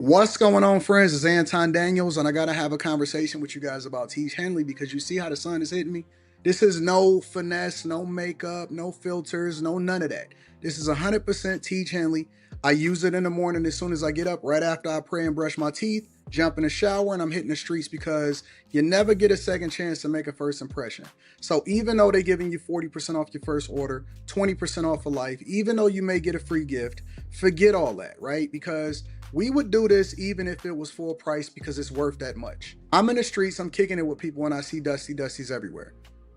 What's going on, friends? It's Anton Daniels, and I got to have a conversation with you guys about Henley because you see how the sun is hitting me? This is no finesse, no makeup, no filters, no none of that. This is 100% Henley. I use it in the morning as soon as I get up, right after I pray and brush my teeth, jump in the shower, and I'm hitting the streets because you never get a second chance to make a first impression. So even though they're giving you 40% off your first order, 20% off for life, even though you may get a free gift, forget all that, right? Because we would do this even if it was full price because it's worth that much. I'm in the streets, I'm kicking it with people, and I see Dusties everywhere.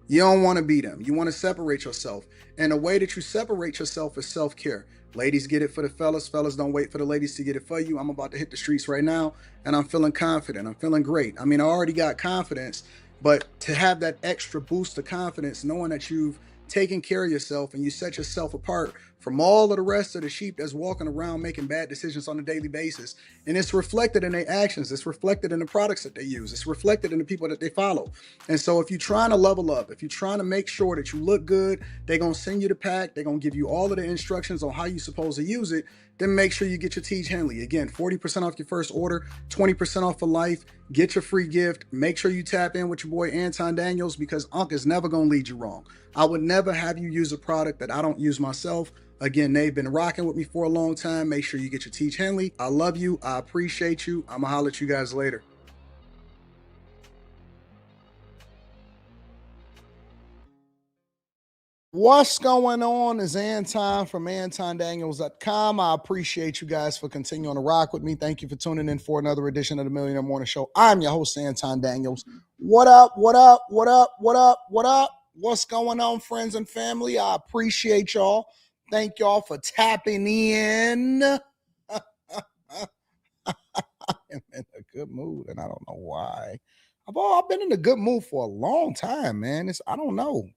You don't want to be them. You want to separate yourself. And the way that you separate yourself is self-care. Ladies get it for the fellas. Fellas don't wait for the ladies to get it for you. I'm about to hit the streets right now, and I'm feeling confident. I'm feeling great. I mean, I already got confidence, but to have that extra boost of confidence, knowing that you've taken care of yourself and you set yourself apart from all of the rest of the sheep that's walking around making bad decisions on a daily basis. And it's reflected in their actions. It's reflected in the products that they use. It's reflected in the people that they follow. And so if you're trying to level up, if you're trying to make sure that you look good, they're going to send you the pack. They're going to give you all of the instructions on how you're supposed to use it. Then make sure you get your Henley. Again, 40% off your first order, 20% off for life. Get your free gift. Make sure you tap in with your boy Anton Daniels because Unc is never going to lead you wrong. I would never have you use a product that I don't use myself. Again, they've been rocking with me for a long time. Make sure you get your Henley. I love you. I appreciate you. I'm going to holler at you guys later. What's going on is Anton from AntonDaniels.com. I appreciate you guys for continuing to rock with me. Thank you for tuning in for another edition of the Millionaire Morning Show. I'm your host, Anton Daniels. What up, what up, what up, what up, what up? What's going on, friends and family? I appreciate y'all. Thank y'all for tapping in. I'm in a good mood, and I don't know why. I've been in a good mood for a long time, man. I don't know.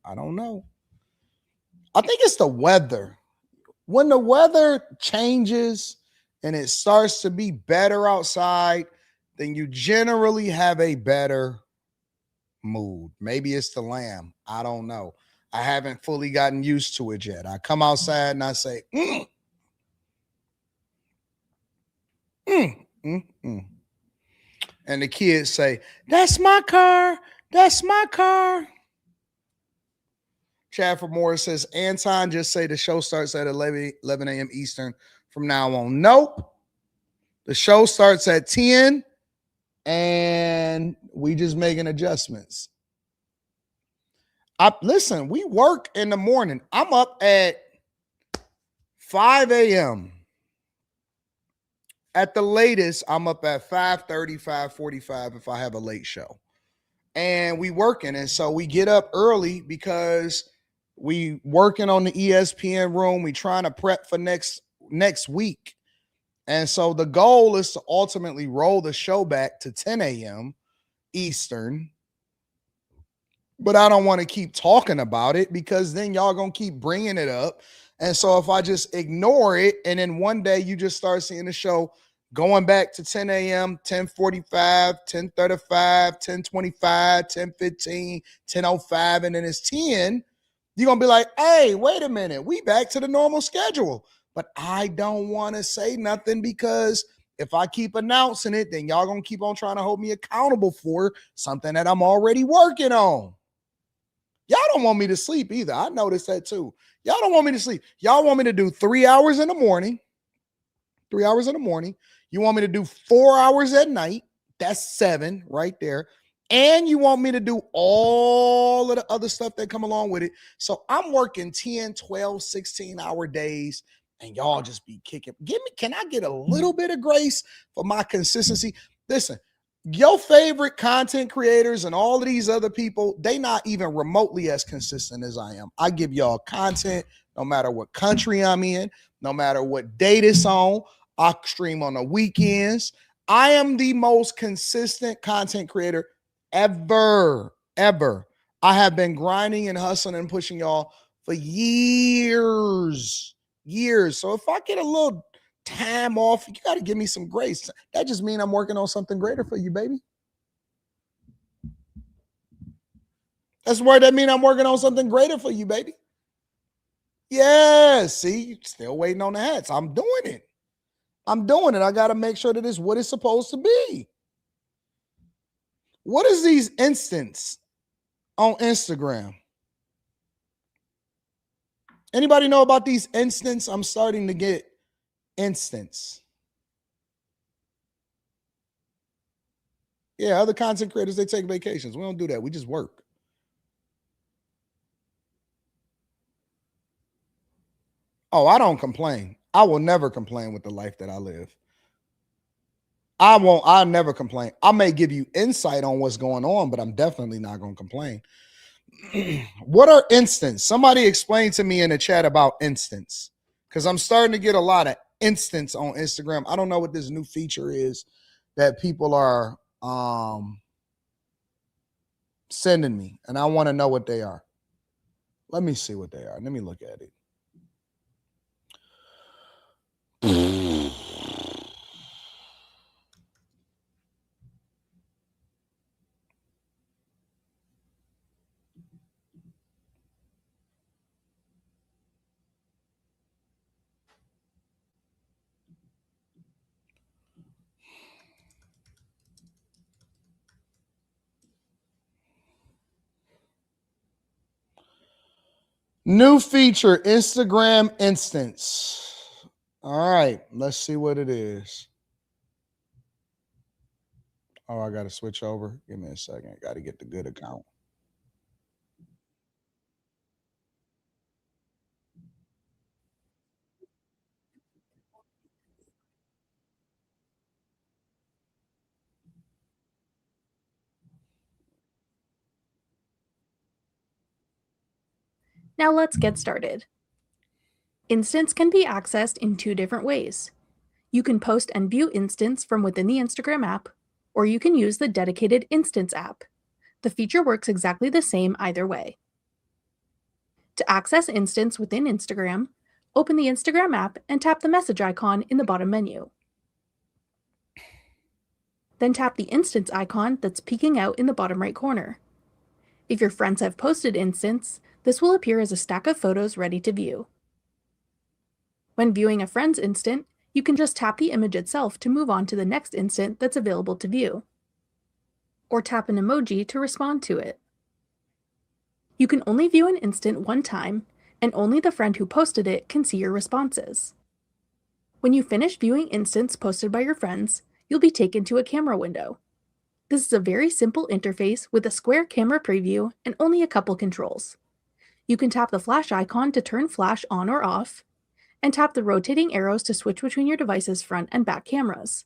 I think it's the weather. When the weather changes and it starts to be better outside, then you generally have a better mood. Maybe it's the lamb. I don't know. I haven't fully gotten used to it yet. I come outside and I say, and the kids say, "That's my car. That's my car." Chadford Morris says, Anton, just say the show starts at 11 a.m. Eastern from now on. Nope. The show starts at 10, and we just making adjustments. Listen, we work in the morning. I'm up at 5 a.m. At the latest, I'm up at 5:30, 5:45 if I have a late show. And we working, and so we get up early because we working on the ESPN room. We trying to prep for next week. And so the goal is to ultimately roll the show back to 10 a.m. Eastern. But I don't want to keep talking about it because then y'all going to keep bringing it up. And so if I just ignore it and then one day you just start seeing the show going back to 10 a.m., 10:45, 10:35, 10:25, 10:15, 10:05, and then it's 10, you're going to be like, hey, wait a minute. We back to the normal schedule. But I don't want to say nothing because if I keep announcing it, then y'all going to keep on trying to hold me accountable for something that I'm already working on. Y'all don't want me to sleep either. I noticed that too. Y'all don't want me to sleep. Y'all want me to do 3 hours in the morning. 3 hours in the morning. You want me to do 4 hours at night. That's 7 right there. And you want me to do all of the other stuff that come along with it. So I'm working 10, 12, 16-hour days, and y'all just be kicking. Can I get a little bit of grace for my consistency? Listen, your favorite content creators and all of these other people, they not even remotely as consistent as I am. I give y'all content no matter what country I'm in, no matter what date it's on. I stream on the weekends. I am the most consistent content creator ever. I have been grinding and hustling and pushing y'all for years. So if I get a little time off, you got to give me some grace. That just means I'm working on something greater for you, baby. That's where that means I'm working on something greater for you, baby. Yeah, see, still waiting on the hats. I'm doing it. I'm doing it. I got to make sure that it's what it's supposed to be. What is these instants on Instagram? Anybody know about these instants? I'm starting to get instants. Yeah, other content creators, they take vacations. We don't do that. We just work. Oh, I don't complain. I will never complain with the life that I live. I'll never complain. I may give you insight on what's going on, but I'm definitely not going to complain. What are instants? Somebody explain to me in the chat about instants, because I'm starting to get a lot of instants on Instagram. I don't know what this new feature is that people are sending me, and I want to know what they are. Let me see what they are. Let me look at it. New feature, Instagram instance. All right, let's see what it is. Oh, I got to switch over. Give me a second. Got to get the good account. Now let's get started. Instants can be accessed in two different ways. You can post and view instants from within the Instagram app, or you can use the dedicated Instants app. The feature works exactly the same either way. To access instants within Instagram, open the Instagram app and tap the message icon in the bottom menu. Then tap the instants icon that's peeking out in the bottom right corner. If your friends have posted instants, this will appear as a stack of photos ready to view. When viewing a friend's instant, you can just tap the image itself to move on to the next instant that's available to view, or tap an emoji to respond to it. You can only view an instant one time, and only the friend who posted it can see your responses. When you finish viewing instants posted by your friends, you'll be taken to a camera window. This is a very simple interface with a square camera preview and only a couple controls. You can tap the flash icon to turn flash on or off, and tap the rotating arrows to switch between your device's front and back cameras.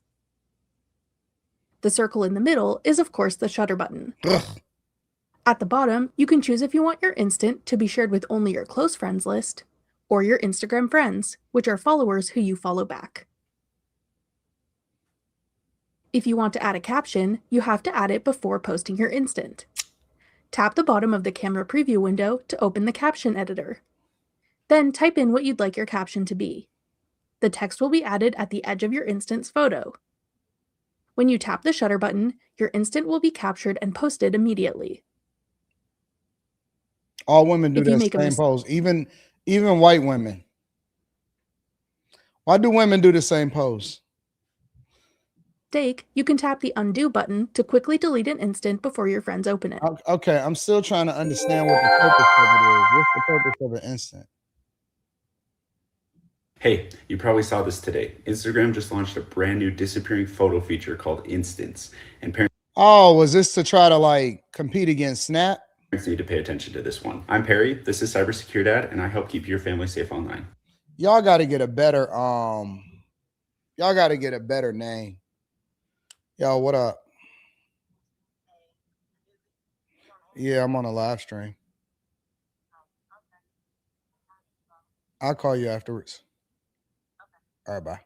The circle in the middle is, of course, the shutter button. Ugh. At the bottom, you can choose if you want your instant to be shared with only your close friends list, or your Instagram friends, which are followers who you follow back. If you want to add a caption, you have to add it before posting your instant. Tap the bottom of the camera preview window to open the caption editor. Then type in what you'd like your caption to be. The text will be added at the edge of your instant's photo. When you tap the shutter button, your instant will be captured and posted immediately. All women do If you that make a same pose, even white women. Why do women do the same pose? mistake, you can tap the undo button to quickly delete an instant before your friends open it. Okay, I'm still trying to understand what the purpose of it is. What's the purpose of an instant? Hey, you probably saw this today. Instagram just launched a brand new disappearing photo feature called Instants, and parents Oh, was this to try to like compete against Snap? need to pay attention to this one. I'm Perry, this is Cybersecure Dad, and I help keep your family safe online. Y'all got to get a better y'all got to get a better name. Yo, what up? Yeah, I'm on a live stream. I'll call you afterwards. All right, bye.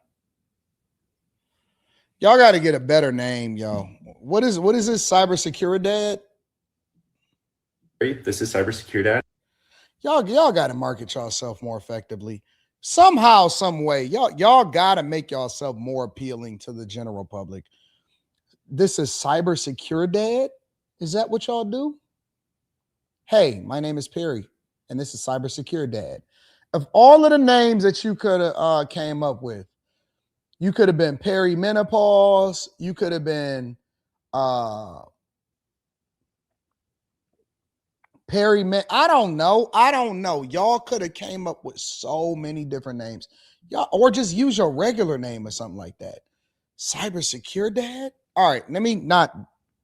Y'all got to get a better name, yo. What is this Cybersecure Dad? Perry, this is Cybersecure Dad. Y'all got to market yourself more effectively. Somehow, some way, y'all got to make yourself more appealing to the general public. This is Cybersecure Dad? Is that what y'all do? Hey, my name is Perry, and this is Cybersecure Dad. Of all of the names that you could have came up with, You could have been perimenopause. You could have been I don't know. Y'all could have came up with so many different names. Y'all, or just use your regular name or something like that. Cyber secure dad. All right, let me not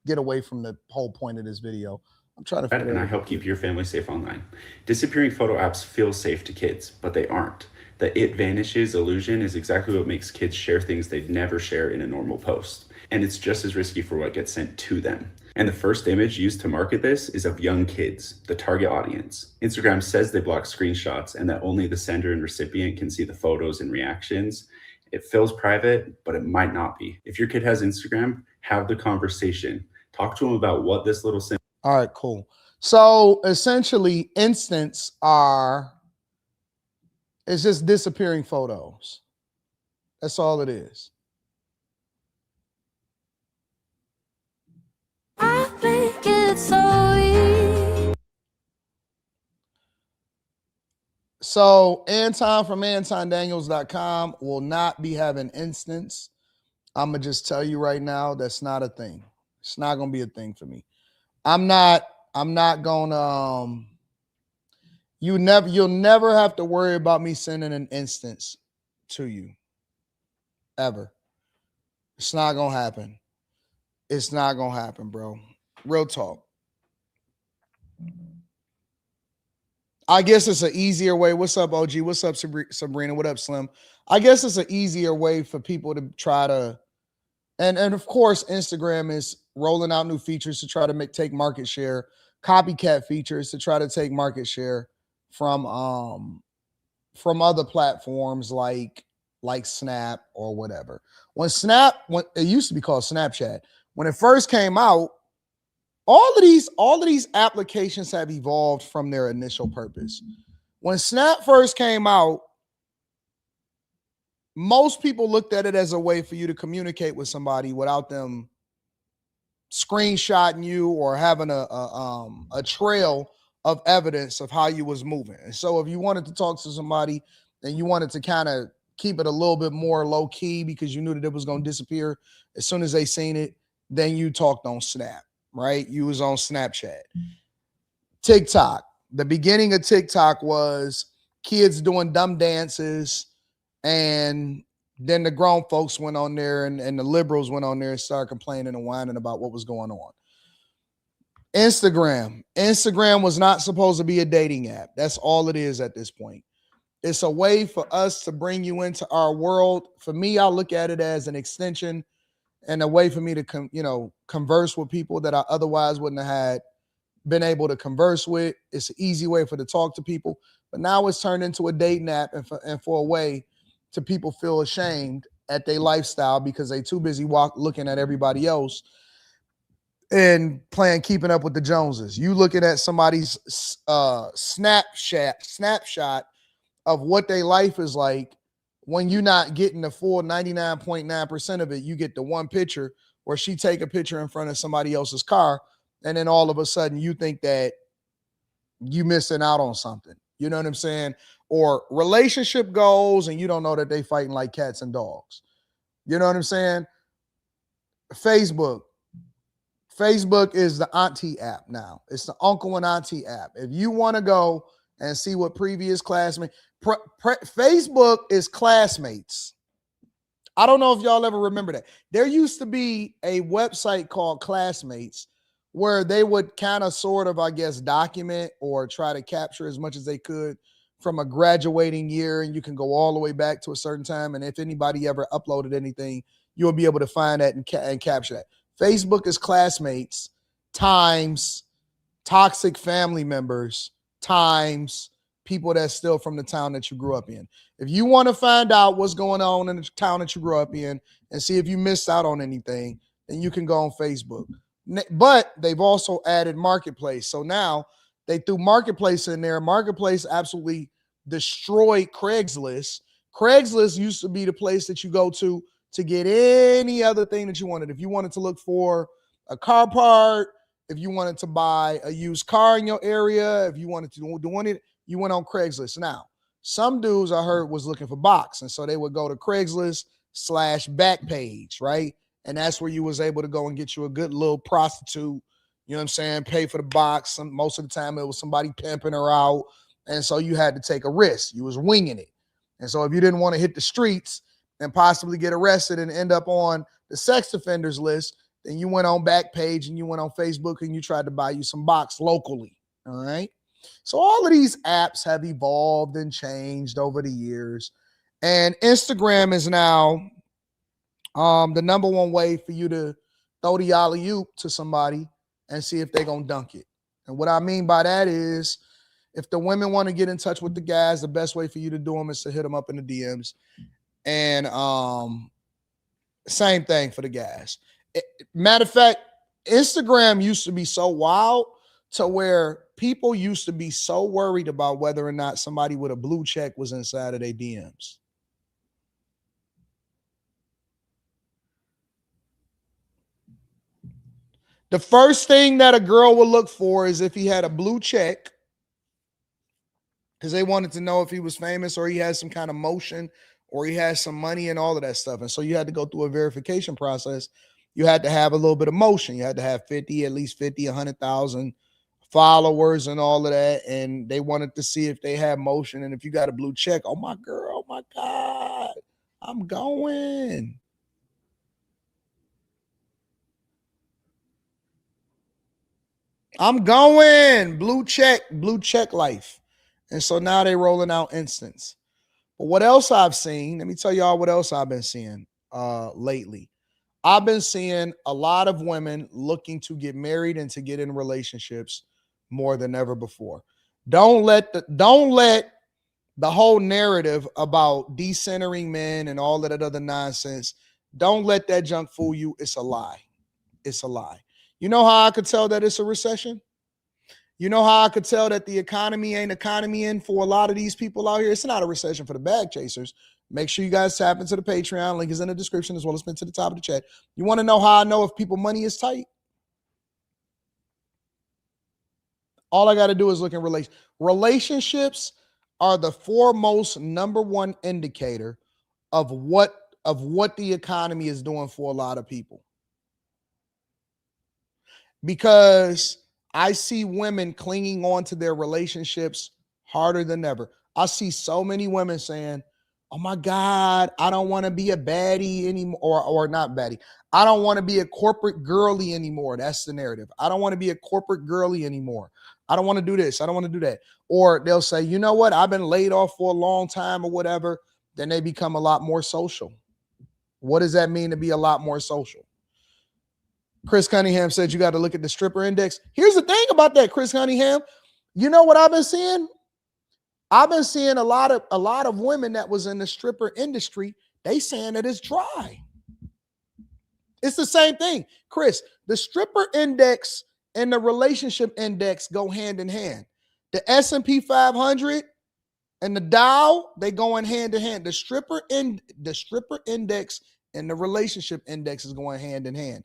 get away from the whole point of this video. I'm trying to and I help keep your family safe online. Disappearing photo apps feel safe to kids, but they aren't. The it vanishes illusion is exactly what makes kids share things they'd never share in a normal post. And it's just as risky for what gets sent to them. And the first image used to market this is of young kids, the target audience. Instagram says they block screenshots and that only the sender and recipient can see the photos and reactions. It feels private, but it might not be. If your kid has Instagram, have the conversation. Talk to them about what this little symbol. All right, cool. So essentially, instants it's just disappearing photos. That's all it is. I think it's so easy. So Anton from AntonDaniels.com will not be having instance. I'm gonna just tell you right now, that's not a thing. It's not gonna be a thing for me. I'm not gonna you'll never have to worry about me sending an instance to you. Ever. It's not gonna happen. It's not gonna happen, bro. Real talk. I guess it's an easier way. What's up, OG? What's up, Sabrina? What up, Slim? I guess it's an easier way for people to try to, and of course, Instagram is rolling out new features to try to take market share, copycat features to try to take market share from other platforms like Snap or whatever. When it used to be called Snapchat. When it first came out, all of these applications have evolved from their initial purpose. When Snap first came out, most people looked at it as a way for you to communicate with somebody without them screenshotting you or having a trail of evidence of how you was moving. And so if you wanted to talk to somebody and you wanted to kind of keep it a little bit more low key because you knew that it was going to disappear as soon as they seen it, then you talked on Snap, right? You was on Snapchat. TikTok. The beginning of TikTok was kids doing dumb dances, and then the grown folks went on there and the liberals went on there and started complaining and whining about what was going on. Instagram. Instagram was not supposed to be a dating app. That's all it is at this point. It's a way for us to bring you into our world. For me, I look at it as an extension and a way for me to converse with people that I otherwise wouldn't have been able to converse with. It's an easy way to talk to people. But now it's turned into a dating app and for a way to people feel ashamed at their lifestyle because they too busy looking at everybody else and keeping up with the Joneses. You looking at somebody's snapshot of what their life is like when you're not getting the full 99.9% of it. You get the one picture where she take a picture in front of somebody else's car, and then all of a sudden you think that you missing out on something. You know what I'm saying? Or relationship goals and you don't know that they fighting like cats and dogs. You know what I'm saying? Facebook is the auntie app now. It's the uncle and auntie app. If you want to go and see what previous classmates, Facebook is classmates. I don't know if y'all ever remember that. There used to be a website called Classmates where they would kind of sort of, I guess, document or try to capture as much as they could from a graduating year. And you can go all the way back to a certain time. And if anybody ever uploaded anything, you'll be able to find that and capture that. Facebook is Classmates times toxic family members times people that's still from the town that you grew up in. If you want to find out what's going on in the town that you grew up in and see if you missed out on anything, then you can go on Facebook. But they've also added Marketplace. So now they threw Marketplace in there. Marketplace absolutely destroyed Craigslist. Craigslist used to be the place that you go to get any other thing that you wanted. If you wanted to look for a car part, if you wanted to buy a used car in your area, if you wanted to do it, you went on Craigslist. Now, some dudes I heard was looking for box, and so they would go to Craigslist Backpage, right? And that's where you was able to go and get you a good little prostitute, you know what I'm saying, pay for the box. Most of the time it was somebody pimping her out. And so you had to take a risk. You was winging it. And so if you didn't want to hit the streets and possibly get arrested and end up on the sex offenders list, then you went on Backpage and you went on Facebook and you tried to buy you some box locally. All right. So all of these apps have evolved and changed over the years. And Instagram is now the number one way for you to throw the alley-oop to somebody and see if they're going to dunk it. And what I mean by that is, if the women want to get in touch with the guys, the best way for you to do them is to hit them up in the DMs. And same thing for the guys. Matter of fact, Instagram used to be so wild to where people used to be so worried about whether or not somebody with a blue check was inside of their DMs. The first thing that a girl will look for is if he had a blue check, because they wanted to know if he was famous or he had some kind of motion or he has some money and all of that stuff. And so you had to go through a verification process. You had to have a little bit of motion. You had to have at least 50, 100,000 followers and all of that. And they wanted to see if they had motion. And if you got a blue check, oh my girl, oh my God, I'm going. I'm going. Blue check life. And so now they're rolling out instance. But what else I've seen, let me tell y'all what else I've been seeing lately. I've been seeing a lot of women looking to get married and to get in relationships more than ever before. Don't let the whole narrative about decentering men and all of that other nonsense, don't let that junk fool you. It's a lie. It's a lie. You know how I could tell that it's a recession? You know how I could tell that the economy ain't economying for a lot of these people out here? It's not a recession for the bag chasers. Make sure you guys tap into the Patreon. Link is in the description as well as pinned to the top of the chat. You want to know how I know if people money is tight? All I got to do is look in relationships are the foremost number one indicator of what the economy is doing for a lot of people. Because I see women clinging on to their relationships harder than ever. I see so many women saying, oh my God, I don't want to be a baddie anymore, or not baddie. I don't want to be a corporate girly anymore. That's the narrative. I don't want to be a corporate girly anymore. I don't want to do this. I don't want to do that. Or they'll say, you know what? I've been laid off for a long time or whatever. Then they become a lot more social. What does that mean to be a lot more social? Chris Cunningham said you got to look at the stripper index. Here's the thing about that, Chris Cunningham. You know what I've been seeing? I've been seeing a lot of women that was in the stripper industry. They saying that it's dry. It's the same thing, Chris. The stripper index and the relationship index go hand in hand. The S&P 500 and the Dow, they going hand in hand. The stripper index and the relationship index is going hand in hand.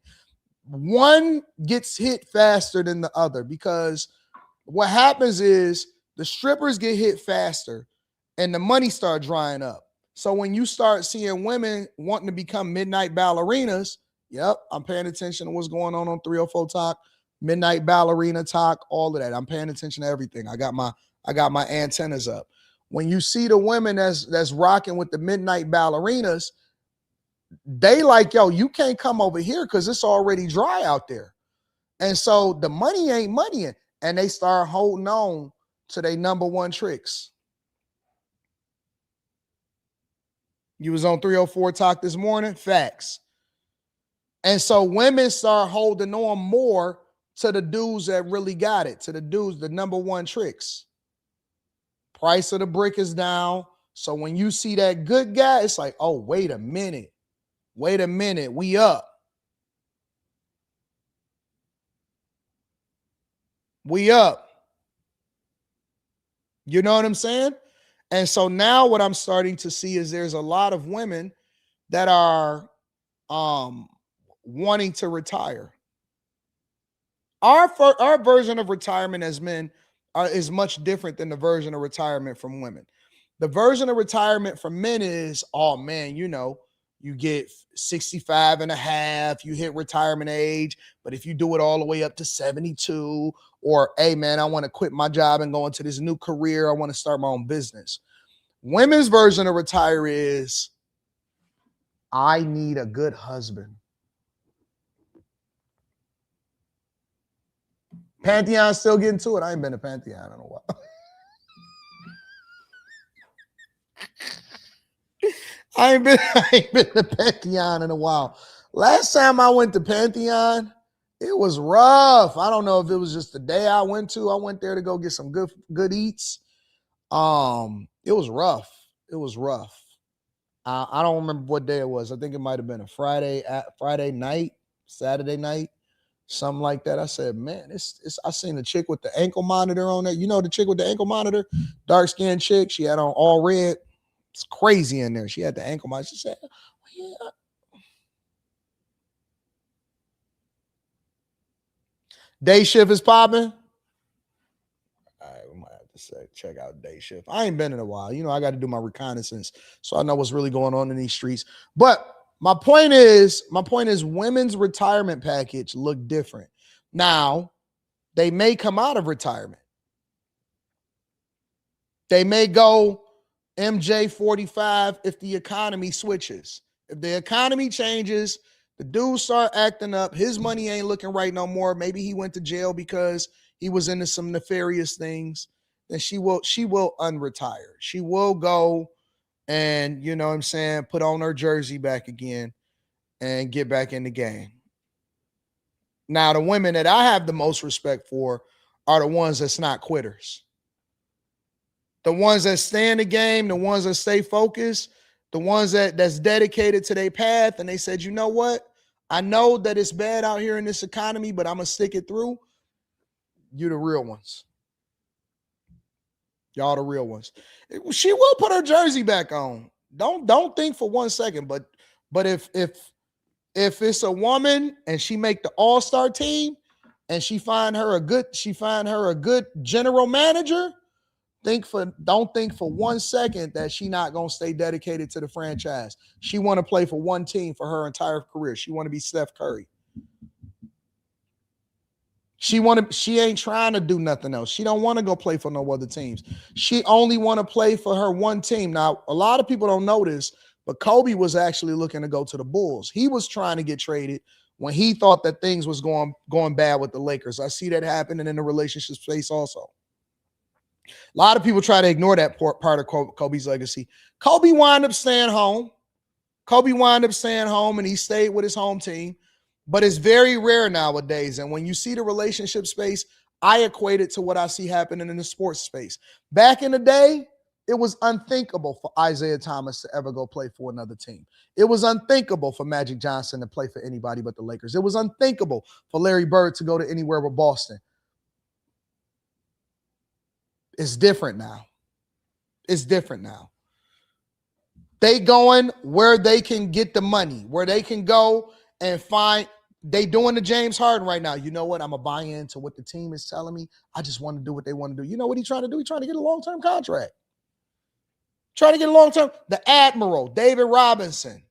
One gets hit faster than the other because what happens is the strippers get hit faster and the money start drying up. So when you start seeing women wanting to become midnight ballerinas, yep, I'm paying attention to what's going on 304 Talk, midnight ballerina talk, all of that. I'm paying attention to everything. I got my antennas up. When you see the women that's rocking with the midnight ballerinas, they like, yo, you can't come over here because it's already dry out there. And so the money ain't moneying. And they start holding on to their number one tricks. You was on 304 Talk this morning? Facts. And so women start holding on more to the dudes that really got it, to the dudes, the number one tricks. Price of the brick is down. So when you see that good guy, it's like, oh, wait a minute. Wait a minute, we up. We up. You know what I'm saying? And so now what I'm starting to see is there's a lot of women that are wanting to retire. Our version of retirement as men is much different than the version of retirement from women. The version of retirement from men is, oh man, you you get 65 and a half, you hit retirement age. But if you do it all the way up to 72, or, hey, man, I want to quit my job and go into this new career, I want to start my own business. Women's version of retire is, I need a good husband. Pantheon still getting to it. I ain't been to Pantheon in a while. I ain't been to Pantheon in a while. Last time I went to Pantheon, it was rough. I don't know if it was just the day I went to. I went there to go get some good eats. It was rough. It was rough. I don't remember what day it was. I think it might have been a Friday night, Saturday night, something like that. I said, man, it's. I seen the chick with the ankle monitor on there. You know the chick with the ankle monitor, dark skinned chick. She had on all red. It's crazy in there. She had the ankle monitor. She said, yeah. Day shift is popping. All right, we might have to say check out day shift. I ain't been in a while. You know, I got to do my reconnaissance so I know what's really going on in these streets. But my point is women's retirement package look different. Now, they may come out of retirement. They may go MJ 45 if the economy switches. If the economy changes, the dude start acting up, his money ain't looking right no more. Maybe he went to jail because he was into some nefarious things. Then she will unretire. She will go and, you know what I'm saying, put on her jersey back again and get back in the game. Now, the women that I have the most respect for are the ones that's not quitters. The ones that stay in the game, the ones that stay focused, the ones that's dedicated to their path, and they said, you know what? I know that it's bad out here in this economy, but I'm going to stick it through. You the real ones. Y'all the real ones. She will put her jersey back on. Don't think for 1 second, but if it's a woman and she make the all-star team and she find her a good general manager, don't think for 1 second that she not going to stay dedicated to the franchise. She want to play for one team for her entire career. She want to be Steph Curry. She ain't trying to do nothing else. She don't want to go play for no other teams. She only want to play for her one team. Now, a lot of people don't know this, but Kobe was actually looking to go to the Bulls. He was trying to get traded when he thought that things was going bad with the Lakers. I see that happening in the relationship space also. A lot of people try to ignore that part of Kobe's legacy. Kobe wound up staying home. And he stayed with his home team. But it's very rare nowadays. And when you see the relationship space, I equate it to what I see happening in the sports space. Back in the day, it was unthinkable for Isaiah Thomas to ever go play for another team. It was unthinkable for Magic Johnson to play for anybody but the Lakers. It was unthinkable for Larry Bird to go to anywhere but Boston. It's different now. They going where they can get the money, where they can go and find. They doing the James Harden right now. You know what? I'm going to buy into what the team is telling me. I just want to do what they want to do. You know what he's trying to do? He's trying to get a long-term contract. The Admiral, David Robinson,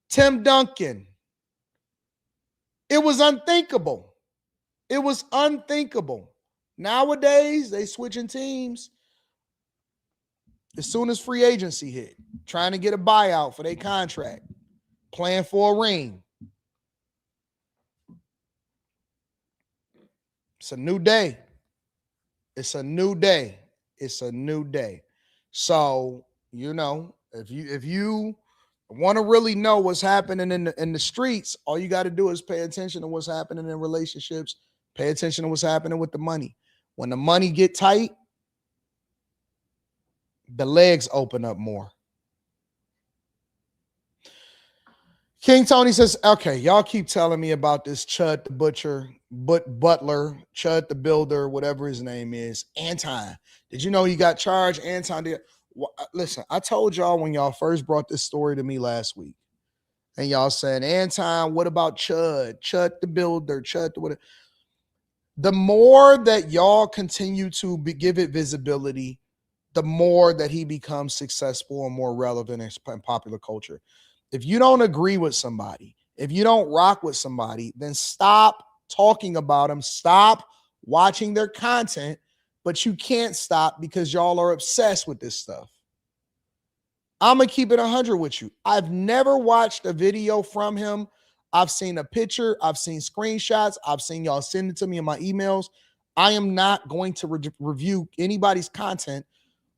Tim Duncan. It was unthinkable. Nowadays, they switching teams as soon as free agency hit, trying to get a buyout for their contract, playing for a ring. It's a new day. So, you know, if you want to really know what's happening in the streets, all you got to do is pay attention to what's happening in relationships, pay attention to what's happening with the money. When the money get tight, the legs open up more. King Tony says, okay, y'all keep telling me about this Chud the Butcher, Butler, Chud the Builder, whatever his name is. Anton. Did you know he got charged? Anton did. Listen, I told y'all when y'all first brought this story to me last week, and y'all said, Anton, what about Chud? Chud the Builder, Chud the whatever. The more that y'all continue to give it visibility, the more that he becomes successful and more relevant in popular culture. If you don't agree with somebody, if you don't rock with somebody, then stop talking about them. Stop watching their content, but you can't stop because y'all are obsessed with this stuff. I'm going to keep it 100 with you. I've never watched a video from him. I've seen a picture. I've seen screenshots. I've seen y'all send it to me in my emails. I am not going to review anybody's content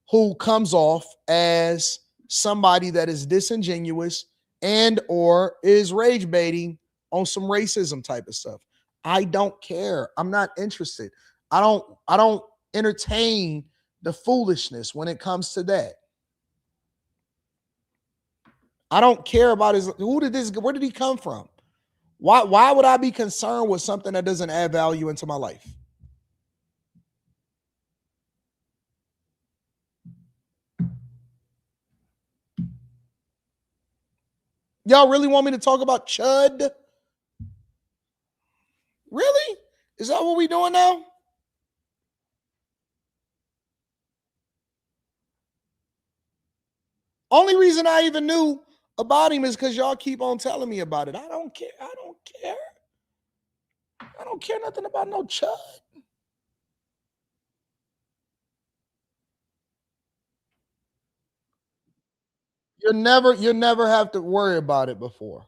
who comes off as somebody that is disingenuous and or is rage baiting on some racism type of stuff. I don't care. I'm not interested. I don't entertain the foolishness when it comes to that. I don't care about where did he come from? Why would I be concerned with something that doesn't add value into my life? Y'all really want me to talk about Chud? Really? Is that what we doing now? Only reason I even knew about him is because y'all keep on telling me about it. I don't care. I don't care nothing about no Chud. You'll never have to worry about it before.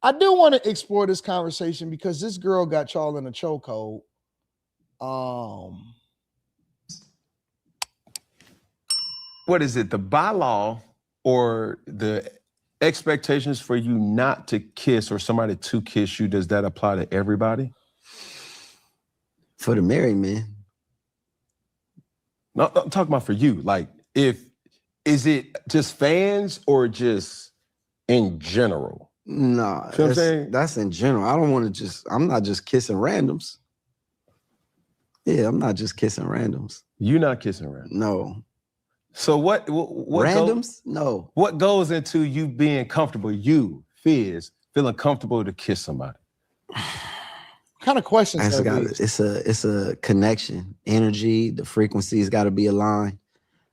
I do want to explore this conversation because this girl got y'all in a chokehold. What is it? The bylaw or the expectations for you not to kiss or somebody to kiss you, does that apply to everybody? For the married man. No, I'm talking about for you. Like, is it just fans or just in general? No, You know what I'm saying? That's in general. I don't want to I'm not just kissing randoms. Yeah, I'm not just kissing randoms. You're not kissing randoms? No. So what randoms? No. What goes into you being comfortable, you, Fizz, feeling comfortable to kiss somebody? What kind of questions? It's a connection, energy, the frequencies got to be aligned.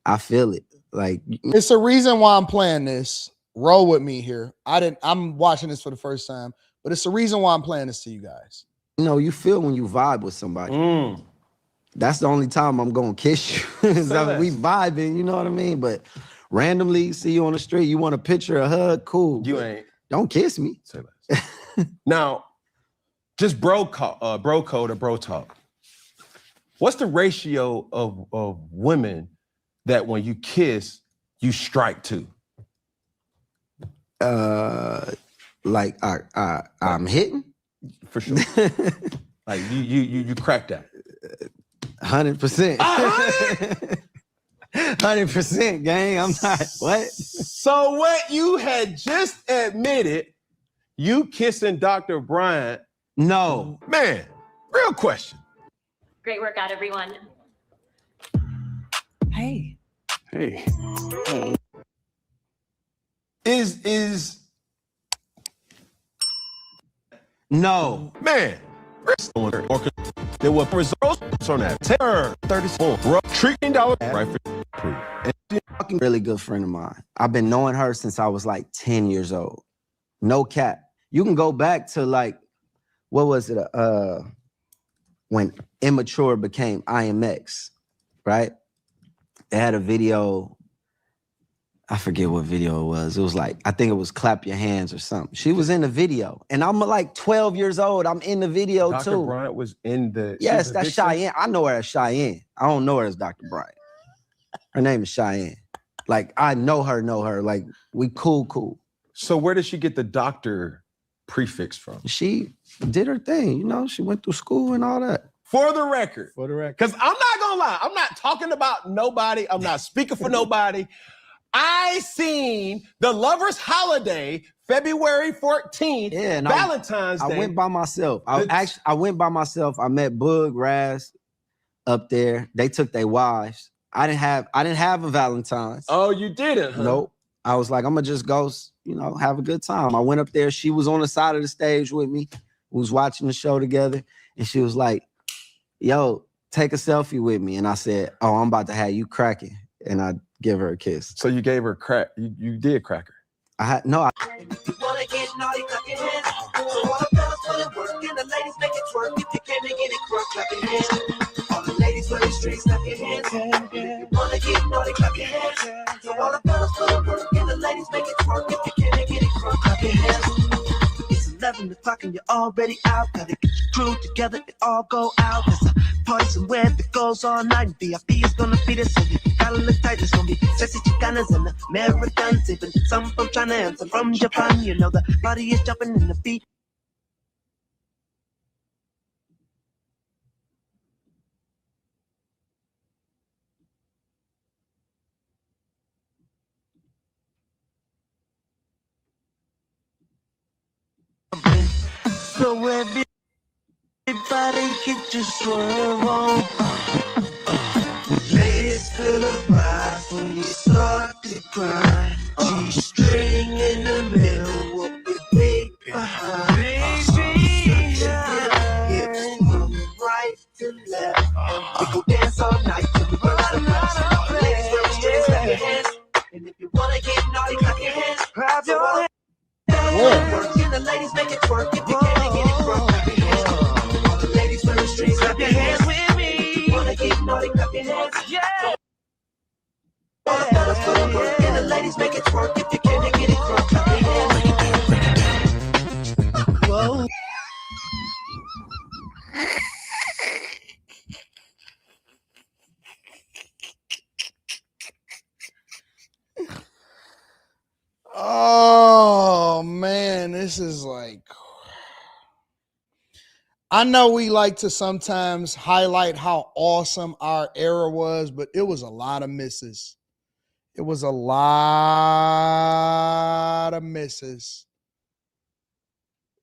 I feel it. Like, it's the reason why I'm playing this. Roll with me here. I'm watching this for the first time, but it's the reason why I'm playing this to you guys. You know, you feel when you vibe with somebody. That's the only time I'm gonna kiss you. We vibing, you know what I mean? But randomly see you on the street, you want a picture, a hug, cool. You ain't. Don't kiss me. Say less. Now, just bro code or bro talk. What's the ratio of women that when you kiss, you strike to? Like I'm hitting? For sure. Like you crack that. 100%. 100%, gang. I'm not, what? So what you had just admitted, you kissing Dr. Bryant. No. Man, real question. Great workout, everyone. Hey. Hey. Is no. Man, there were results on that. 34 $30 right for really good friend of mine. I've been knowing her since I was like 10 years old. No cap. You can go back to like, what was it? When Immature became IMX, right? They had a video. I forget what video it was. It was like, I think it was Clap Your Hands or something. She was in the video. And I'm like 12 years old. I'm in the video Dr. too. Dr. Bryant was in the... Yes, that's Cheyenne. I know her as Cheyenne. I don't know her as Dr. Bryant. Her name is Cheyenne. Like, I know her. Like, we cool. So where did she get the doctor prefix from? She did her thing, you know? She went through school and all that. For the record. Because I'm not gonna lie. I'm not talking about nobody. I'm not speaking for nobody. I seen the Lovers Holiday, February 14th, Valentine's Day. I went by myself. I went by myself. I met Boog, Raz up there. They took their wives. I didn't have a Valentine's. Oh, you didn't, huh? Nope. I was like, I'm gonna just go, have a good time. I went up there. She was on the side of the stage with me. We was watching the show together. And she was like, yo, take a selfie with me. And I said, oh, I'm about to have you cracking. And I give her a kiss. So you gave her crack. You did crack her. I had no. If you wanna get naughty, clap your hands. So all the fellas put in work and the ladies make it twerk. If you came to get it crunk, clap your hands. All the ladies wearing strings, clap your hands. If you wanna get naughty, clap your hands. So all the fellas put in work and the ladies make it twerk. If you came to get it crunk, clap your hands. It's 11 o'clock and you're already out. Gotta get your crew together and all go out. There's a party somewhere that goes all night. VIP is gonna be there, so you gotta look tight. There's gonna be sexy Chicanas and Americans. Even some from China and some from Japan. You know the party is jumping in the beat. So everybody get your swerve on. Ladies feel the vibe when you start to cry. G-string in the middle, what we big behind. Hips from right to left. We go dance all night till we run out of breath. Ladies wear strings, clap your hands. And if you wanna get naughty, clap your hands. Clap your hands. Work and the ladies make it twerk. If you can't get it crunk, clap your hands. All the ladies wearing strings, clap your hands with me. If you wanna get naughty, clap your hands. Yeah. All the fellas put in work and the ladies make it twerk. If you can't get it crunk, clap your hands. Whoa. Oh man, this is like, I know we like to sometimes highlight how awesome our era was, but it was a lot of misses. It was a lot of misses.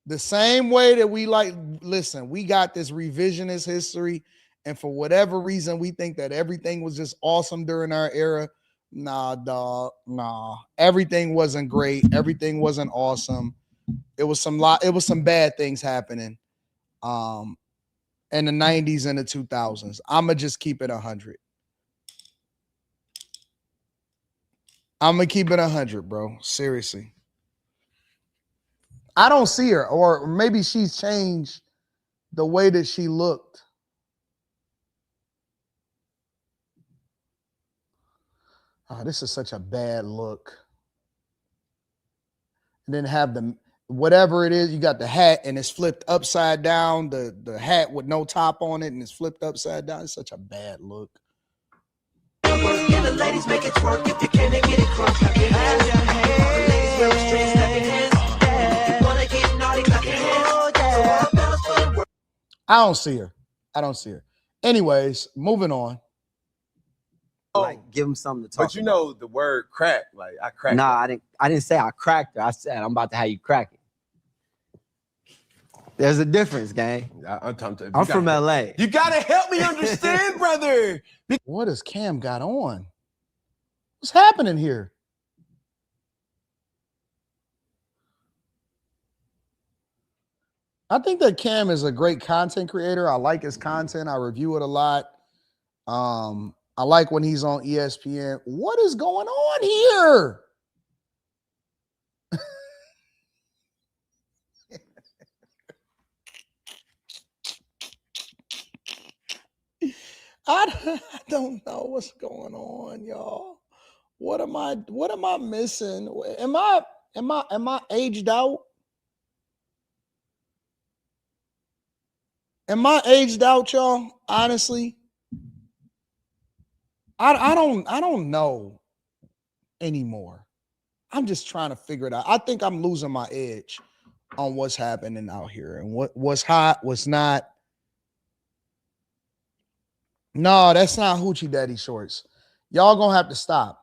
The same way that we like, listen, we got this revisionist history, and for whatever reason, we think that everything was just awesome during our era. Nah, dog. Nah. Everything wasn't great. Everything wasn't awesome. It was some bad things happening in the 90s and the 2000s. I'ma just keep it 100. I'ma keep it 100, bro. Seriously. I don't see her, or maybe she's changed the way that she looked. Oh, this is such a bad look. And then have the whatever it is, you got the hat and it's flipped upside down, the hat with no top on it and it's flipped upside down. It's such a bad look. And the ladies make it twerk. If you can't get it crunk, clap your hands. The ladies wearing strings, clap your hands. If you wanna get naughty, clap your hands. So all the fellas put in work. I don't see her. Anyways, moving on. Like, give him something to talk But you know the word crack, like I cracked. Nah, I didn't say I cracked her. I said I'm about to have you crack it. There's a difference, gang. I'm from LA. You gotta help me understand, brother. What has Cam got on? What's happening here? I think that Cam is a great content creator. I like his content. I review it a lot. I like when he's on ESPN. What is going on here? I don't know what's going on, y'all. What am I missing? Am I aged out? Am I aged out, y'all? Honestly, I don't know anymore. I'm just trying to figure it out. I think I'm losing my edge on what's happening out here and what's hot, what's not. No, that's not Hoochie Daddy shorts. Y'all gonna have to stop.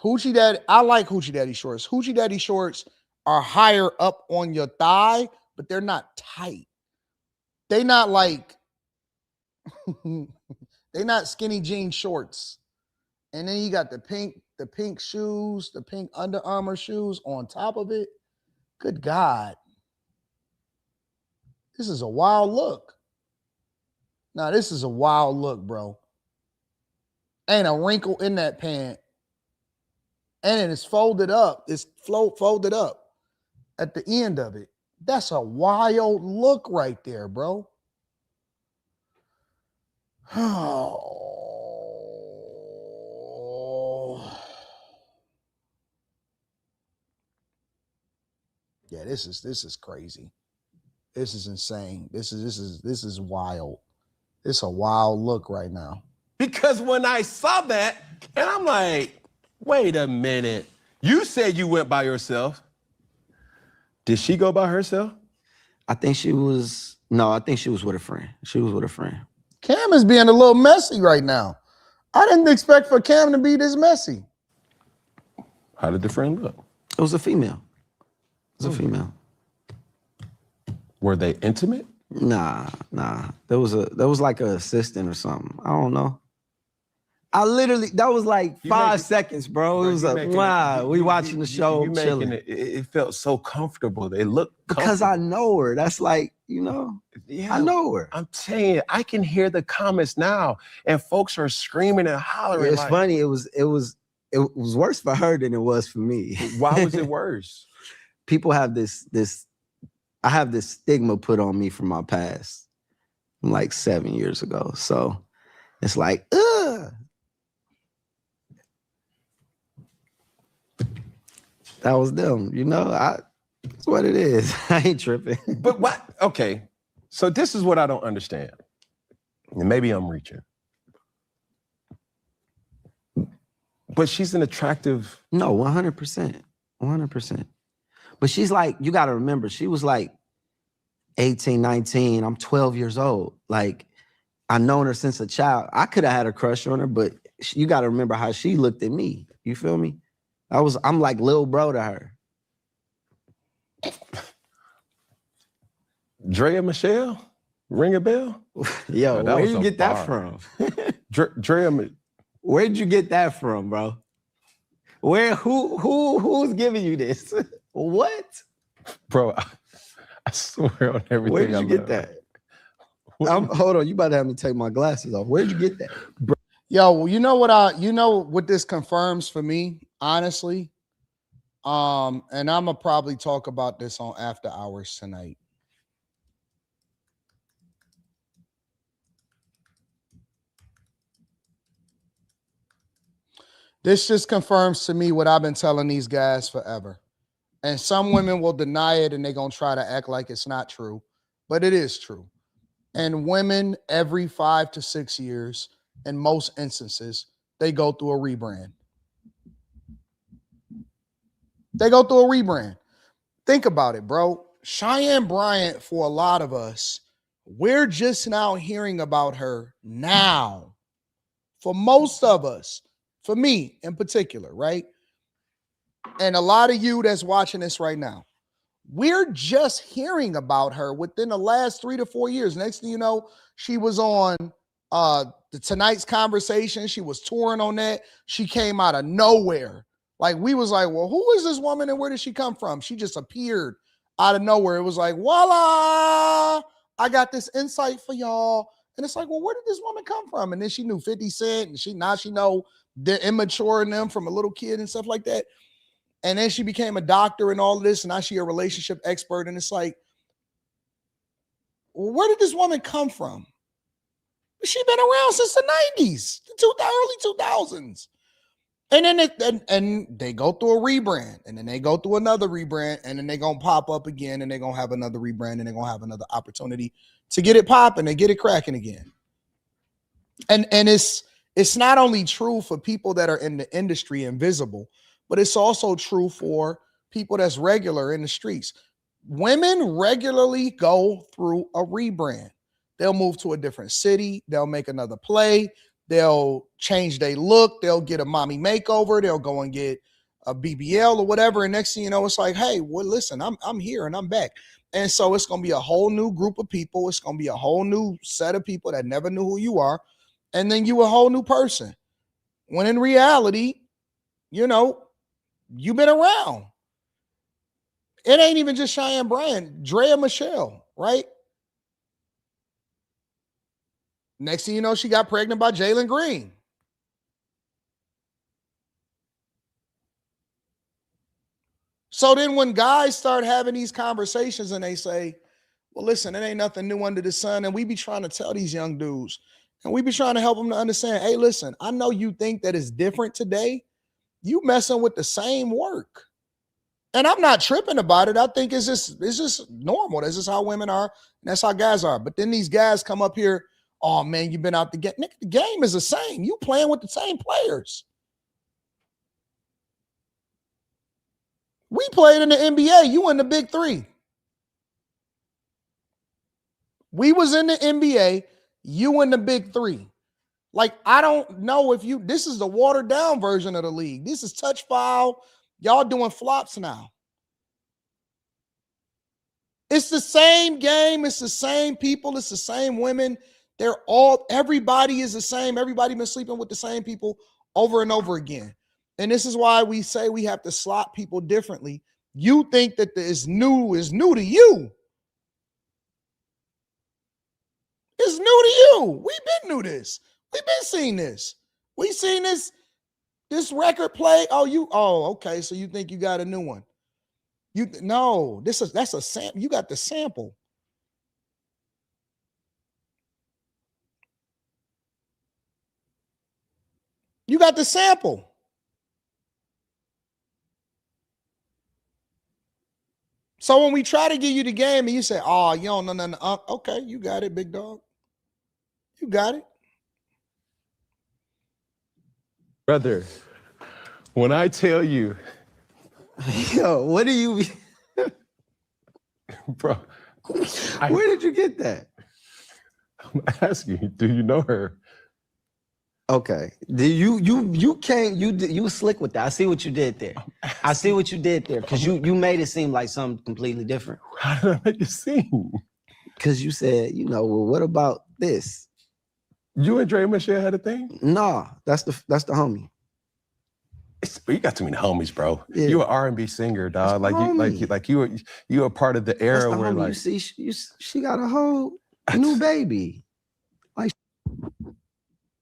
Hoochie Daddy, I like Hoochie Daddy shorts. Hoochie Daddy shorts are higher up on your thigh, but they're not tight. They not like they not skinny jean shorts. And then you got the pink shoes, the pink Under Armour shoes on top of it. Good God. This is a wild look. Now, this is a wild look, bro. Ain't a wrinkle in that pant. and it is folded up. It's folded up at the end of it. That's a wild look right there, bro. Oh. Yeah, this is crazy. This is insane. This is wild. It's a wild look right now. Because when I saw that, and I'm like, wait a minute. You said you went by yourself. Did she go by herself? I think she was with a friend. She was with a friend. Cam is being a little messy right now. I didn't expect for Cam to be this messy. How did the friend look? It was a female. It was a female. Were they intimate? Nah. There was like an assistant or something. I don't know. That was like 5 seconds, bro. It was like, wow, we watching the show, chilling. It felt so comfortable. It looked comfortable. Because I know her. That's like, I know her. I'm saying, I can hear the comments now, and folks are screaming and hollering. It's funny. It was worse for her than it was for me. Why was it worse? People have I have this stigma put on me from my past from like 7 years ago. So it's like, ugh. That was them, that's what it is. I ain't tripping. But what? Okay, so this is what I don't understand. And maybe I'm reaching. But she's an attractive... No, 100%. 100%. But she's like, you got to remember, she was like 18, 19. I'm 12 years old. Like, I've known her since a child. I could have had a crush on her, but you got to remember how she looked at me. You feel me? I'm like little bro to her. Drea Michelle? Ring a bell? Yo, where you get that from? Drea... Where'd you get that from, bro? Who's giving you this? What? Bro, I swear on everything. Where did you get that? Hold on, you about to have me take my glasses off. Where'd you get that? Bro. Yo, you know what this confirms for me, honestly? And I'm gonna probably talk about this on After Hours tonight. This just confirms to me what I've been telling these guys forever. And some women will deny it and they're going to try to act like it's not true, but it is true. And women, every 5 to 6 years, in most instances, they go through a rebrand. They go through a rebrand. Think about it, bro. Cheyenne Bryant, for a lot of us, we're just now hearing about her now. For most of us, for me in particular, right? And a lot of you that's watching this right now, we're just hearing about her within the last 3 to 4 years. Next thing you know, she was on the Tonight's Conversation. She was touring on that. She came out of nowhere. Like, we was like, well, who is this woman and where did she come from? She just appeared out of nowhere. It was like, voila, I got this insight for y'all. And it's like, well, where did this woman come from? And then she knew 50 Cent, and now she know the immature in them from a little kid and stuff like that. And then she became a doctor and all of this, and now she a relationship expert. And it's like, well, where did this woman come from? She been around since the 90s, the early 2000s. And then they go through a rebrand, and then they go through another rebrand, and then they're going to pop up again, and they're going to have another rebrand, and they're going to have another opportunity to get it popping and get it cracking again. And it's not only true for people that are in the industry and visible, but it's also true for people that's regular in the streets. Women regularly go through a rebrand. They'll move to a different city. They'll make another play. They'll change their look. They'll get a mommy makeover. They'll go and get a BBL or whatever. And next thing you know, it's like, hey, well, listen, I'm here and I'm back. And so it's going to be a whole new group of people. It's going to be a whole new set of people that never knew who you are. And then you a whole new person. When in reality, you've been around. It ain't even just Cheyenne Bryant, Drea Michelle, right? Next thing you know, she got pregnant by Jalen Green. So then when guys start having these conversations and they say, well, listen, it ain't nothing new under the sun. And we be trying to tell these young dudes, and we be trying to help them to understand, hey, listen, I know you think that it's different today. You messing with the same work. And I'm not tripping about it. I think it's just normal. That's just how women are, and that's how guys are. But then these guys come up here, oh man, you've been out the game. Nigga, the game is the same. You playing with the same players. We played in the NBA. You in the big three. We was in the NBA. You in the big three. Like, I don't know if this is the watered down version of the league. This is touch foul. Y'all doing flops now. It's the same game. It's the same people. It's the same women. Everybody is the same. Everybody been sleeping with the same people over and over again. And this is why we say we have to slot people differently. You think that is new to you. It's new to you. We've been new this. We've been seeing this. We seen this record play. Okay. So you think you got a new one. That's a sample. You got the sample. You got the sample. So when we try to give you the game and you say, oh, you don't know nothing. Okay, you got it, big dog. You got it. Brother, when I tell you, Yo, what do you bro, where did you get that? I'm asking you, do you know her? Okay. You slick with that. I see what you did there. I see what you did there. Because you made it seem like something completely different. How did I make it seem? Because you said, well, what about this? You and Dre Michelle had a thing? Nah, that's the homie. You got too many homies, bro. Yeah. You an R&B singer, dog. You a part of the era That's the where homie. like You see, she got a whole new baby. Like,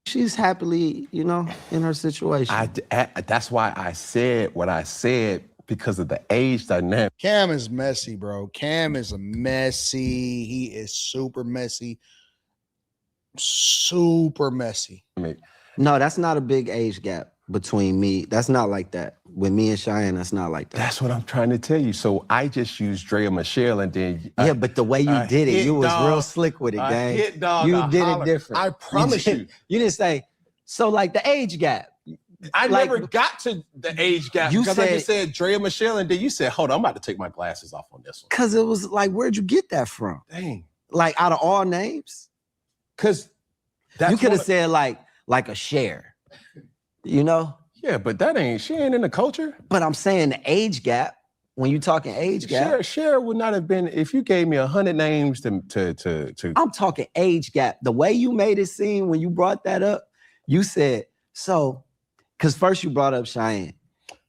she's happily, in her situation. That's why I said what I said, because of the age dynamic. Cam is messy, bro. Cam is messy. He is super messy. Super messy. No, that's not a big age gap between me. That's not like that. With me and Cheyenne, that's not like that. That's what I'm trying to tell you. So I just used Dre and Michelle, and then but the way you did it, you was real slick with it, gang. You did it different. I promise you. You didn't say, so like the age gap. I never got to the age gap because I just said Dre and Michelle, and then you said, hold on, I'm about to take my glasses off on this one. Because it was like, where'd you get that from? Dang. Like, out of all names? Because you could have said like a Cher, Yeah, but she ain't in the culture. But I'm saying the age gap, when you talking age gap. Cher would not have been, if you gave me 100 names to I'm talking age gap. The way you made it seem when you brought that up, you said, because first you brought up Cheyenne.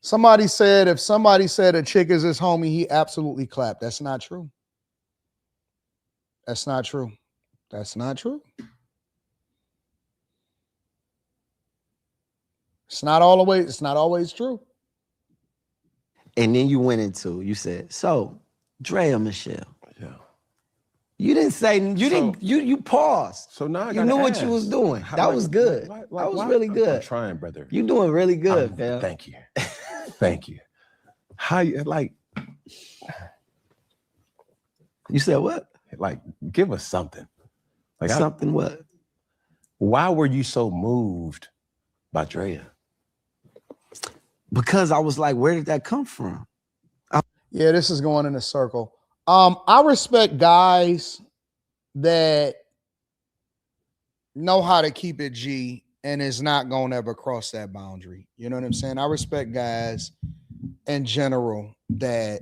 Somebody said, if somebody said a chick is his homie, he absolutely clapped. That's not true. That's not true. That's not true. It's not always true. And then you said, so Dre or Michelle? Yeah. You didn't say, you paused. So now you knew what you was doing. That was good. That was really good. I'm trying, brother. You doing really good, fam. Thank you. Thank you. How you You said what? Like, give us something. Like something what? Why were you so moved by Drea? Because I was like, where did that come from? Yeah, this is going in a circle. I respect guys that know how to keep it G and is not going to ever cross that boundary. You know what I'm saying? I respect guys in general that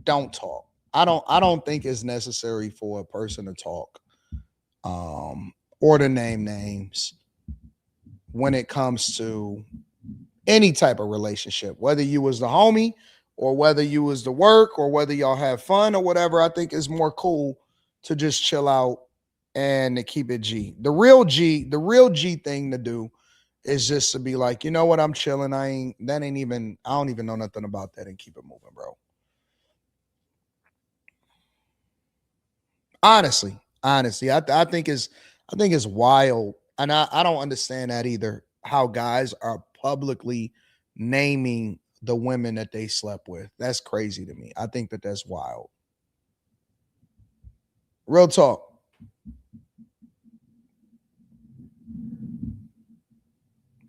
don't talk. I don't think it's necessary for a person to talk or to name names when it comes to any type of relationship, whether you was the homie or whether you was the work or whether y'all have fun or whatever. I think it's more cool to just chill out and to keep it G. The real G thing to do is just to be like, you know what, I'm chilling. I don't even know nothing about that and keep it moving, bro. Honestly, I think it's wild, and I don't understand that either. How guys are publicly naming the women that they slept with. That's crazy to me. I think that that's wild. Real talk.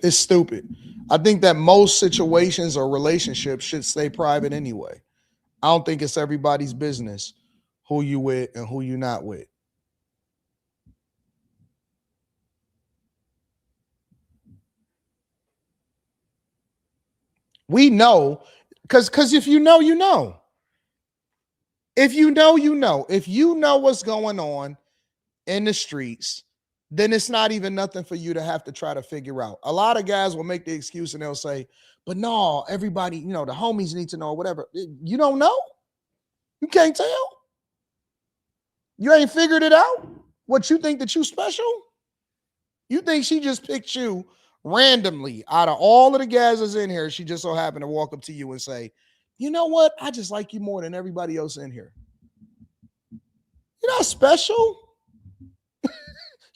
It's stupid. I think that most situations or relationships should stay private anyway. I don't think it's everybody's business who you with and who you not with. We know because if you know, you know. If you know, you know. If you know what's going on in the streets, then it's not even nothing for you to have to try to figure out. A lot of guys will make the excuse and they'll say, but no, everybody, the homies need to know, whatever. You don't know? You can't tell? You ain't figured it out? What, you think that you special? You think she just picked you randomly out of all of the guys that's in here? She just so happened to walk up to you and say, you know what? I just like you more than everybody else in here. You're not special.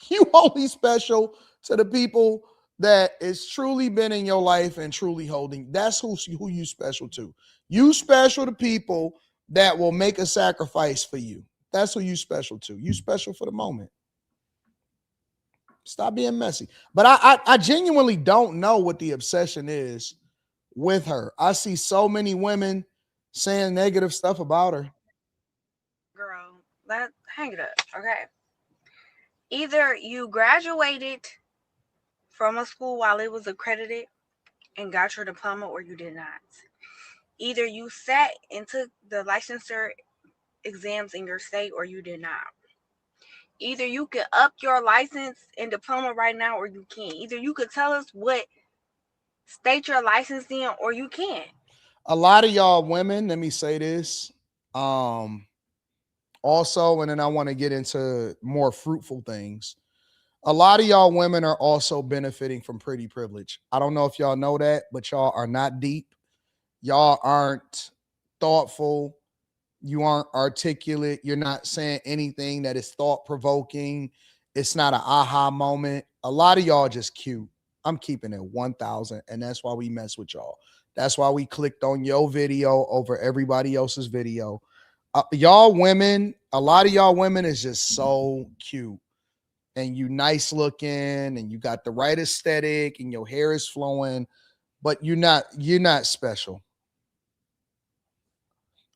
You only special to the people that is truly been in your life and truly holding. That's who you special to. You special to people that will make a sacrifice for you. That's who you special to. You special for the moment. Stop being messy. But I genuinely don't know what the obsession is with her. I see so many women saying negative stuff about her. Girl, hang it up, okay? Either you graduated from a school while it was accredited and got your diploma, or you did not. Either you sat and took the licensure exams in your state, or you did not. Either you could up your license and diploma right now, or you can't. Either you could tell us what state you're licensed in, or you can't. A lot of y'all women, let me say this. Also, and then I want to get into more fruitful things. A lot of y'all women are also benefiting from pretty privilege. I don't know if y'all know that, but y'all are not deep. Y'all aren't thoughtful. You aren't articulate. You're not saying anything that is thought provoking. It's not an aha moment. A lot of y'all just cute. I'm keeping it 1,000, and that's why we mess with y'all. That's why we clicked on your video over everybody else's video. Y'all women, a lot of y'all women is just so cute, and you nice looking, and you got the right aesthetic, and your hair is flowing, but you're not special.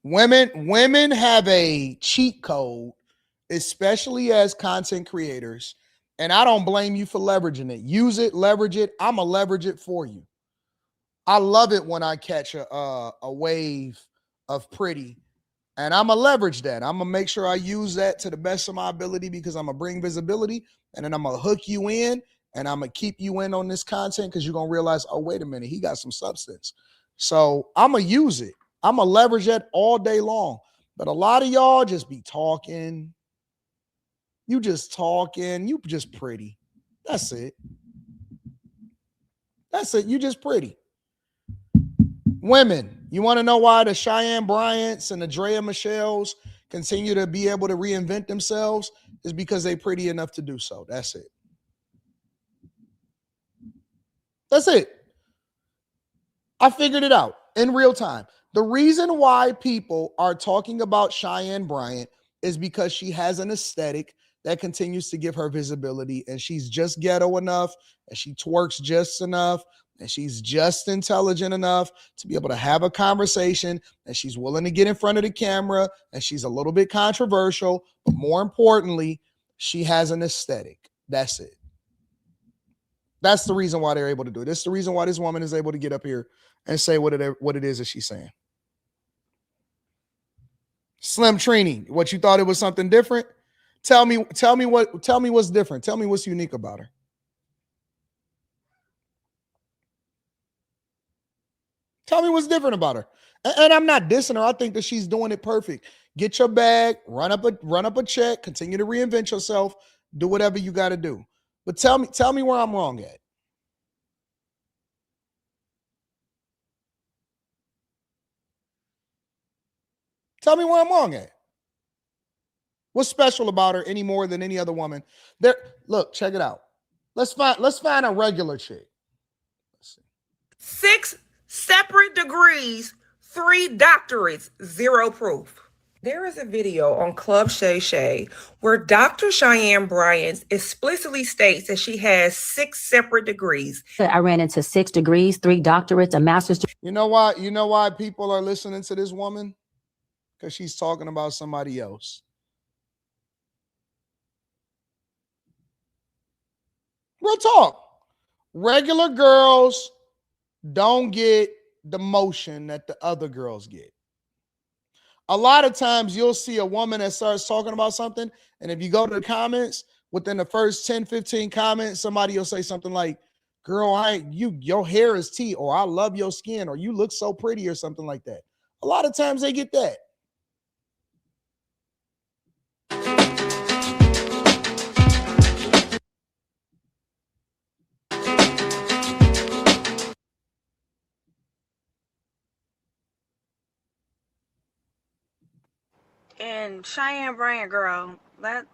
Women have a cheat code, especially as content creators, and I don't blame you for leveraging it. Use it, leverage it. I'm gonna leverage it for you. I love it when I catch a wave of pretty, and I'm gonna leverage that. I'm gonna make sure I use that to the best of my ability because I'm gonna bring visibility, and then I'm gonna hook you in, and I'm gonna keep you in on this content because you're gonna realize, oh, wait a minute, he got some substance. So I'm gonna use it. I'm gonna leverage that all day long. But a lot of y'all just be talking. You just talking. You just pretty. That's it. That's it. You just pretty. Women, you want to know why the Cheyenne Bryants and the Drea Michelles continue to be able to reinvent themselves? Is because they're pretty enough to do so. That's it. That's it. I figured it out in real time. The reason why people are talking about Cheyenne Bryant is because she has an aesthetic that continues to give her visibility, and she's just ghetto enough, and she twerks just enough, and she's just intelligent enough to be able to have a conversation, and she's willing to get in front of the camera, and she's a little bit controversial, but more importantly, she has an aesthetic. That's it. That's the reason why they're able to do it. This is the reason why this woman is able to get up here and say what it is that she's saying. Slim Trini, what, you thought it was something different? Tell me what's different. Tell me what's unique about her. Tell me what's different about her. And I'm not dissing her. I think that she's doing it perfect. Get your bag, run up a check, continue to reinvent yourself, do whatever you got to do. But tell me where I'm wrong at. Tell me where I'm wrong at. What's special about her any more than any other woman? There, look, check it out. Let's find a regular chick. Let's see. 6 separate degrees, 3 doctorates, 0 proof. There is a video on Club Shay Shay where Dr. Cheyenne Bryant explicitly states that she has 6 separate degrees. I ran into 6 degrees, 3 doctorates, a master's degree. You know why? You know why people are listening to this woman? Because she's talking about somebody else. Real talk. Regular girls don't get the motion that the other girls get. A lot of times you'll see a woman that starts talking about something, and if you go to the comments, within the first 10, 15 comments, somebody will say something like, girl, your hair is tea, or I love your skin, or you look so pretty, or something like that. A lot of times they get that. And Cheyenne Bryant, girl,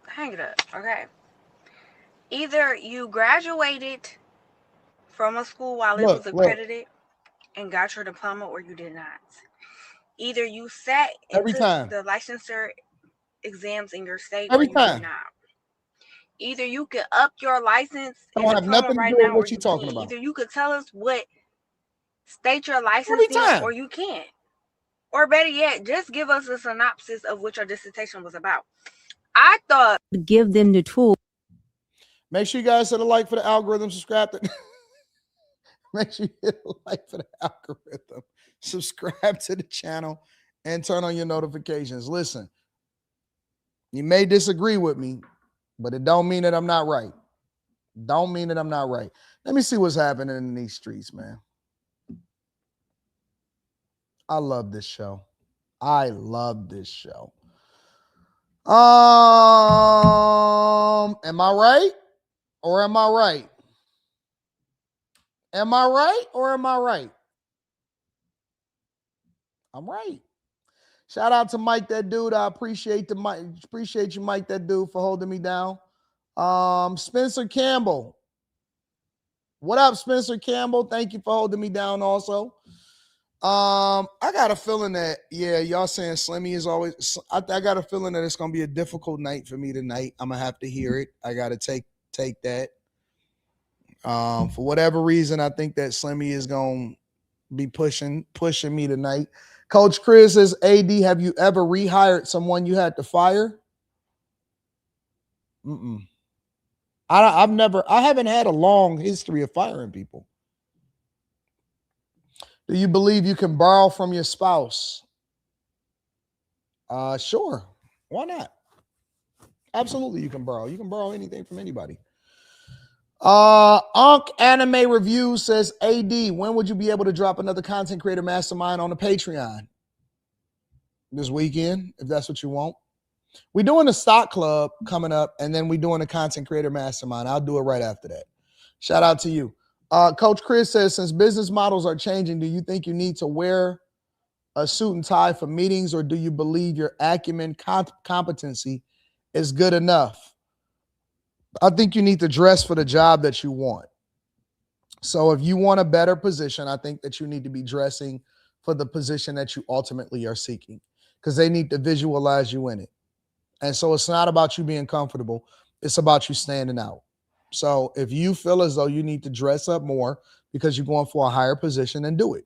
hang it up, okay? Either you graduated from a school while it was accredited and got your diploma, or you did not. Either you sat and took the licensure exams in your state, or you did not. Either you could up your license and diploma right now, or you can't. Either you could tell us what state your license in, or you can't. Or better yet, just give us a synopsis of what your dissertation was about. I thought, give them the tool. Make sure you guys hit a like for the algorithm, subscribe to make sure you hit a like for the algorithm, subscribe to the channel, and turn on your notifications. Listen, you may disagree with me, but it don't mean that I'm not right. Don't mean that I'm not right. Let me see what's happening in these streets, man. I love this show. I love this show. Am I right? Or am I right? Am I right or am I right? I'm right. Shout out to Mike, that dude. I appreciate you, Mike, that dude, for holding me down. Spencer Campbell. What up, Spencer Campbell? Thank you for holding me down also. I got a feeling that, yeah, y'all saying Slimmy is always, I got a feeling that it's going to be a difficult night for me tonight. I'm going to have to hear it. I got to take that. For whatever reason, I think that Slimmy is going to be pushing me tonight. Coach Chris says, AD, have you ever rehired someone you had to fire? I haven't had a long history of firing people. Do you believe you can borrow from your spouse? Sure. Why not? Absolutely, you can borrow. You can borrow anything from anybody. Unk Anime Review says, AD, when would you be able to drop another content creator mastermind on the Patreon? This weekend, if that's what you want. We're doing a stock club coming up, and then we're doing a content creator mastermind. I'll do it right after that. Shout out to you. Coach Chris says, since business models are changing, do you think you need to wear a suit and tie for meetings, or do you believe your acumen competency is good enough? I think you need to dress for the job that you want. So if you want a better position, I think that you need to be dressing for the position that you ultimately are seeking, because they need to visualize you in it. And so it's not about you being comfortable. It's about you standing out. So if you feel as though you need to dress up more because you're going for a higher position, then do it.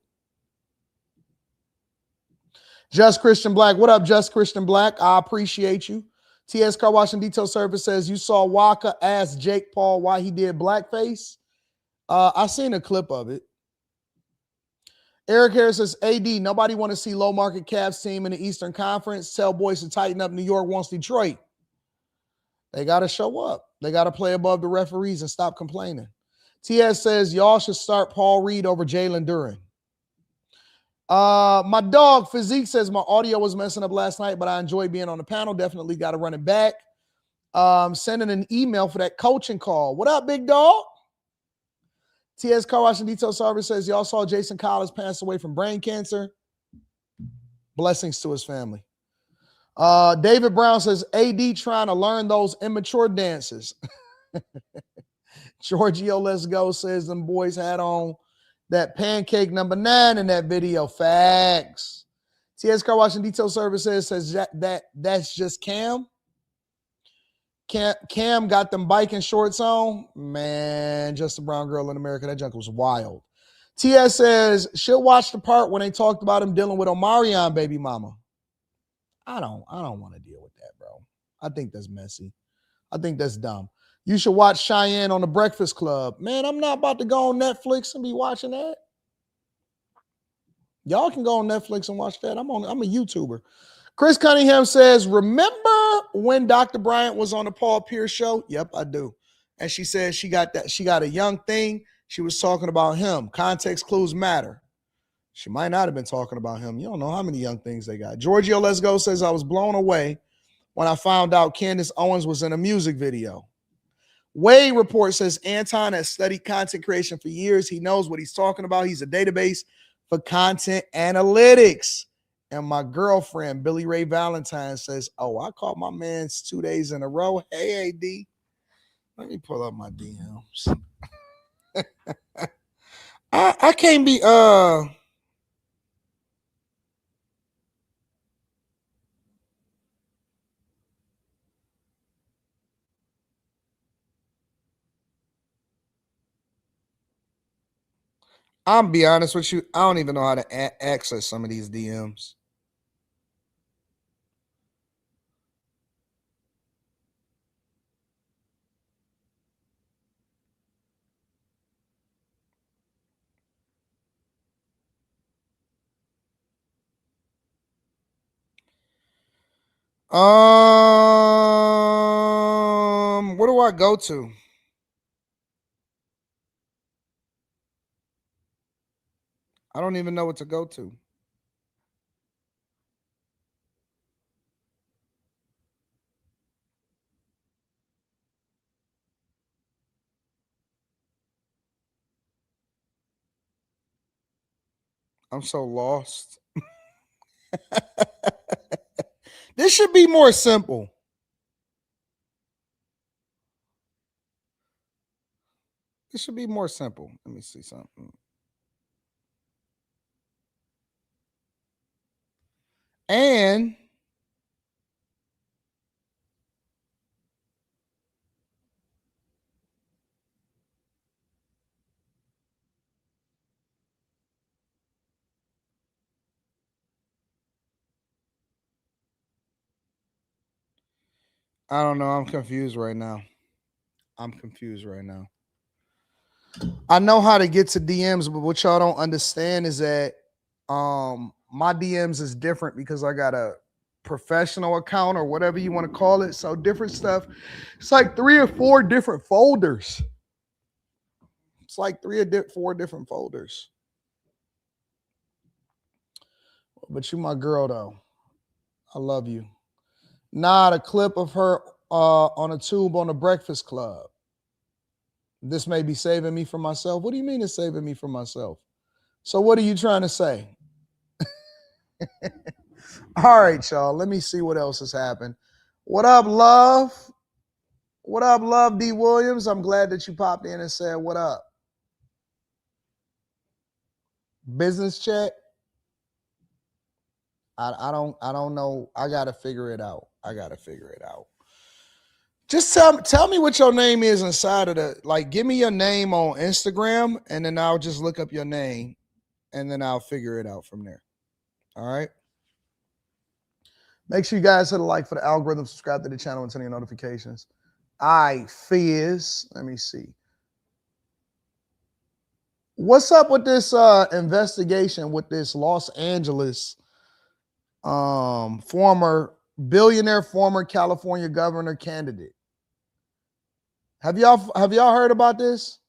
Just Christian Black. What up, Just Christian Black? I appreciate you. TS Car Wash and Detail Service says, you saw Waka ask Jake Paul why he did blackface. I seen a clip of it. Eric Harris says, AD, nobody want to see low market Cavs team in the Eastern Conference. Tell boys to tighten up. New York wants Detroit. They got to show up. They got to play above the referees and stop complaining. TS says, y'all should start Paul Reed over Jalen Duren. My dog Physique says, my audio was messing up last night, but I enjoyed being on the panel. Definitely got to run it back. Sending an email for that coaching call. What up, big dog? TS Car Wash and Detail Service says, y'all saw Jason Collins pass away from brain cancer. Blessings to his family. David Brown says, AD trying to learn those immature dances. Giorgio Let's Go says them boys had on that pancake number 9 in that video. Facts. TS Car Wash and Detail Service says that's just Cam. Cam got them biking shorts on. Man, just a brown girl in America. That junk was wild. TS says she'll watch the part when they talked about him dealing with Omarion baby mama. I don't want to deal with that, bro. I think that's messy. I think that's dumb. You should watch Cheyenne on the Breakfast Club. Man, I'm not about to go on Netflix and be watching that. Y'all can go on Netflix and watch that. I'm a YouTuber. Chris Cunningham says, remember when Dr. Bryant was on the Paul Pierce show? Yep, I do. And she said she got a young thing. She was talking about him. Context clues matter. She might not have been talking about him. You don't know how many young things they got. Giorgio Let's Go says, I was blown away when I found out Candace Owens was in a music video. Wade Report says Anton has studied content creation for years. He knows what he's talking about. He's a database for content analytics. And my girlfriend, Billy Ray Valentine, says, oh, I caught my man's 2 days in a row. Hey, AD. Let me pull up my DMs. I can't be I'll be honest with you. I don't even know how to access some of these DMs. Where do I go to? I don't even know what to go to. I'm so lost. This should be more simple. This should be more simple. Let me see something. And I don't know. I'm confused right now. I know how to get to DMs, but what y'all don't understand is that my DMs is different because I got a professional account or whatever you want to call it. So different stuff. It's like 3 or 4 different folders. It's like 3 or 4 different folders. But you my girl though. I love you. Not a clip of her on a tube on the Breakfast Club. This may be saving me from myself. What do you mean it's saving me from myself? So what are you trying to say? All right, y'all. Let me see what else has happened. What up, love? What up, Love D. Williams? I'm glad that you popped in and said what up. Business check? I don't know. I gotta figure it out. Just tell me what your name is inside of the, like, give me your name on Instagram, and then I'll just look up your name, and then I'll figure it out from there. All right? Make sure you guys hit a like for the algorithm, subscribe to the channel, and turn on your notifications. Fizz. Let me see. What's up with this investigation with this Los Angeles former California governor candidate? Have y'all heard about this?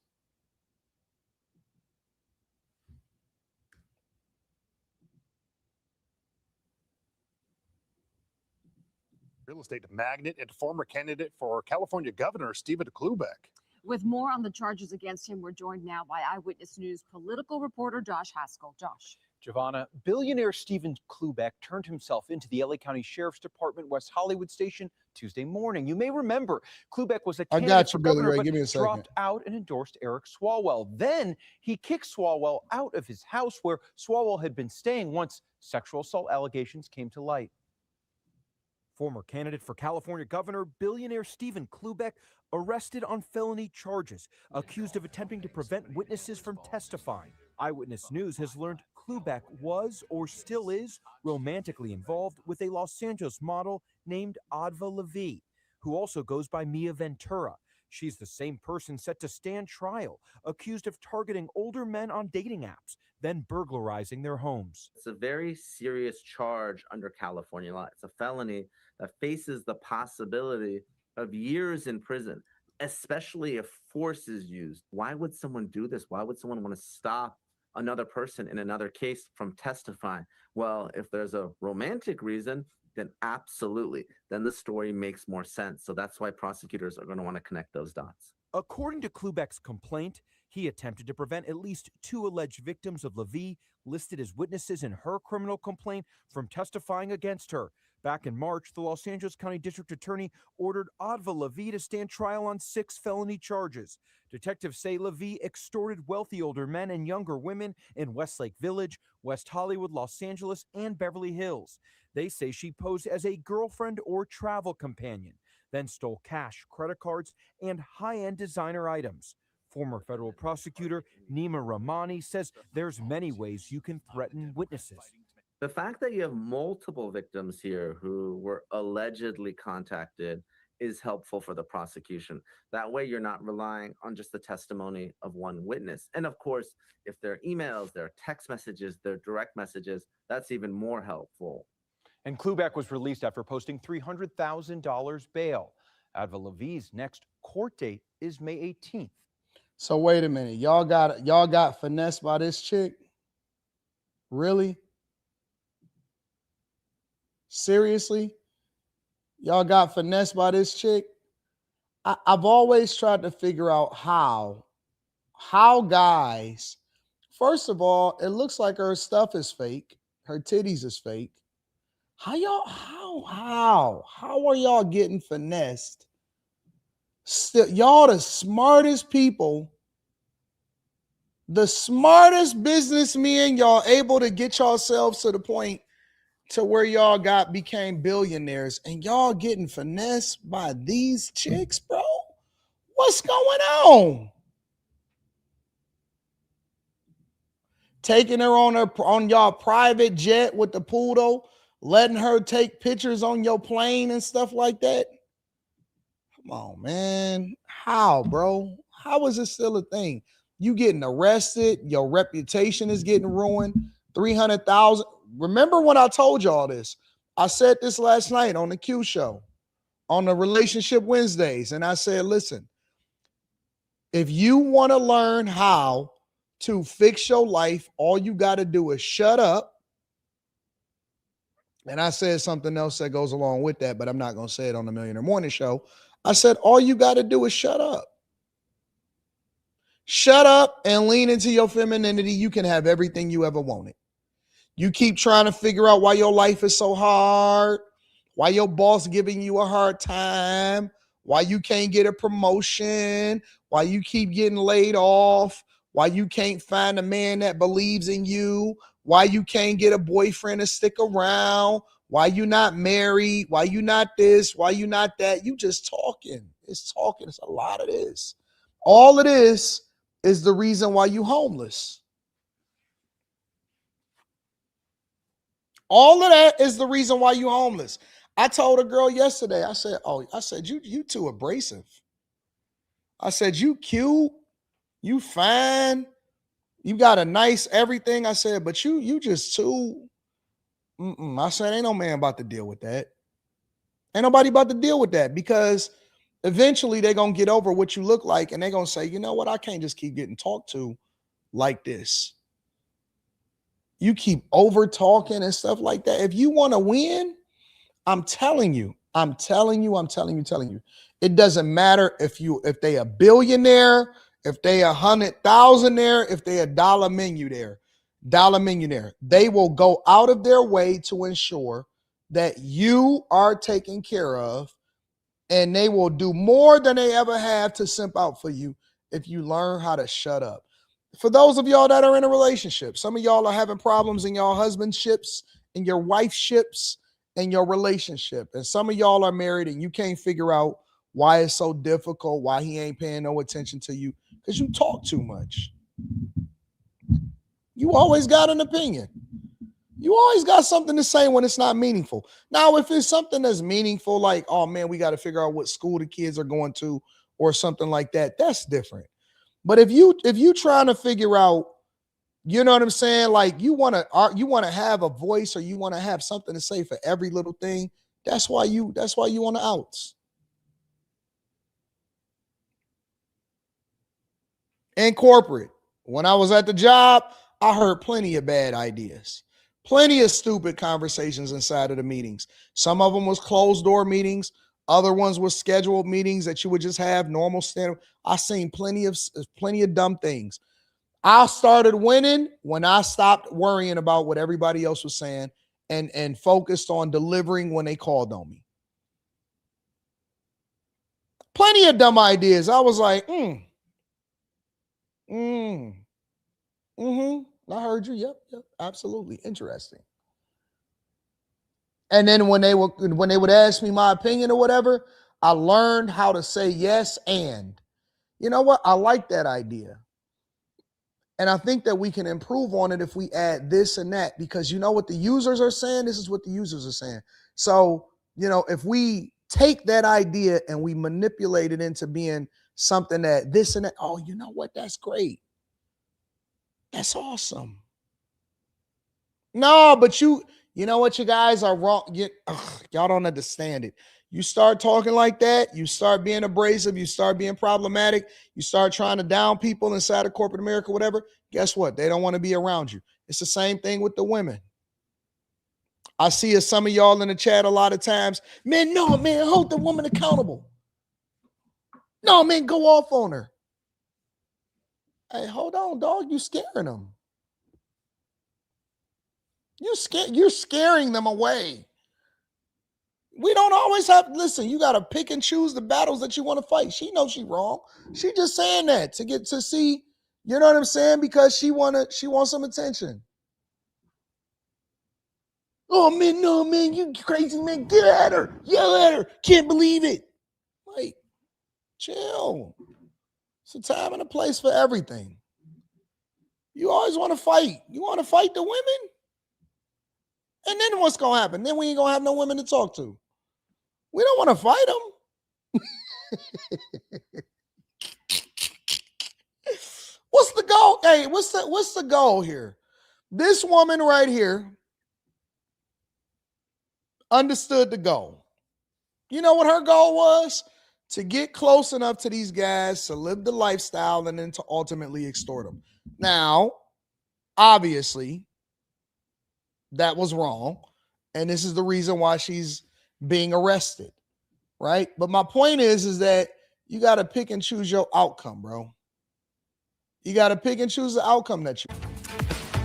Real estate magnate and former candidate for California governor Stephen Klubeck. With more on the charges against him, we're joined now by Eyewitness News political reporter Josh Haskell. Josh. Giovanna, billionaire Stephen Klubeck turned himself into the LA County Sheriff's Department West Hollywood station Tuesday morning. You may remember Klubeck was a candidate for Billy governor, Ray. but Give me a second. dropped out and endorsed Eric Swalwell. Then he kicked Swalwell out of his house where Swalwell had been staying once sexual assault allegations came to light. Former candidate for California governor, billionaire Stephen Klubeck, arrested on felony charges, accused of attempting to prevent witnesses from testifying. Eyewitness News has learned Klubeck was, or still is, romantically involved with a Los Angeles model named Adva Levy, who also goes by Mia Ventura. She's the same person set to stand trial, accused of targeting older men on dating apps, then burglarizing their homes. It's a very serious charge under California law. It's a felony that faces the possibility of years in prison, especially if force is used. Why would someone do this? Why would someone want to stop another person in another case from testifying? Well, if there's a romantic reason, then absolutely. Then the story makes more sense. So that's why prosecutors are going to want to connect those dots. According to Klubeck's complaint, he attempted to prevent at least 2 alleged victims of Levy, listed as witnesses in her criminal complaint, from testifying against her. Back in March, the Los Angeles County District Attorney ordered Adva Levy to stand trial on 6 felony charges. Detectives say Levy extorted wealthy older men and younger women in Westlake Village, West Hollywood, Los Angeles, and Beverly Hills. They say she posed as a girlfriend or travel companion, then stole cash, credit cards, and high-end designer items. Former federal prosecutor Nima Rahmani says there's many ways you can threaten witnesses. The fact that you have multiple victims here who were allegedly contacted is helpful for the prosecution. That way you're not relying on just the testimony of one witness. And of course, if there are emails, there are text messages, there are direct messages, that's even more helpful. And Klubeck was released after posting $300,000 bail. Adva Levy's next court date is May 18th. So wait a minute. Y'all got finessed by this chick? Really? Seriously? Y'all got finessed by this chick? I've always tried to figure out how guys, first of all, it looks like her stuff is fake. Her titties is fake. How are y'all getting finessed? Still, y'all the smartest people, the smartest businessmen, y'all able to get yourselves to the point to where y'all became billionaires, and y'all getting finessed by these chicks, bro. What's going on? Taking her on y'all private jet with the poodle, letting her take pictures on your plane and stuff like that. Come on, man. How, bro? How is it still a thing? You getting arrested, your reputation is getting ruined. 300,000. Remember when I told y'all this? I said this last night on the Q show, on the Relationship Wednesdays, and I said, listen, if you want to learn how to fix your life, all you got to do is shut up. And I said something else that goes along with that, but I'm not going to say it on the Millionaire Morning Show. I said, all you got to do is shut up. Shut up and lean into your femininity. You can have everything you ever wanted. You keep trying to figure out why your life is so hard, why your boss giving you a hard time, why you can't get a promotion, why you keep getting laid off, why you can't find a man that believes in you, why you can't get a boyfriend to stick around, why you not married, why you not this, why you not that. You just talking. It's talking. It's a lot of this. All it is the reason why you homeless. All of that is the reason why you homeless. I told a girl yesterday, I said, you too abrasive. I said, you cute, you fine, you got a nice everything. I said, but you just too, I said, ain't no man about to deal with that. Ain't nobody about to deal with that, because eventually they're going to get over what you look like, and they're going to say, you know what, I can't just keep getting talked to like this. You keep over talking and stuff like that. If you want to win, I'm telling you. It doesn't matter if they a billionaire, if they 100,000 there, if they $1 menu there. Millionaire. They will go out of their way to ensure that you are taken care of, and they will do more than they ever have to simp out for you if you learn how to shut up. For those of y'all that are in a relationship, some of y'all are having problems in your husbandships, in your wifeships, in your relationship. And some of y'all are married and you can't figure out why it's so difficult, why he ain't paying no attention to you, because you talk too much. You always got an opinion. You always got something to say when it's not meaningful. Now, if it's something that's meaningful, like, oh man, we got to figure out what school the kids are going to or something like that, that's different. But if you trying to figure out, you know what I'm saying, like you want to have a voice or you want to have something to say for every little thing, that's why you on the outs. In corporate, when I was at the job, I heard plenty of bad ideas. Plenty of stupid conversations inside of the meetings. Some of them was closed door meetings. Other ones were scheduled meetings that you would just have normal standard. I seen plenty of dumb things. I started winning when I stopped worrying about what everybody else was saying and focused on delivering when they called on me. Plenty of dumb ideas. I was like, I heard you. Yep, absolutely. Interesting. And then when they would ask me my opinion or whatever, I learned how to say yes and. You know what? I like that idea. And I think that we can improve on it if we add this and that, because you know what the users are saying? This is what the users are saying. So, you know, if we take that idea and we manipulate it into being something that this and that, oh, you know what? That's great. That's awesome. No, but you know what? You guys are wrong. Y'all don't understand it. You start talking like that, you start being abrasive, you start being problematic, you start trying to down people inside of corporate America, whatever. Guess what? They don't want to be around you. It's the same thing with the women. I see some of y'all in the chat a lot of times. Man, no, man, hold the woman accountable. No, man, go off on her. Hey, hold on, dog. You scaring them. You're scaring them away. We don't always have, listen, you got to pick and choose the battles that you want to fight. She knows she's wrong. She just saying that to get to see, you know what I'm saying? Because she wants some attention. Oh man, no, man, you crazy, man. Get at her. Yell at her. Can't believe it. Like, chill. It's a time and a place for everything. You always want to fight. You want to fight the women? And then what's going to happen? Then we ain't going to have no women to talk to. We don't want to fight them. What's the goal? Hey, what's the goal here? This woman right here understood the goal. You know what her goal was? To get close enough to these guys to live the lifestyle and then to ultimately extort them. Now, obviously, that was wrong. And this is the reason why she's being arrested, right? But my point is that you got to pick and choose your outcome, bro. You got to pick and choose the outcome that you.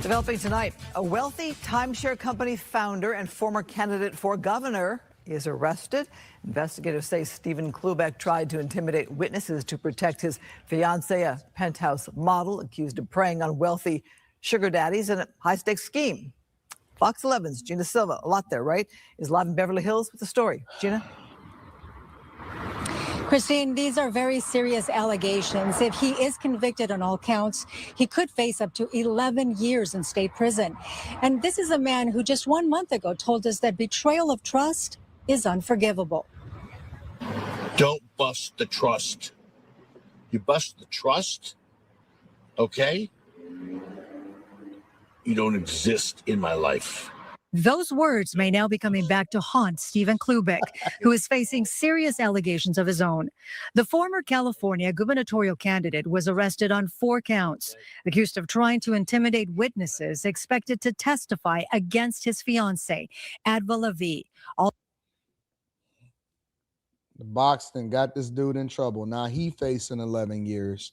Developing tonight, a wealthy timeshare company founder and former candidate for governor is arrested. Investigators say Stephen Klubeck tried to intimidate witnesses to protect his fiancée, a penthouse model accused of preying on wealthy sugar daddies in a high-stakes scheme. Fox 11's Gina Silva, a lot there, right? Is live in Beverly Hills with the story. Gina? Christine, these are very serious allegations. If he is convicted on all counts, he could face up to 11 years in state prison. And this is a man who just 1 month ago told us that betrayal of trust is unforgivable. Don't bust the trust. You bust the trust, okay? You don't exist in my life. Those words may now be coming back to haunt Stephen Klubeck, who is facing serious allegations of his own. The former California gubernatorial candidate was arrested on 4 counts, accused of trying to intimidate witnesses expected to testify against his fiancée, Adva Levy. The Boxton got this dude in trouble. Now he facing 11 years.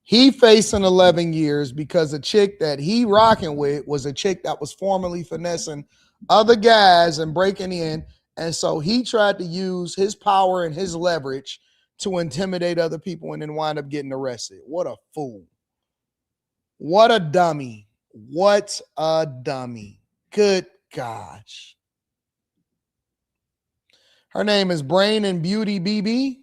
He facing 11 years because a chick that he rocking with was a chick that was formerly finessing other guys and breaking in. And so he tried to use his power and his leverage to intimidate other people and then wind up getting arrested. What a fool. What a dummy. What a dummy. Good gosh. Her name is Brain and Beauty BB.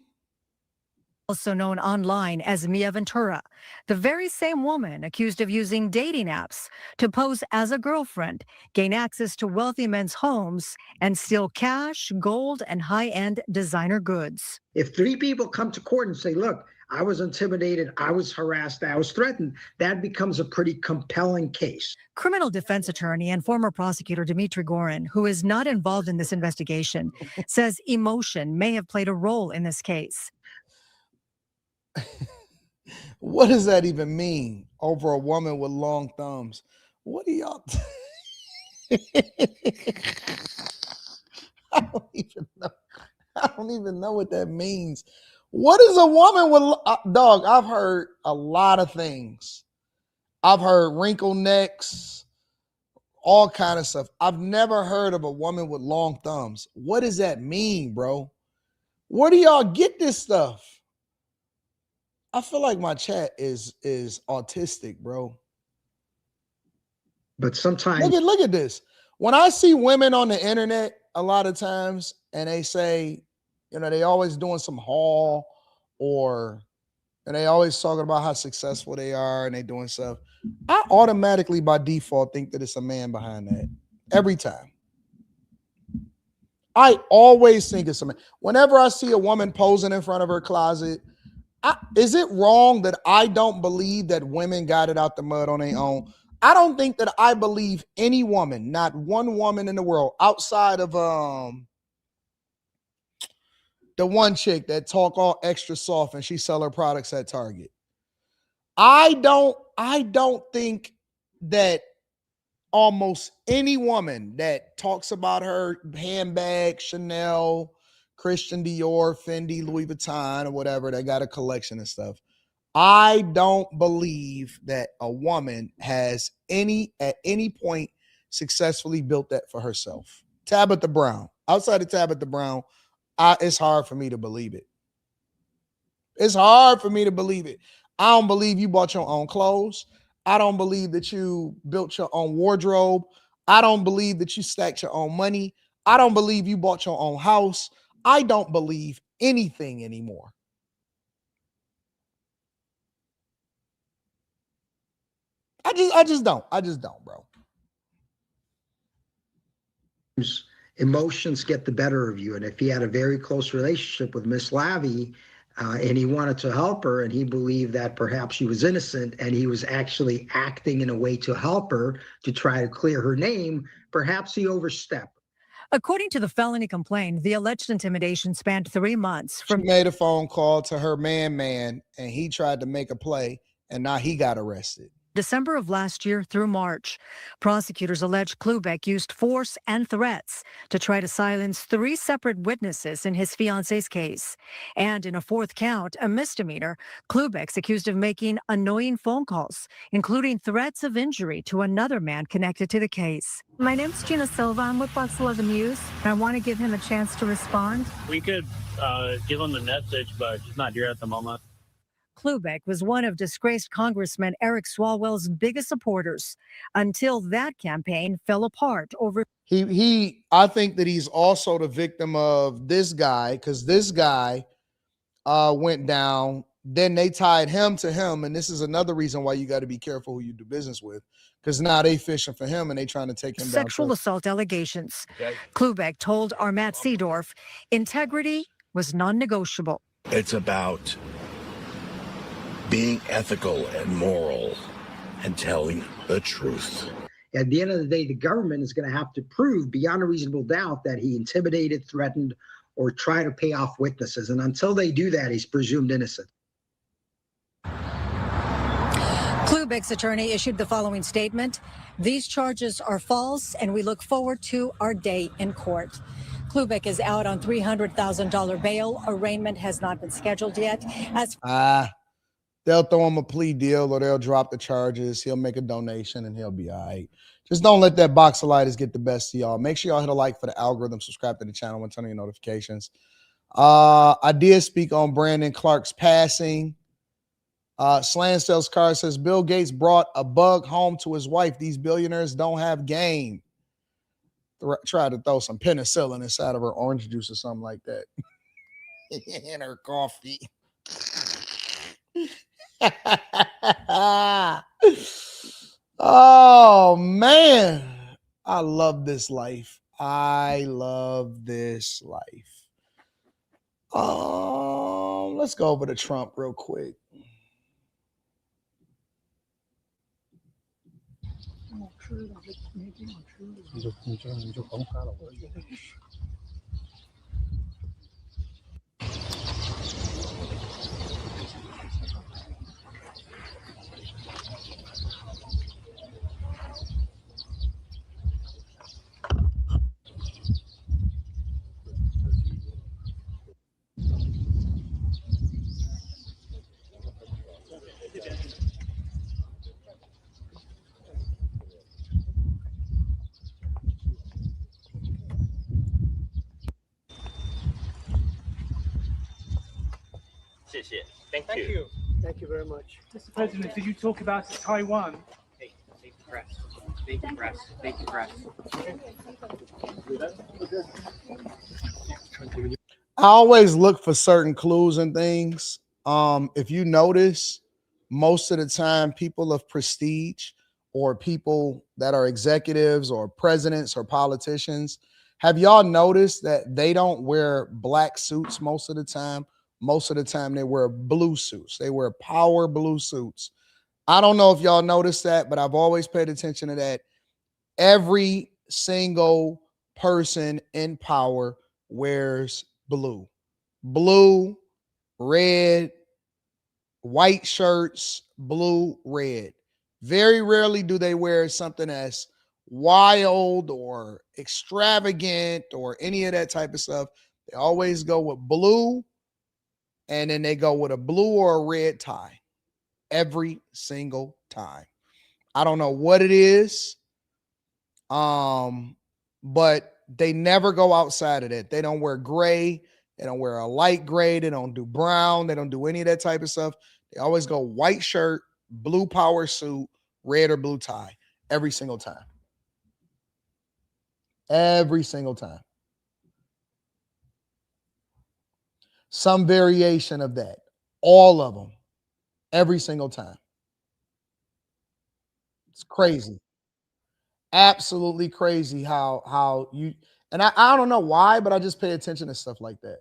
Also known online as Mia Ventura, the very same woman accused of using dating apps to pose as a girlfriend, gain access to wealthy men's homes, and steal cash, gold, and high-end designer goods. If 3 people come to court and say, look, I was intimidated, I was harassed, I was threatened, that becomes a pretty compelling case. Criminal defense attorney and former prosecutor Dimitri Gorin, who is not involved in this investigation, says emotion may have played a role in this case. What does that even mean? Over a woman with long thumbs. What do y'all? I don't even know. I don't even know what that means. What is a woman with dog? I've heard a lot of things. I've heard wrinkled necks, all kind of stuff. I've never heard of a woman with long thumbs. What does that mean, bro? Where do y'all get this stuff? I feel like my chat is autistic, bro. But sometimes look at this. When I see women on the internet a lot of times and they say, you know, they always doing some haul and they always talking about how successful they are and they doing stuff, I automatically by default think that it's a man behind that every time. I always think it's a man. Whenever I see a woman posing in front of her closet, is it wrong that I don't believe that women got it out the mud on their own? I don't think that I believe any woman, not one woman in the world, outside of the one chick that talk all extra soft and she sell her products at Target. I don't think that almost any woman that talks about her handbag, Chanel, Christian Dior, Fendi, Louis Vuitton, or whatever, they got a collection of stuff. I don't believe that a woman has at any point successfully built that for herself. Tabitha Brown. Outside of Tabitha Brown, it's hard for me to believe it. It's hard for me to believe it. I don't believe you bought your own clothes. I don't believe that you built your own wardrobe. I don't believe that you stacked your own money. I don't believe you bought your own house. I don't believe anything anymore. I just don't, bro. Emotions get the better of you. And if he had a very close relationship with Miss Lavie and he wanted to help her and he believed that perhaps she was innocent and he was actually acting in a way to help her to try to clear her name, perhaps he overstepped. According to the felony complaint, the alleged intimidation spanned 3 months. She made a phone call to her man, and he tried to make a play, and now he got arrested. December of last year through March, prosecutors allege Klubeck used force and threats to try to silence 3 separate witnesses in his fiance's case. And in a 4th count, a misdemeanor, Klubeck's accused of making annoying phone calls, including threats of injury to another man connected to the case. My name's Gina Silva. I'm with Fox 11 News. I want to give him a chance to respond. We could give him the message, but he's not here at the moment. Klubeck was one of disgraced Congressman Eric Swalwell's biggest supporters until that campaign fell apart over. I think that he's also the victim of this guy, because this guy went down. Then they tied him to him, and this is another reason why you got to be careful who you do business with, because now they fishing for him and they trying to take him down. Sexual assault allegations. Okay. Klubeck told Armat Seedorf integrity was non-negotiable. It's about being ethical and moral and telling the truth. At the end of the day, the government is going to have to prove beyond a reasonable doubt that he intimidated, threatened, or tried to pay off witnesses. And until they do that, he's presumed innocent. Klubeck's attorney issued the following statement. These charges are false, and we look forward to our day in court. Klubeck is out on $300,000 bail. Arraignment has not been scheduled yet. They'll throw him a plea deal or they'll drop the charges. He'll make a donation and he'll be all right. Just don't let that box of lighters get the best of y'all. Make sure y'all hit a like for the algorithm, subscribe to the channel, and turn on your notifications. I did speak on Brandon Clark's passing. Slan Sells Car says Bill Gates brought a bug home to his wife. These billionaires don't have game. Try to throw some penicillin inside of her orange juice or something like that. In her coffee. Oh, man. I love this life. I love this life. Let's go over to Trump real quick. Thank you. Thank you very much. Mr. President, did you talk about Taiwan? Thank you, press. Thank you, press. Thank you, press. I always look for certain clues and things. If you notice, most of the time, people of prestige or people that are executives or presidents or politicians, have y'all noticed that they don't wear black suits most of the time? Most of the time, they wear blue suits. They wear power blue suits. I don't know if y'all noticed that, but I've always paid attention to that. Every single person in power wears blue. Blue, red, white shirts, blue, red. Very rarely do they wear something as wild or extravagant or any of that type of stuff. They always go with blue, and then they go with a blue or a red tie every single time. I don't know what it is, but they never go outside of that. They don't wear gray. They don't wear a light gray. They don't do brown. They don't do any of that type of stuff. They always go white shirt, blue power suit, red or blue tie every single time. Every single time. Some variation of that. All of them. Every single time. It's crazy. Absolutely crazy how you, and I don't know why, but I just pay attention to stuff like that.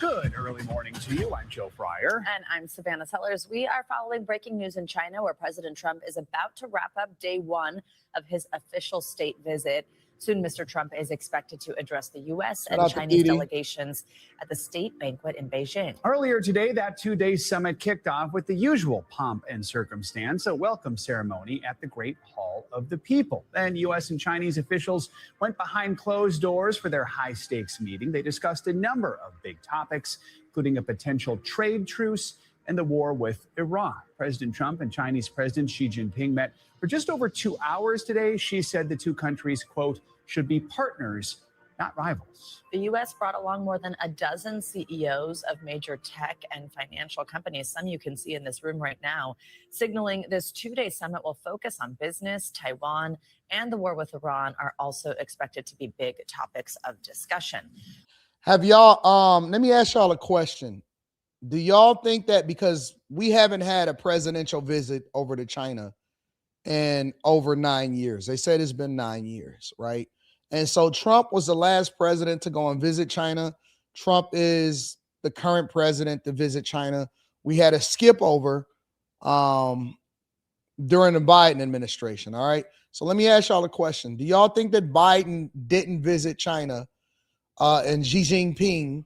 Good early morning to you. I'm Joe Fryer. And I'm Savannah Sellers. We are following breaking news in China, where President Trump is about to wrap up day one of his official state visit. Soon, Mr. Trump is expected to address the U.S. and Chinese delegations at the state banquet in Beijing. Earlier today, that two-day summit kicked off with the usual pomp and circumstance, a welcome ceremony at the Great Hall of the People. Then U.S. and Chinese officials went behind closed doors for their high-stakes meeting. They discussed a number of big topics, including a potential trade truce and the war with Iran. President Trump and Chinese President Xi Jinping met for just over 2 hours today. She said the two countries, quote, should be partners, not rivals. The U.S. brought along more than a dozen CEOs of major tech and financial companies, some you can see in this room right now, signaling this two-day summit will focus on business. Taiwan and the war with Iran are also expected to be big topics of discussion. Have y'all, let me ask y'all a question. Do y'all think that because we haven't had a presidential visit over to China in over 9 years, they said it's been 9 years, right? And so Trump was the last president to go and visit China. Trump is the current president to visit China. We had a skip over during the Biden administration, all right? So let me ask y'all a question. Do y'all think that Biden didn't visit China and Xi Jinping?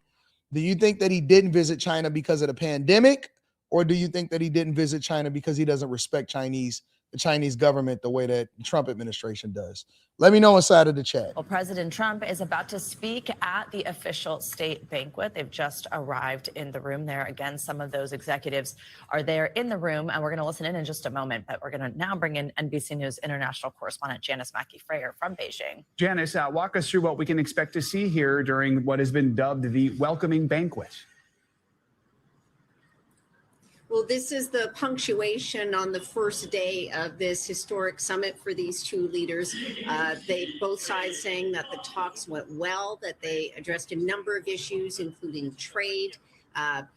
Do you think that he didn't visit China because of the pandemic? Or do you think that he didn't visit China because he doesn't respect Chinese the Chinese government the way that the Trump administration does. Let me know inside of the chat. Well, President Trump is about to speak at the official state banquet. They've just arrived in the room there. Again, some of those executives are there in the room, and we're going to listen in just a moment. But we're going to now bring in NBC News international correspondent Janice Mackey-Frayer from Beijing. Janice, walk us through what we can expect to see here during what has been dubbed the welcoming banquet. Well, this is the punctuation on the first day of this historic summit for these two leaders. They both sides saying that the talks went well, that they addressed a number of issues, including trade,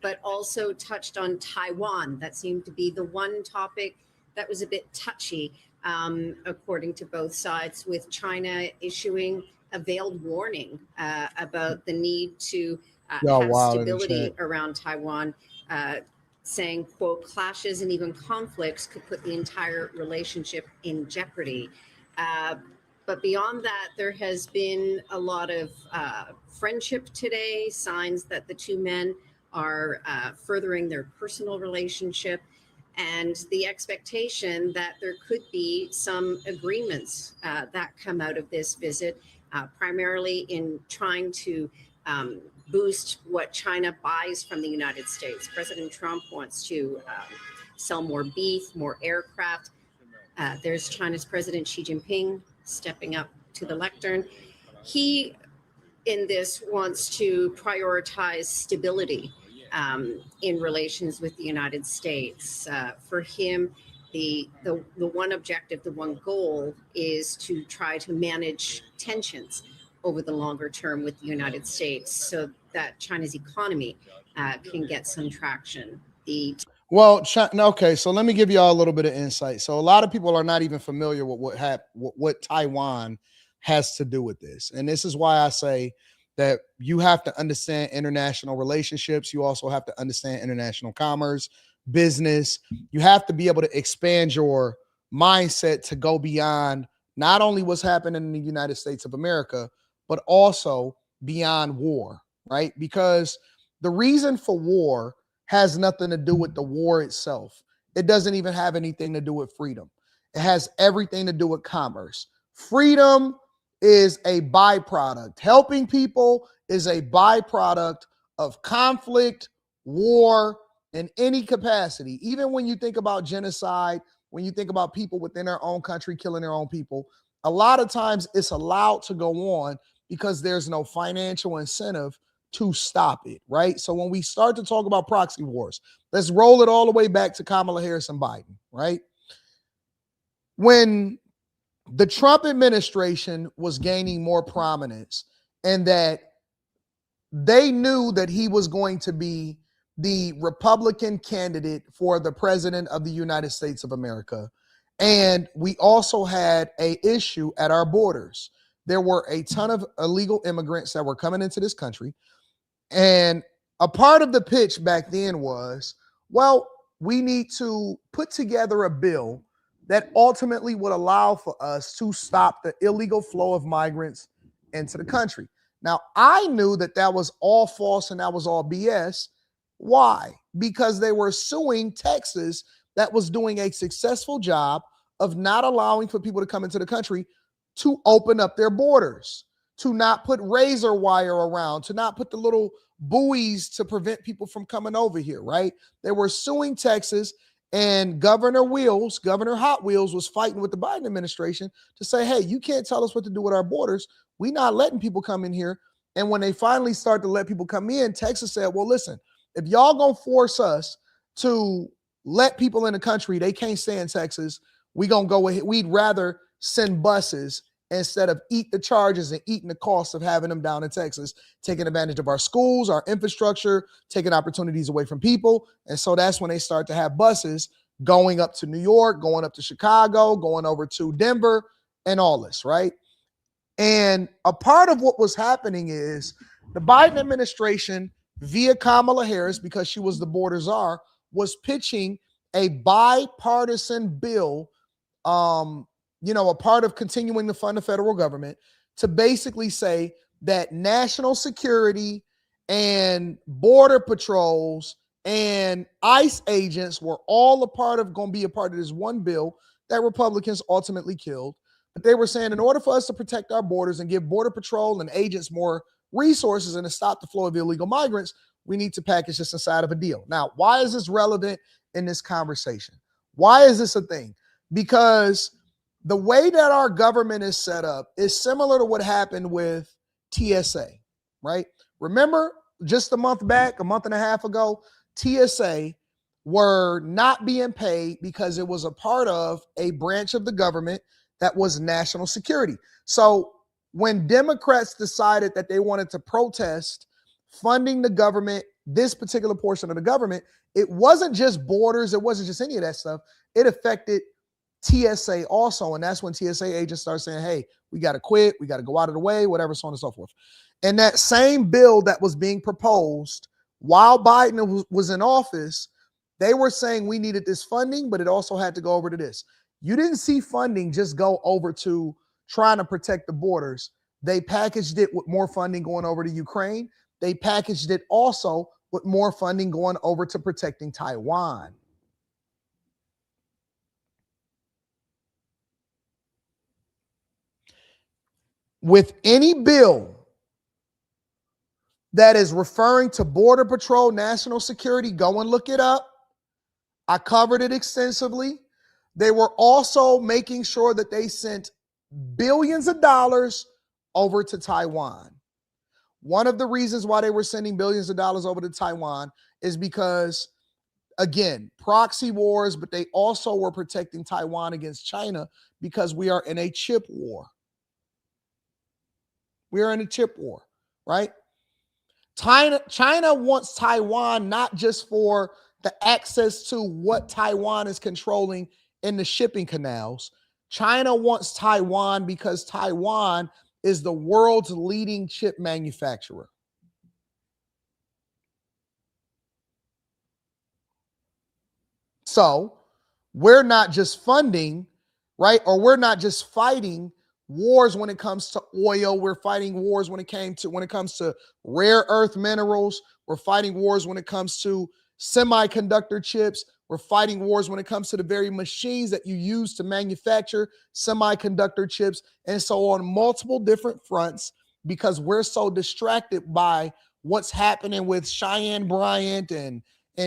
but also touched on Taiwan. That seemed to be the one topic that was a bit touchy, according to both sides, with China issuing a veiled warning about the need to have stability around Taiwan. Saying, quote, clashes and even conflicts could put the entire relationship in jeopardy. But beyond that, there has been a lot of friendship today, signs that the two men are furthering their personal relationship, and the expectation that there could be some agreements that come out of this visit, primarily in trying to boost what China buys from the United States. President Trump wants to sell more beef, more aircraft. There's China's President Xi Jinping stepping up to the lectern. He, in this, wants to prioritize stability in relations with the United States. For him, the one objective, the one goal is to try to manage tensions over the longer term with the United States so that China's economy can get some traction. Okay, so let me give you all a little bit of insight. So a lot of people are not even familiar with what Taiwan has to do with this. And this is why I say that you have to understand international relationships. You also have to understand international commerce, business. You have to be able to expand your mindset to go beyond not only what's happening in the United States of America, but also beyond war, right? Because the reason for war has nothing to do with the war itself. It doesn't even have anything to do with freedom. It has everything to do with commerce. Freedom is a byproduct. Helping people is a byproduct of conflict, war, in any capacity. Even when you think about genocide, when you think about people within their own country killing their own people, a lot of times it's allowed to go on because there's no financial incentive to stop it, right? So when we start to talk about proxy wars, let's roll it all the way back to Kamala Harris and Biden, right? When the Trump administration was gaining more prominence and that they knew that he was going to be the Republican candidate for the president of the United States of America, and we also had an issue at our borders. There were a ton of illegal immigrants that were coming into this country. And a part of the pitch back then was, well, we need to put together a bill that ultimately would allow for us to stop the illegal flow of migrants into the country. Now, I knew that that was all false and that was all BS. Why? Because they were suing Texas that was doing a successful job of not allowing for people to come into the country, to open up their borders, to not put razor wire around, to not put the little buoys to prevent people from coming over here, right? They were suing Texas, and Governor Hot Wheels was fighting with the Biden administration to say, hey, you can't tell us what to do with our borders. We're not letting people come in here. And when they finally start to let people come in, Texas said, well, listen, if y'all gonna force us to let people in the country, they can't stay in Texas, we gonna go ahead. We'd rather send buses instead of eat the charges and eating the cost of having them down in Texas, taking advantage of our schools, our infrastructure, taking opportunities away from people. And so that's when they start to have buses going up to New York, going up to Chicago, going over to Denver, and all this, right? And a part of what was happening is the Biden administration, via Kamala Harris, because she was the border czar, was pitching a bipartisan bill, a part of continuing to fund the federal government, to basically say that national security and border patrols and ICE agents were all going to be a part of this one bill that Republicans ultimately killed. But they were saying in order for us to protect our borders and give Border Patrol and agents more resources and to stop the flow of illegal migrants, we need to package this inside of a deal. Now, why is this relevant in this conversation? Why is this a thing? Because the way that our government is set up is similar to what happened with TSA, right? Remember just a month and a half ago, TSA were not being paid because it was a part of a branch of the government that was national security. So when Democrats decided that they wanted to protest funding the government, this particular portion of the government, it wasn't just borders, it wasn't just any of that stuff. It affected TSA also. And that's when TSA agents start saying, hey, we got to quit, we got to go out of the way, whatever, so on and so forth. And that same bill that was being proposed while Biden was in office, they were saying we needed this funding, but it also had to go over to this. You didn't see funding just go over to trying to protect the borders. They packaged it with more funding going over to Ukraine. They packaged it also with more funding going over to protecting Taiwan. With any bill that is referring to Border Patrol, national security, go and look it up. I covered it extensively. They were also making sure that they sent billions of dollars over to Taiwan. One of the reasons why they were sending billions of dollars over to Taiwan is because, again, proxy wars, but they also were protecting Taiwan against China because we are in a chip war. We are in a chip war, right? China wants Taiwan not just for the access to what Taiwan is controlling in the shipping canals. China wants Taiwan because Taiwan is the world's leading chip manufacturer. So we're not just funding, right? Or we're not just fighting wars when it comes to oil. We're fighting wars when it comes to rare earth minerals. We're fighting wars when it comes to semiconductor chips. We're fighting wars when it comes to the very machines that you use to manufacture semiconductor chips. And so on multiple different fronts, because we're so distracted by what's happening with Cheyenne Bryant and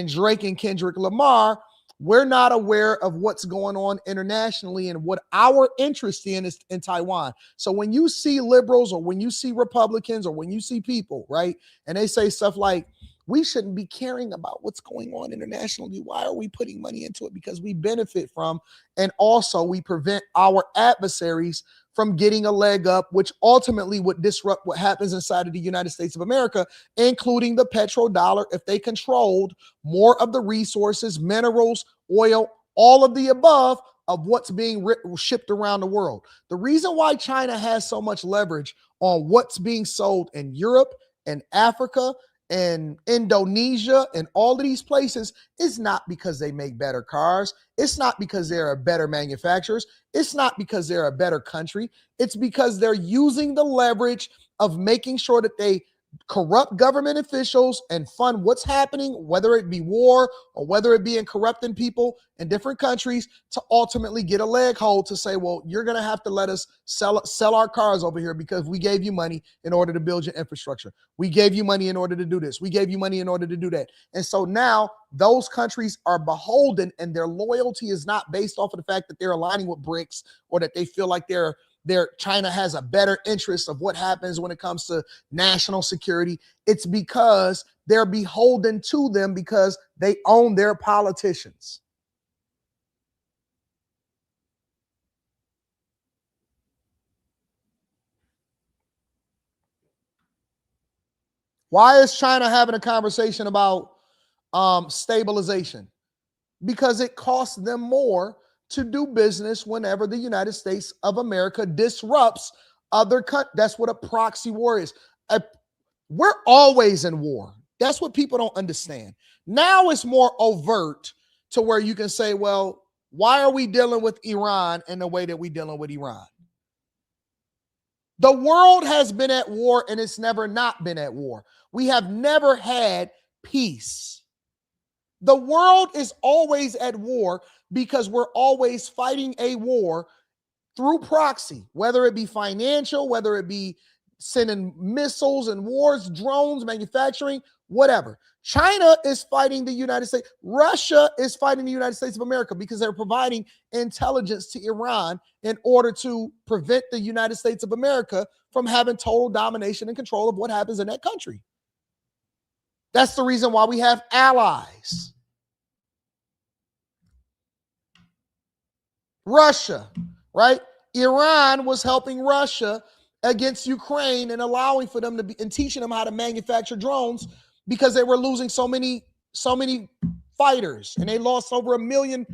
Drake and Kendrick Lamar, we're not aware of what's going on internationally and what our interest in is in Taiwan. So when you see liberals or when you see Republicans or when you see people, right, and they say stuff like, we shouldn't be caring about what's going on internationally. Why are we putting money into it? Because we benefit from, and also we prevent our adversaries from getting a leg up, which ultimately would disrupt what happens inside of the United States of America, including the petrodollar, if they controlled more of the resources, minerals, oil, all of the above of what's being shipped around the world. The reason why China has so much leverage on what's being sold in Europe and Africa and Indonesia and all of these places is not because they make better cars. It's not because they're better manufacturers. It's not because they're a better country. It's because they're using the leverage of making sure that they corrupt government officials and fund what's happening, whether it be war or whether it be in corrupting people in different countries, to ultimately get a leg hold to say, well, you're going to have to let us sell our cars over here because we gave you money in order to build your infrastructure. We gave you money in order to do this. We gave you money in order to do that. And so now those countries are beholden, and their loyalty is not based off of the fact that they're aligning with BRICS or that they feel like China has a better interest of what happens when it comes to national security. It's because they're beholden to them because they own their politicians. Why is China having a conversation about stabilization? Because it costs them more to do business whenever the United States of America disrupts other countries. That's what a proxy war is. We're always in war. That's what people don't understand. Now it's more overt to where you can say, well, why are we dealing with Iran in the way that we're dealing with Iran? The world has been at war and it's never not been at war. We have never had peace. The world is always at war because we're always fighting a war through proxy, whether it be financial, whether it be sending missiles and wars, drones, manufacturing, whatever. China is fighting the United States. Russia is fighting the United States of America because they're providing intelligence to Iran in order to prevent the United States of America from having total domination and control of what happens in that country. That's the reason why we have allies. Russia, right? Iran was helping Russia against Ukraine and allowing for them to be and teaching them how to manufacture drones because they were losing so many fighters, and they lost over 1 million.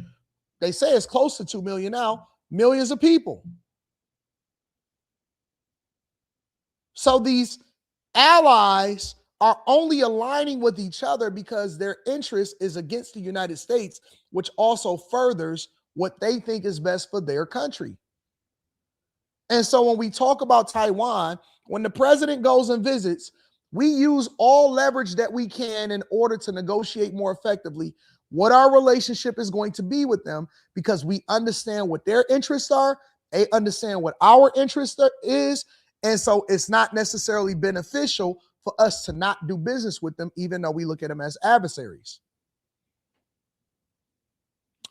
They say it's close to 2 million now, millions of people. So these allies are only aligning with each other because their interest is against the United States, which also furthers what they think is best for their country. And so when we talk about Taiwan, when the president goes and visits, we use all leverage that we can in order to negotiate more effectively what our relationship is going to be with them, because we understand what their interests are. They understand what our interest is. And so it's not necessarily beneficial for us to not do business with them, even though we look at them as adversaries.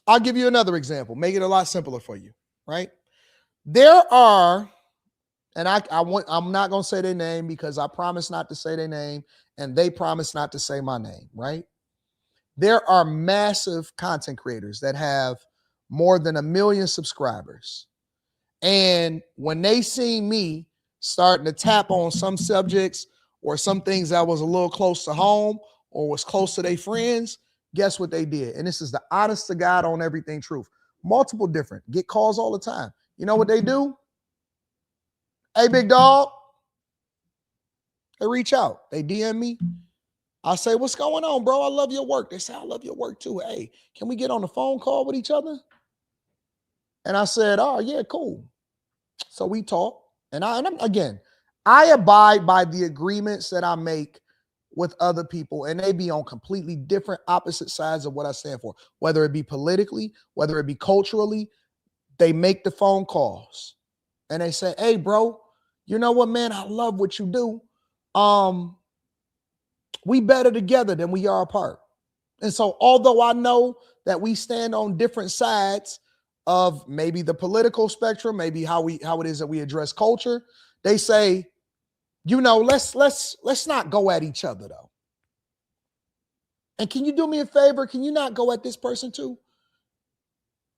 I'll give you another example, make it a lot simpler for you, right? There are, and I'm not going to say their name because I promise not to say their name, and they promise not to say my name, right? There are massive content creators that have more than 1 million subscribers. And when they see me starting to tap on some subjects or some things that was a little close to home or was close to their friends, guess what they did? And this is the honest to God on everything truth. Multiple different, get calls all the time. You know what they do? Hey, big dog. They reach out. They DM me. I say, what's going on, bro? I love your work. They say, I love your work too. Hey, can we get on a phone call with each other? And I said, oh, yeah, cool. So we talk. And I abide by the agreements that I make with other people, and they be on completely different opposite sides of what I stand for, whether it be politically, whether it be culturally. They make the phone calls and they say, hey, bro, you know what, man? I love what you do. We better together than we are apart. And so although I know that we stand on different sides of maybe the political spectrum, maybe how it is that we address culture, they say, you know, let's not go at each other though. And can you do me a favor? Can you not go at this person too?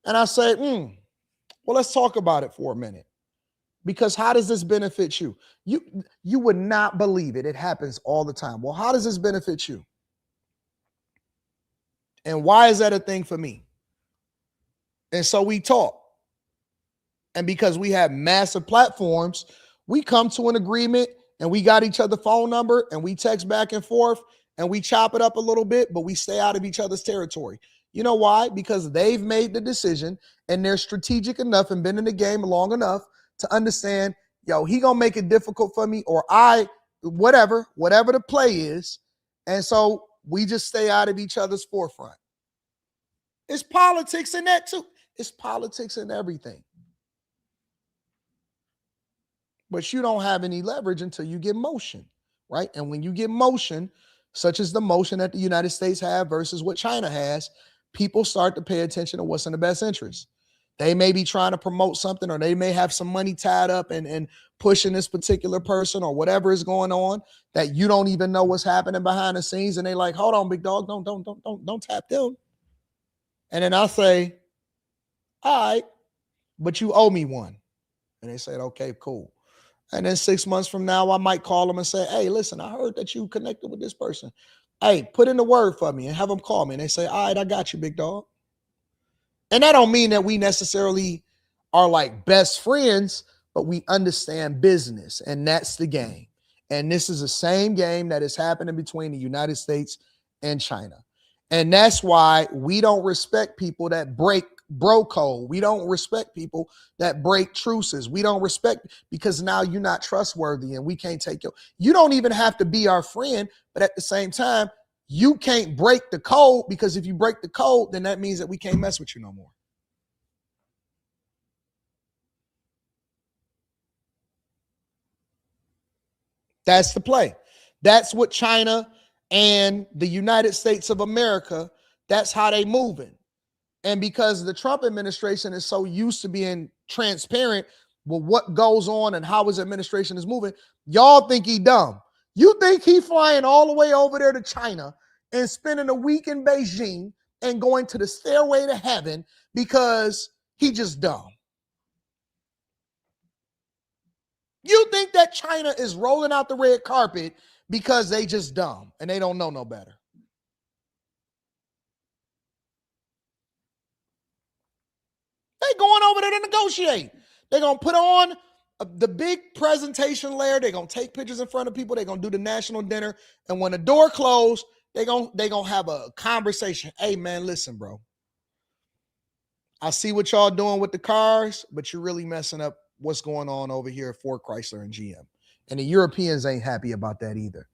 And I say, well, let's talk about it for a minute. Because how does this benefit you? You would not believe it. It happens all the time. Well, how does this benefit you? And why is that a thing for me? And so we talk. And because we have massive platforms, we come to an agreement and we got each other's phone number and we text back and forth and we chop it up a little bit, but we stay out of each other's territory. You know why? Because they've made the decision and they're strategic enough and been in the game long enough to understand, yo, he gonna make it difficult for me, or whatever the play is. And so we just stay out of each other's forefront. It's politics in that too. It's politics in everything. But you don't have any leverage until you get motion, right? And when you get motion, such as the motion that the United States have versus what China has, people start to pay attention to what's in the best interest. They may be trying to promote something, or they may have some money tied up and pushing this particular person or whatever is going on that you don't even know what's happening behind the scenes. And they like, hold on, big dog, don't tap them. And then I say, all right, but you owe me one. And they said, okay, cool. And then 6 months from now, I might call them and say, hey, listen, I heard that you connected with this person. Hey, put in the word for me and have them call me. And they say, all right, I got you, big dog. And that don't mean that we necessarily are like best friends, but we understand business, and that's the game. And this is the same game that is happening between the United States and China. And that's why we don't respect people that break bro code. We don't respect people that break truces. We don't respect, because now you're not trustworthy and we can't take you. You don't even have to be our friend, but at the same time, you can't break the code, because if you break the code, then that means that we can't mess with you no more. That's the play. That's what China and the United States of America, that's how they moving. And because the Trump administration is so used to being transparent with what goes on and how his administration is moving, y'all think he dumb. You think he flying all the way over there to China and spending a week in Beijing and going to the stairway to heaven because he just dumb. You think that China is rolling out the red carpet because they just dumb and they don't know no better. They going over there to negotiate. They're going to put on the big presentation layer. They're going to take pictures in front of people. They're going to do the national dinner. And when the door closed, they're going to have a conversation. Hey, man, listen, bro. I see what y'all doing with the cars, but you're really messing up what's going on over here at Ford, Chrysler, and GM. And the Europeans ain't happy about that either.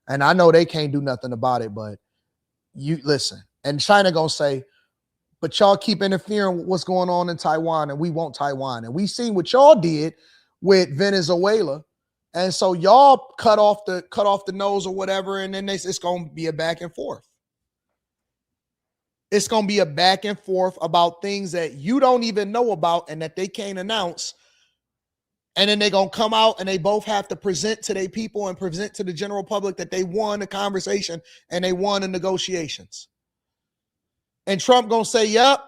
And I know they can't do nothing about it, but you listen. And China going to say, but y'all keep interfering with what's going on in Taiwan, and we want Taiwan. And we seen what y'all did with Venezuela. And so y'all cut off the nose or whatever, and then it's going to be a back and forth. It's going to be a back and forth about things that you don't even know about and that they can't announce. And then they're going to come out and they both have to present to their people and present to the general public that they won the conversation and they won the negotiations. And Trump going to say, yep,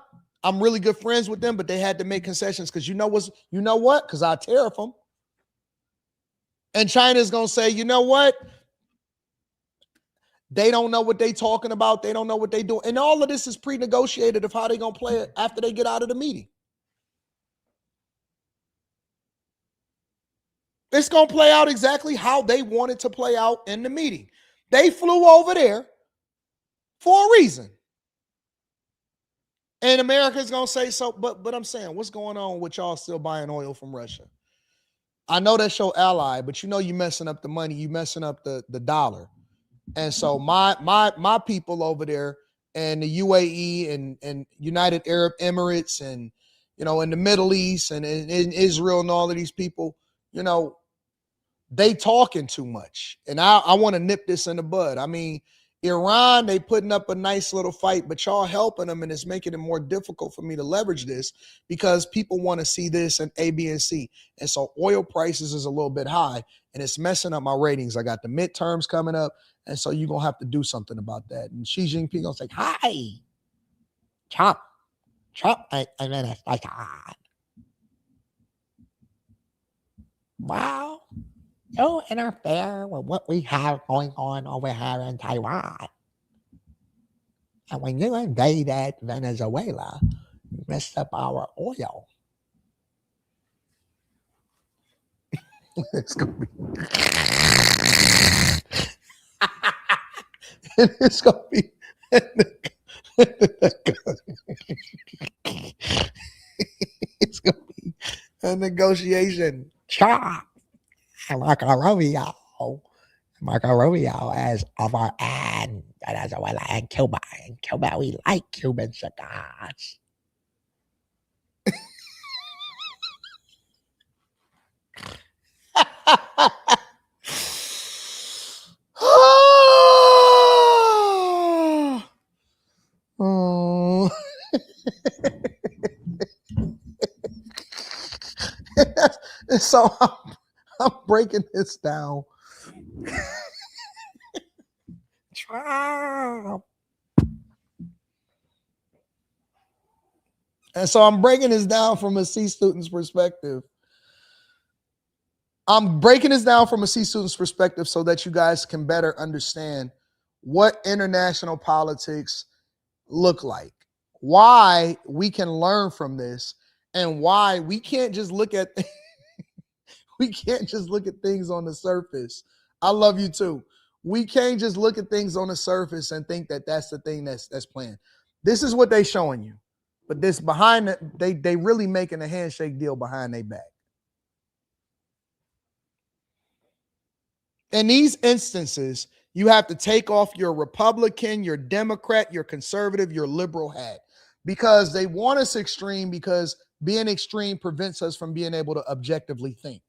I'm really good friends with them, but they had to make concessions because you know what? Because I tariff them. And China's going to say, you know what? They don't know what they talking about. They don't know what they do. And all of this is pre-negotiated of how they're going to play it after they get out of the meeting. It's going to play out exactly how they wanted to play out in the meeting. They flew over there for a reason. And America's going to say so, but I'm saying, what's going on with y'all still buying oil from Russia? I know that's your ally, but you know you messing up the money. You messing up the dollar. And so my people over there and the UAE and United Arab Emirates and, you know, in the Middle East and in Israel and all of these people, you know, they talking too much. And I want to nip this in the bud. I mean, Iran, they putting up a nice little fight, but y'all helping them, and it's making it more difficult for me to leverage this because people want to see this and A, B, and C. And so oil prices is a little bit high, and it's messing up my ratings. I got the midterms coming up, and so you're going to have to do something about that. And Xi Jinping going to say, hi, Trump, I mean, it's like, wow. Don't interfere with what we have going on over here in Taiwan. And when you invaded Venezuela, you messed up our oil. It's going to be... it's going to be... it's going to be a negotiation. Chop. Marco Rubio as over and Venezuela and Cuba. In Cuba, we like Cuban cigars. Oh. So I'm breaking this down. Trump. And so I'm breaking this down from a C student's perspective. I'm breaking this down from a C student's perspective so that you guys can better understand what international politics look like, why we can learn from this, and why we can't just look at we can't just look at things on the surface. I love you too. We can't just look at things on the surface and think that that's the thing that's planned. This is what they showing you. But this behind it, they really making a handshake deal behind their back. In these instances, You have to take off your Republican, your Democrat, your conservative, your liberal hat, because they want us extreme, because being extreme prevents us from being able to objectively think.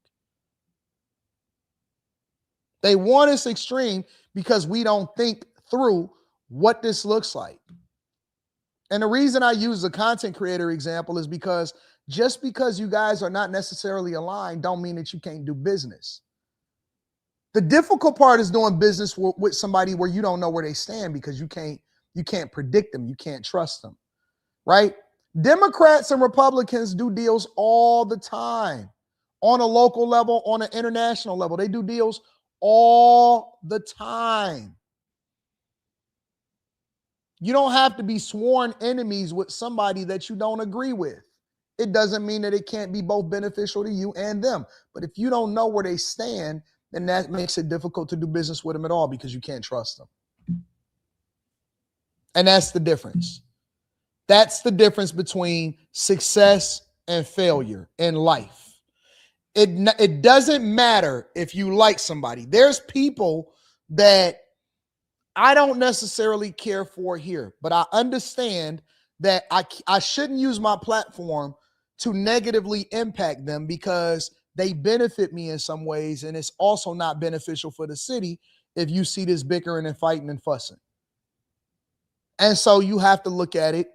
They want us extreme because we don't think through what this looks like. And the reason I use the content creator example is because just because you guys are not necessarily aligned don't mean that you can't do business. The difficult part is doing business with somebody where you don't know where they stand, because you can't predict them. You can't trust them, right? Democrats and Republicans do deals all the time, on a local level, on an international level. They do deals all the time. You don't have to be sworn enemies with somebody that you don't agree with. It doesn't mean that it can't be both beneficial to you and them. But if you don't know where they stand, then that makes it difficult to do business with them at all, because you can't trust them. And that's the difference. That's the difference between success and failure in life. It doesn't matter if you like somebody. There's people that I don't necessarily care for here, but I understand that I shouldn't use my platform to negatively impact them, because they benefit me in some ways, and it's also not beneficial for the city if you see this bickering and fighting and fussing. And so you have to look at it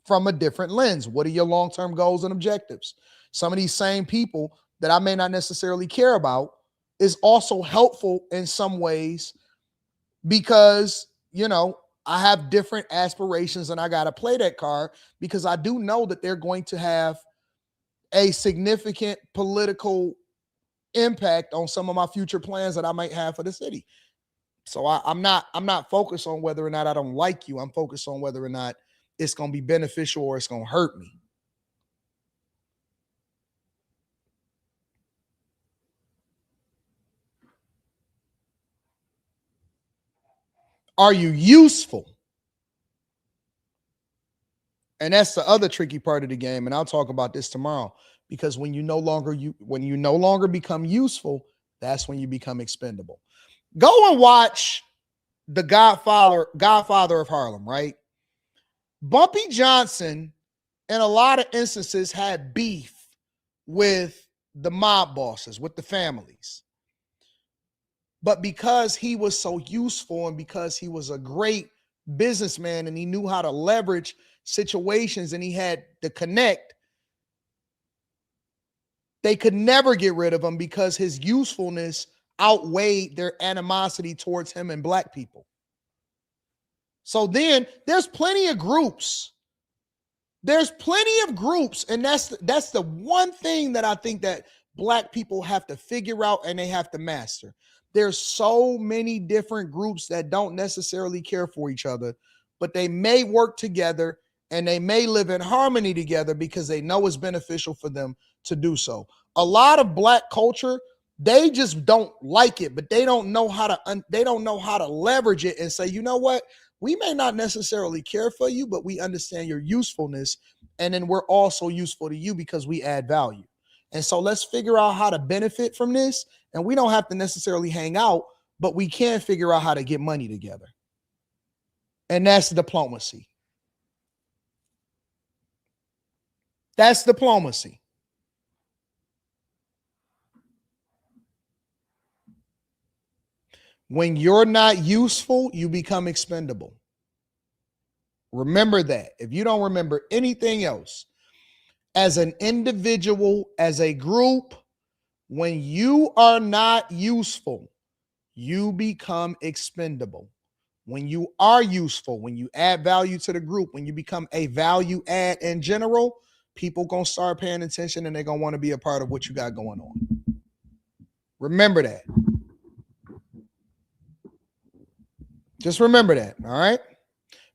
from a different lens. What are your long-term goals and objectives? Some of these same people that I may not necessarily care about is also helpful in some ways, because, you know, I have different aspirations and I got to play that card, because I do know that they're going to have a significant political impact on some of my future plans that I might have for the city. So I'm not focused on whether or not I don't like you. I'm focused on whether or not it's going to be beneficial or it's going to hurt me. Are you useful? And that's the other tricky part of the game. And I'll talk about this tomorrow, because when you no longer become useful, that's when you become expendable. Go and watch The Godfather of Harlem, right? Bumpy Johnson, in a lot of instances, had beef with the mob bosses, with the families. But because he was so useful, and because he was a great businessman, and he knew how to leverage situations, and he had the connect, they could never get rid of him, because his usefulness outweighed their animosity towards him and black people. So then there's plenty of groups. There's plenty of groups, and that's the one thing that I think that black people have to figure out and they have to master. There's so many different groups that don't necessarily care for each other, but they may work together and they may live in harmony together because they know it's beneficial for them to do so. A lot of black culture, they just don't like it, but they don't know how to leverage it and say, you know what? We may not necessarily care for you, but we understand your usefulness, and then we're also useful to you because we add value. And so let's figure out how to benefit from this. And we don't have to necessarily hang out, but we can figure out how to get money together. And that's diplomacy. That's diplomacy. When you're not useful, you become expendable. Remember that. If you don't remember anything else, as an individual, as a group, when you are not useful, you become expendable. When you are useful, when you add value to the group, when you become a value add in general, people going to start paying attention and they're going to want to be a part of what you got going on. Remember that. Just remember that, all right?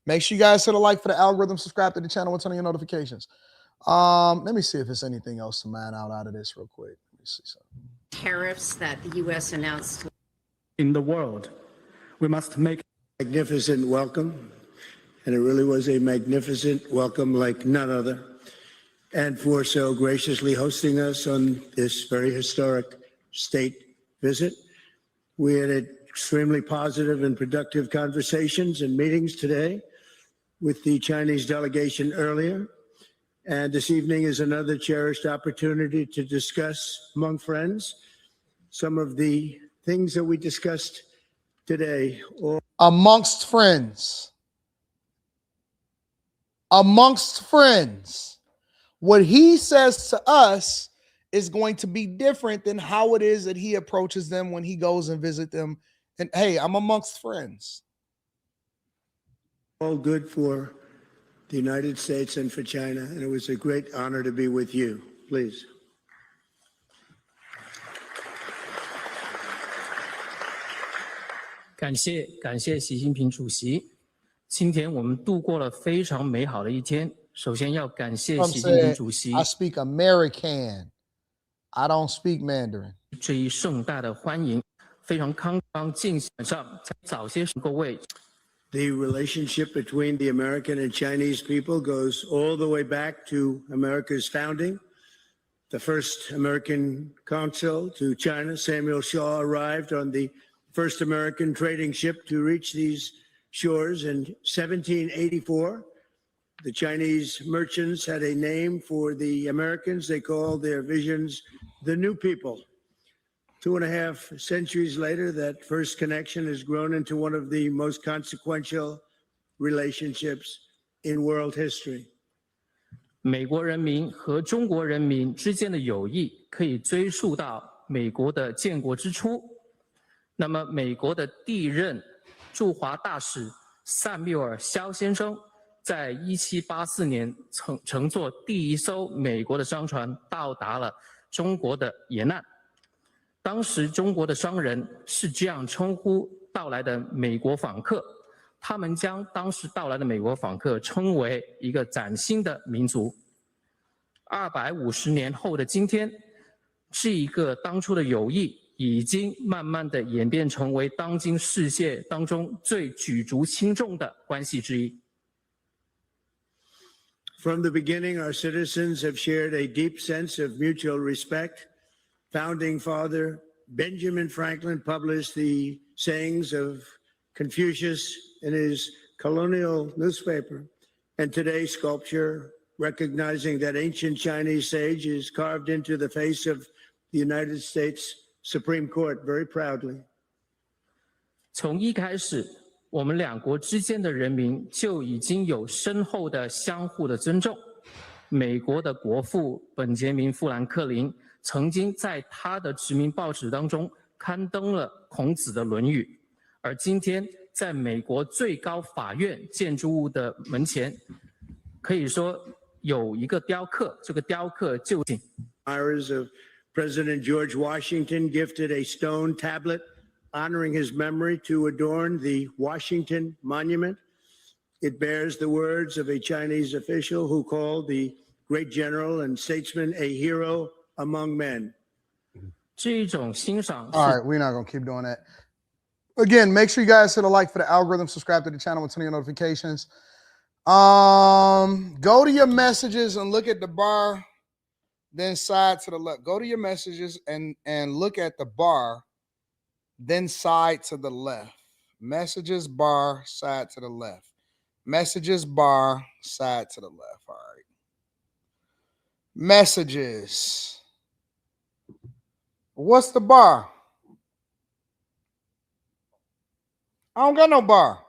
Make sure you guys hit a like for the algorithm, subscribe to the channel, and turn on your notifications. Let me see if there's anything else to mine out of this real quick. Let me see something. Tariffs that the U.S. announced. In the world, we must make a magnificent welcome, and it really was a magnificent welcome like none other, and for so graciously hosting us on this very historic state visit. We had a extremely positive and productive conversations and meetings today with the Chinese delegation earlier. And this evening is another cherished opportunity to discuss among friends some of the things that we discussed today. Amongst friends. Amongst friends. What he says to us is going to be different than how it is that he approaches them when he goes and visit them. And hey, I'm amongst friends. All good for the United States and for China, and it was a great honor to be with you. Please. 感谢习近平主席。今天我们度过了非常美好的一天。首先要感谢 Trump 习近平 said, 主席 I speak American. I don't speak Mandarin. 这一盛大的欢迎，非常康康进行上早些各位。The relationship between the American and Chinese people goes all the way back to America's founding. The first American consul to China, Samuel Shaw, arrived on the first American trading ship to reach these shores in 1784. The Chinese merchants had a name for the Americans. They called their visions the New People. 2.5 centuries later, that first connection has grown into one of the most consequential relationships in world history. 美国人民和中国人民之间的友谊可以追溯到美国的建国之初。那么，美国的第一任驻华大使萨缪尔·肖先生，在1784年乘坐第一艘美国的商船到达了中国的沿岸。当时中国的商人是这样称呼到来的美国访客，他们将当时到来的美国访客称为一个崭新的民族。250年后的今天，这一个当初的友谊已经慢慢的演变成为当今世界当中最举足轻重的关系之一。From the beginning, our citizens have shared a deep sense of mutual respect. Founding Father Benjamin Franklin published the sayings of Confucius in his colonial newspaper. And today's sculpture, recognizing that ancient Chinese sage, is carved into the face of the United States Supreme Court very proudly. 从一开始，我们两国之间的人民就已经有深厚的相互的尊重。美国的国父本杰明·富兰克林曾经在他的殖民报纸当中刊登了孔子的《论语》，而今天在美国最高法院建筑物的门前，可以说有一个雕刻，这个雕刻就 Admirers of President George Washington gifted a stone tablet honoring his memory to adorn the Washington Monument. It bears the words of a Chinese official who called the great general and statesman a hero among men. 这一种欣赏。All right, we're not gonna keep doing that. Again, make sure you guys hit a like for the algorithm, subscribe to the channel with turn on your notifications. Go to your messages and look at the bar, then side to the left. Go to your messages and look at the bar, then side to the left. Messages bar, side to the left. Messages bar, side to the left. All right. Messages. What's the bar? I don't got no bar.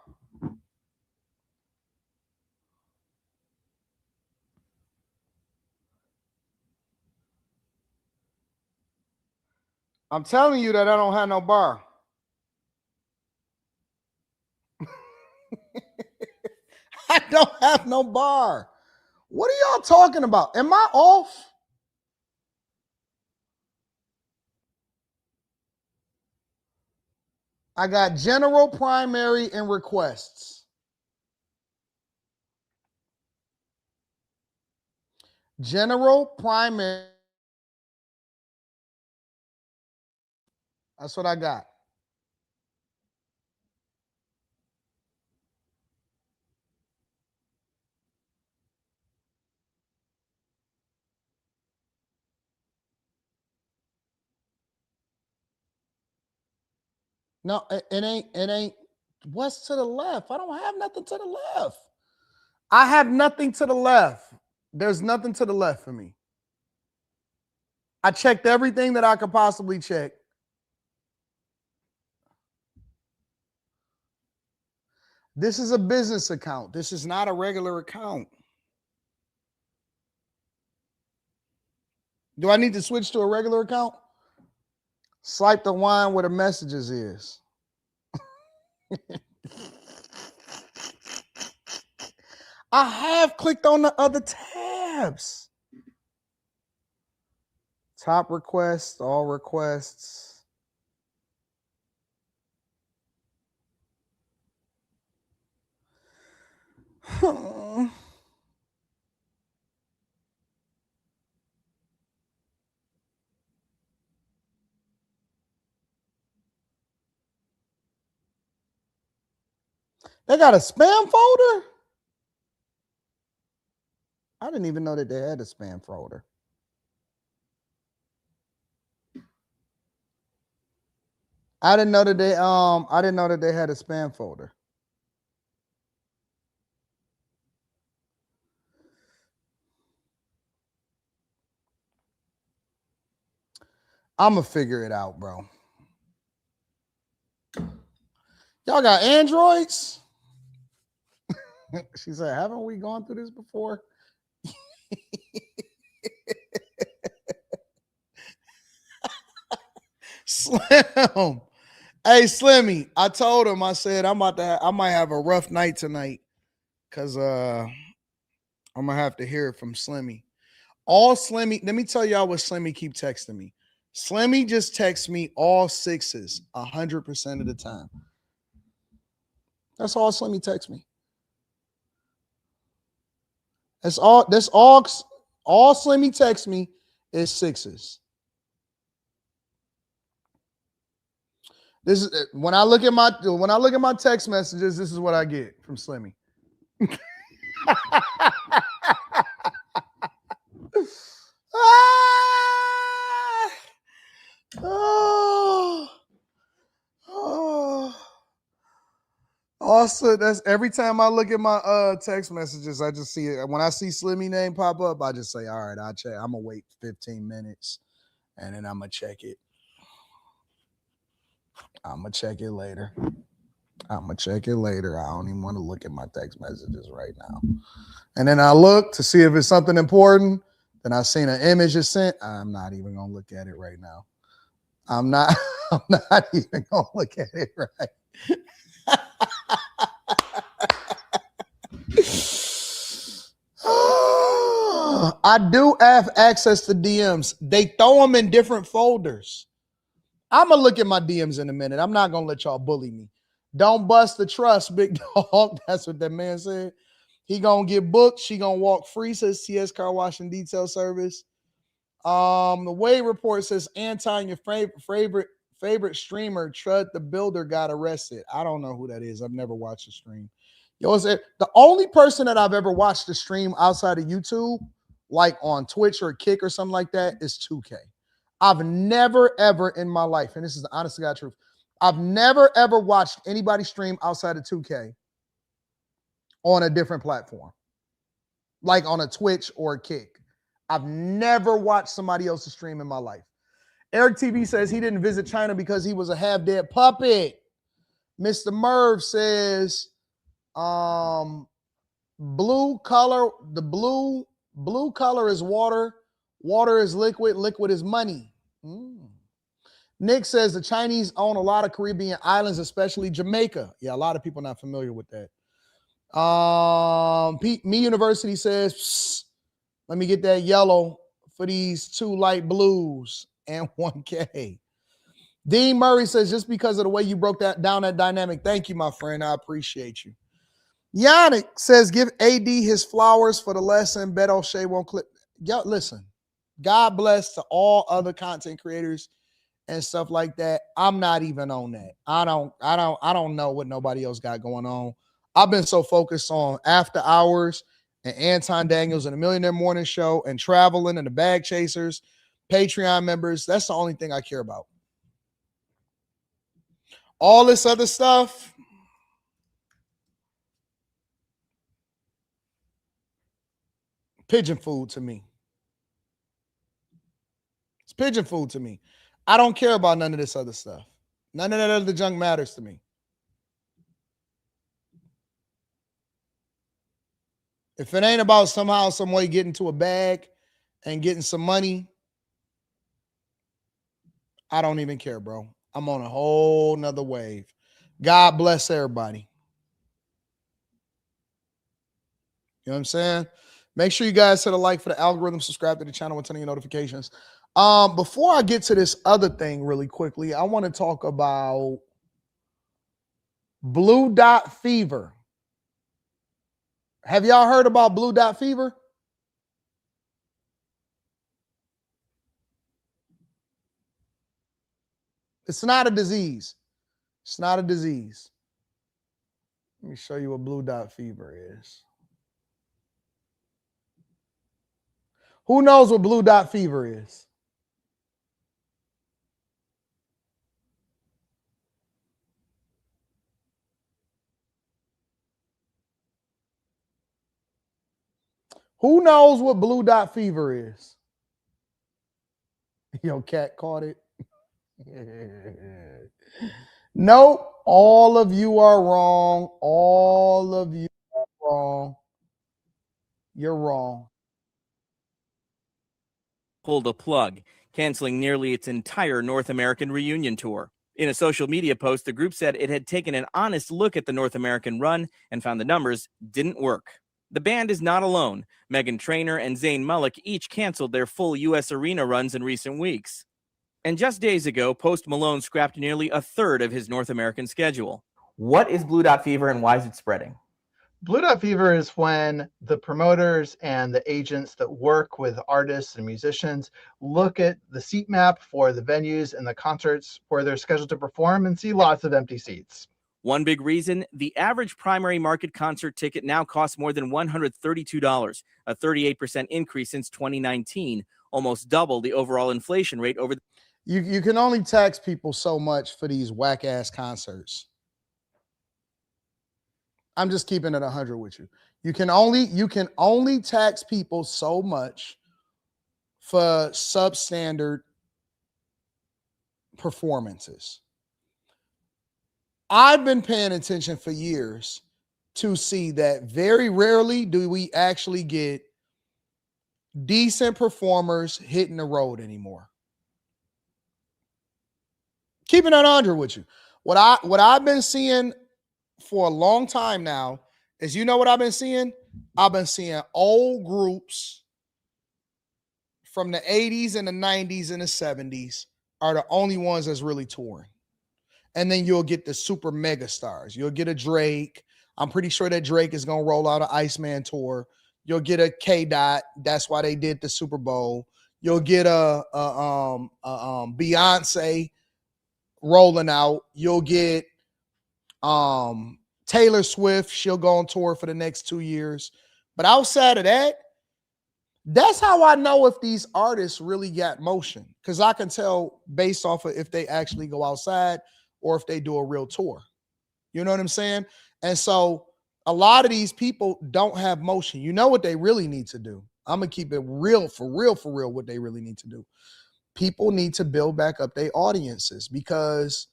I'm telling you that I don't have no bar. I don't have no bar. What are y'all talking about? Am I off? I got general, primary, and requests. General, primary. That's what I got. No, it ain't. What's to the left? I don't have nothing to the left. I have nothing to the left. There's nothing to the left for me. I checked everything that I could possibly check. This is a business account. This is not a regular account. Do I need to switch to a regular account? Swipe the wine where the messages is. I have clicked on the other tabs. Top requests, all requests. They got a spam folder? I didn't even know that they had a spam folder. I didn't know that they had a spam folder. I'm gonna figure it out, bro. Y'all got Androids? She said, haven't we gone through this before? Slim. Hey, Slimmy. I told him, I said, I might have a rough night tonight. Cause I'm gonna have to hear it from Slimmy. All Slimmy, let me tell y'all what Slimmy keep texting me. Slimmy just texts me all sixes 100% of the time. That's all Slimmy texts me. That's all Slimmy texts me is sixes. This is when I look at my text messages, this is what I get from Slimmy. Also, that's every time I look at my text messages, I just see it. When I see Slimmy name pop up, I just say, all right, I'll check. I'm gonna wait 15 minutes and then I'm gonna check it. I'm gonna check it later. I don't even want to look at my text messages right now. And then I look to see if it's something important. Then I seen an image is sent. I'm not even gonna look at it right now. I'm not even gonna look at it right. I do have access to DMs. They throw them in different folders. I'm gonna look at my DMs in a minute. I'm not gonna let y'all bully me. Don't bust the trust, big dog. That's what that man said. He gonna get booked. She gonna walk free, says CS Car Wash and Detail Service. The Wade report says Anton, your favorite streamer, Trud the Builder, got arrested. I don't know who that is. I've never watched the stream. Yo, the only person that I've ever watched the stream outside of YouTube, like on Twitch or Kick or something like that, is 2K. I've never ever in my life, and this is the honest to God truth, I've never ever watched anybody stream outside of 2K on a different platform, like on a Twitch or a Kick. I've never watched somebody else's stream in my life. Eric TV says he didn't visit China because he was a half-dead puppet. Mr. Merv says, blue color is water. Water is liquid. Liquid is money. Nick says the Chinese own a lot of Caribbean islands, especially Jamaica. Yeah, a lot of people not familiar with that. Me University says, psst, let me get that yellow for these 2 light blues and 1K. Dean Murray says, just because of the way you broke that down, that dynamic. Thank you, my friend. I appreciate you. Yannick says, give AD his flowers for the lesson. Bet O'Shea won't clip. Yo, listen, God bless to all other content creators and stuff like that. I'm not even on that. I don't know what nobody else got going on. I've been so focused on After Hours and Anton Daniels and the Millionaire Morning Show and traveling and the Bag Chasers, Patreon members. That's the only thing I care about. All this other stuff, pigeon food to me. It's pigeon food to me. I don't care about none of this other stuff. None of that other junk matters to me. If it ain't about somehow, some way getting to a bag and getting some money, I don't even care, bro. I'm on a whole nother wave. God bless everybody. You know what I'm saying? Make sure you guys hit a like for the algorithm, subscribe to the channel and turn on your notifications. Before I get to this other thing really quickly, I want to talk about blue dot fever. Have y'all heard about blue dot fever? It's not a disease. It's not a disease. Let me show you what blue dot fever is. Who knows what blue dot fever is? Who knows what blue dot fever is? Yo, cat caught it. Nope. All of you are wrong. All of you are wrong. You're wrong. Pulled a plug, canceling nearly its entire North American reunion tour. In a social media post, the group said it had taken an honest look at the North American run and found the numbers didn't work. The band is not alone. Meghan Trainor and Zayn Malik each canceled their full U.S. arena runs in recent weeks. And just days ago, Post Malone scrapped nearly a third of his North American schedule. What is blue dot fever and why is it spreading? Blue dot fever is when the promoters and the agents that work with artists and musicians look at the seat map for the venues and the concerts where they're scheduled to perform and see lots of empty seats. One big reason, the average primary market concert ticket now costs more than $132, a 38% increase since 2019, almost double the overall inflation rate over. You can only tax people so much for these whack ass concerts. I'm just keeping it 100 with you. You can only tax people so much for substandard performances. I've been paying attention for years to see that very rarely do we actually get decent performers hitting the road anymore. Keeping it 100 with you. What I've been seeing for a long time now is, you know what I've been seeing? I've been seeing old groups from the 80s and the 90s and the 70s are the only ones that's really touring. And then you'll get the super mega stars. You'll get a Drake. I'm pretty sure that Drake is going to roll out an Iceman tour. You'll get a K-Dot. That's why they did the Super Bowl. You'll get a Beyonce rolling out. You'll get Taylor Swift. She'll go on tour for the next 2 years. But outside of that, that's how I know if these artists really got motion, because I can tell based off of if they actually go outside or if they do a real tour. You know what I'm saying? And so a lot of these people don't have motion. You know what they really need to do? I'm going to keep it real, for real, what they really need to do. People need to build back up their audiences, because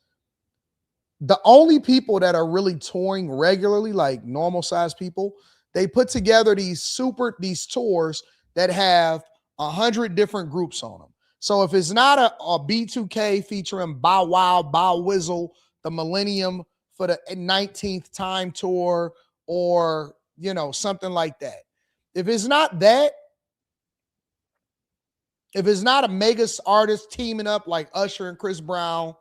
the only people that are really touring regularly, like normal size people, they put together these tours that have 100 different groups on them. So if it's not a B2K featuring Bow Wow, Bow Wizzle, the Millennium for the 19th time tour, or, you know, something like that. If it's not that, if it's not a mega artist teaming up like Usher and Chris Brown,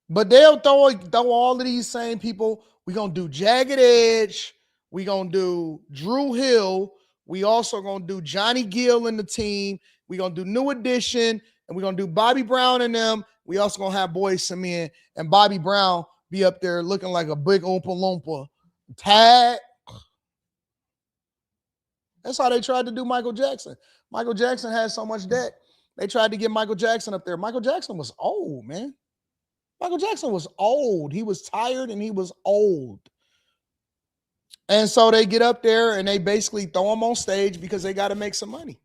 but they'll throw all of these same people. We're going to do Jagged Edge. We're going to do Drew Hill. We also going to do Johnny Gill and the team. We're going to do New Edition, and we're going to do Bobby Brown and them. We also going to have Boys II Men, and Bobby Brown be up there looking like a big Oompa Loompa. Tag. That's how they tried to do Michael Jackson. Michael Jackson had so much debt They tried to get Michael Jackson up there. Michael Jackson was old, man. Michael Jackson was old. He was tired and he was old. And so they get up there and they basically throw him on stage because they got to make some money.